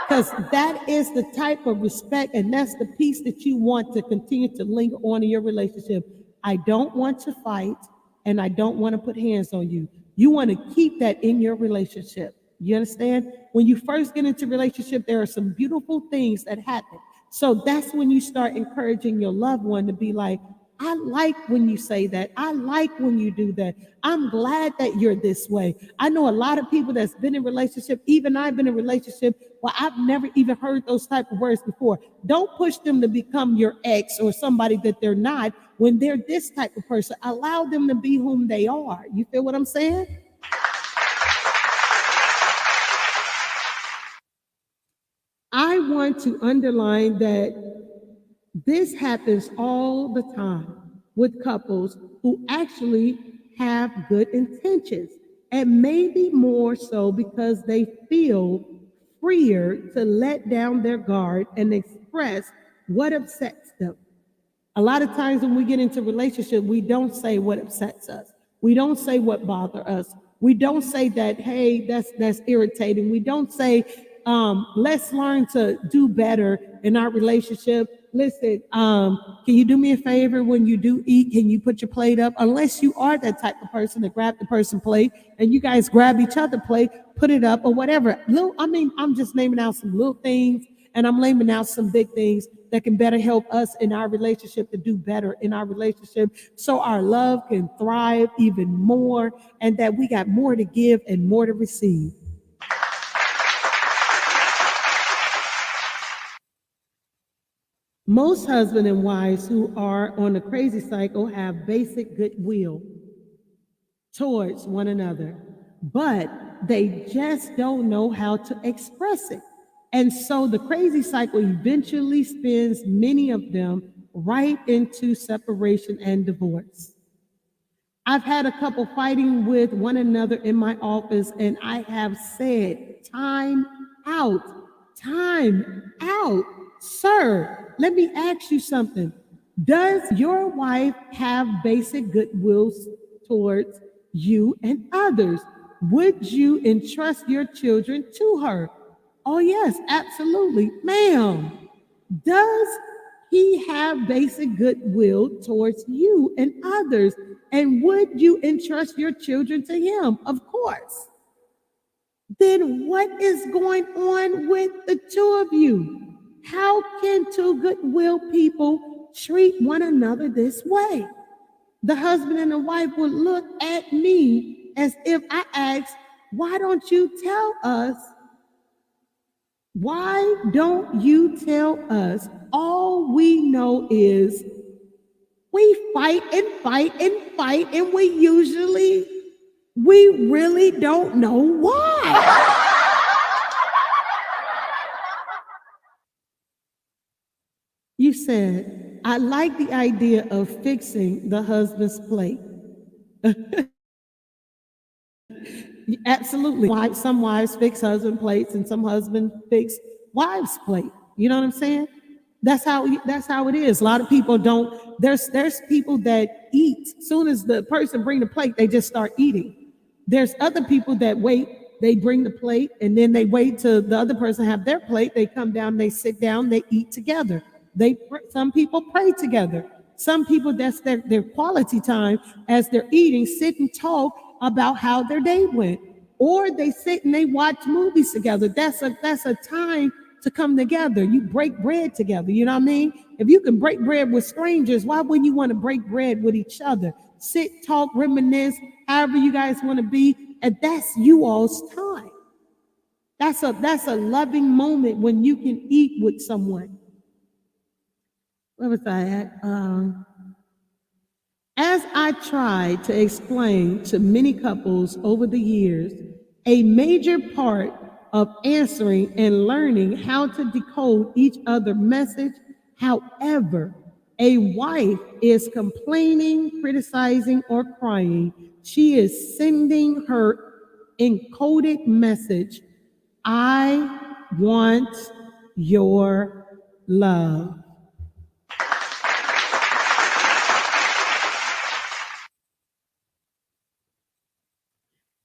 Because that is the type of respect, and that's the piece that you want to continue to linger on in your relationship. I don't want to fight, and I don't want to put hands on you. You want to keep that in your relationship. You understand? When you first get into a relationship, there are some beautiful things that happen. So that's when you start encouraging your loved one to be like, I like when you say that. I like when you do that. I'm glad that you're this way. I know a lot of people that's been in relationship, even I've been in relationship, where I've never even heard those type of words before. Don't push them to become your ex or somebody that they're not when they're this type of person. Allow them to be whom they are. You feel what I'm saying? I want to underline that this happens all the time with couples who actually have good intentions, and maybe more so because they feel freer to let down their guard and express what upsets them. A lot of times when we get into relationship, we don't say what upsets us. We don't say what bothers us. We don't say that, hey, that's irritating. We don't say, let's learn to do better in our relationship. Listen, can you do me a favor when you do eat? Can you put your plate up? Unless you are that type of person to grab the person's plate and you guys grab each other's plate, put it up or whatever. I'm just naming out some little things, and I'm naming out some big things that can better help us in our relationship to do better in our relationship so our love can thrive even more and that we got more to give and more to receive. Most husband and wives who are on the crazy cycle have basic goodwill towards one another, but they just don't know how to express it. And so the crazy cycle eventually spins many of them right into separation and divorce. I've had a couple fighting with one another in my office, and I have said, out, time out. Sir, let me ask you something. Does your wife have basic goodwill towards you and others? Would you entrust your children to her? Oh, yes, absolutely. Ma'am, does he have basic goodwill towards you and others? And would you entrust your children to him? Of course. Then what is going on with the two of you? How can two goodwill people treat one another this way? The husband and the wife would look at me as if I asked, why don't you tell us? Why don't you tell us? All we know is we fight and fight and fight, and we really don't know why. You said, I like the idea of fixing the husband's plate. Absolutely. Some wives fix husband plates and some husband fix wives' plate. You know what I'm saying? That's how it is. A lot of people don't. There's people that eat. Soon as the person bring the plate, they just start eating. There's other people that wait. They bring the plate and then they wait till the other person have their plate. They come down, they sit down, they eat together. Some people pray together. Some people, that's their quality time as they're eating, sit and talk about how their day went. Or they sit and they watch movies together. That's a time to come together. You break bread together. You know what I mean? If you can break bread with strangers, why wouldn't you want to break bread with each other? Sit, talk, reminisce, however you guys want to be. And that's you all's time. That's a loving moment when you can eat with someone. Where was I at? As I tried to explain to many couples over the years, a major part of answering and learning how to decode each other's message, however, a wife is complaining, criticizing, or crying, she is sending her encoded message, I want your love.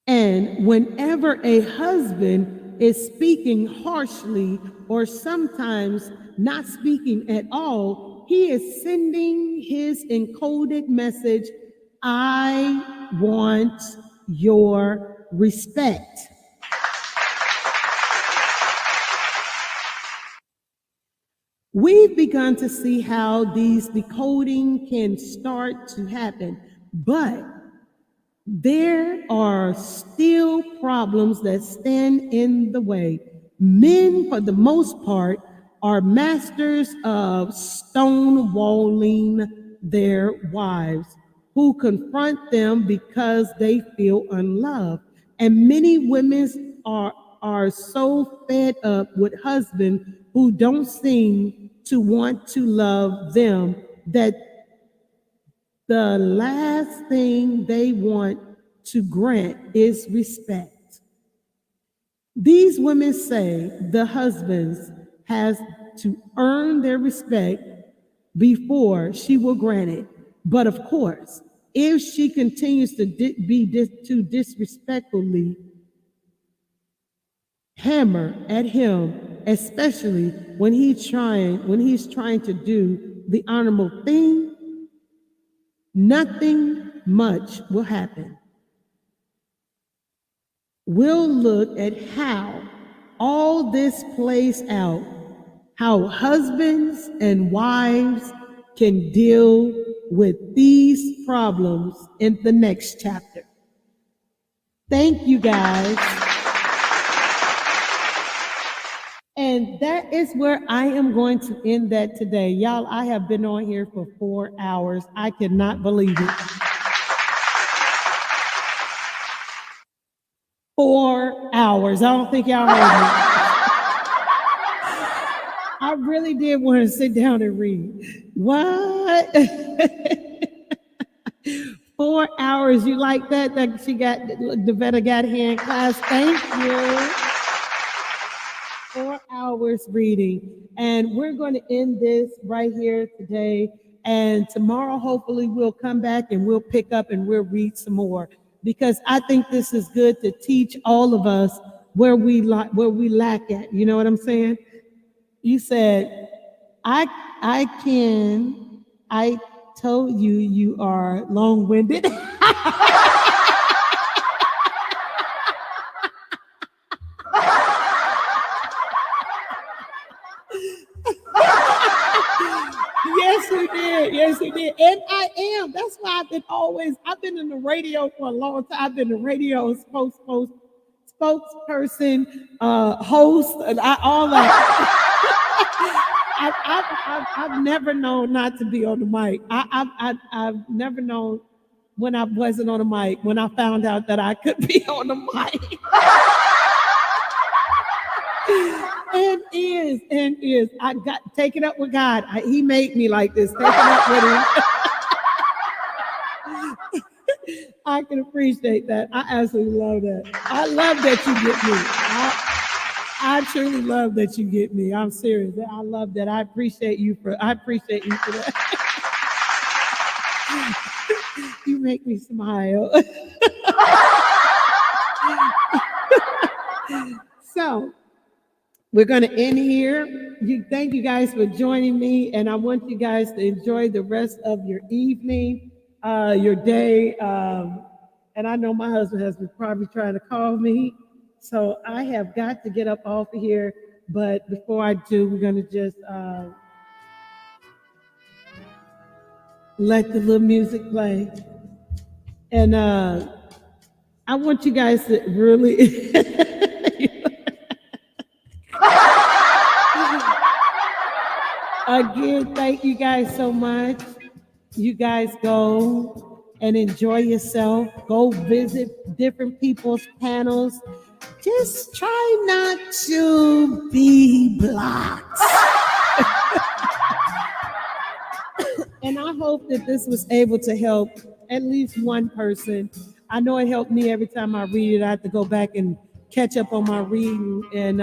And whenever a husband is speaking harshly or sometimes not speaking at all, he is sending his encoded message, I want your respect. We've begun to see how these decoding can start to happen, but there are still problems that stand in the way. Men, for the most part, are masters of stonewalling their wives who confront them because they feel unloved. And many women are so fed up with husbands who don't seem to want to love them that the last thing they want to grant is respect. These women say the husbands has to earn their respect before she will grant it. But of course, if she continues to be disrespectfully hammer at him, especially when he's trying to do the honorable thing, nothing much will happen. We'll look at how all this plays out, how husbands and wives can deal with these problems in the next chapter. Thank you, guys. And that is where I am going to end that today. Y'all, I have been on here for 4 hours. I cannot believe it. 4 hours. I don't think y'all heard me. I really did want to sit down and read. What? 4 hours. You like that? That she got, Devetta got hand class. Thank you. 4 hours reading. And we're going to end this right here today. And tomorrow, hopefully, we'll come back and we'll pick up and we'll read some more. Because I think this is good to teach all of us where we lack at. You know what I'm saying? You said, I told you you are long-winded. Yes, you did. Yes, you did. And I am. That's why I've been in the radio for a long time. I've been a radio spokesperson, host, and all that. I've never known not to be on the mic. I've never known when I wasn't on the mic, when I found out that I could be on the mic. And is. I got take it up with God. He made me like this. Take it up with him. I can appreciate that. I absolutely love that. I love that you get me. I truly love that you get me. I'm serious. I love that. I appreciate you for that. You make me smile. So we're going to end here. Thank you guys for joining me, and I want you guys to enjoy the rest of your evening, your day. And I know my husband has been probably trying to call me, so I have got to get up off of here. But before I do, we're going to just let the little music play. And I want you guys to really... Again, thank you guys so much. You guys go and enjoy yourself. Go visit different people's panels. Just try not to be blocked. And I hope that this was able to help at least one person. I know it helped me every time I read it. I have to go back and catch up on my reading and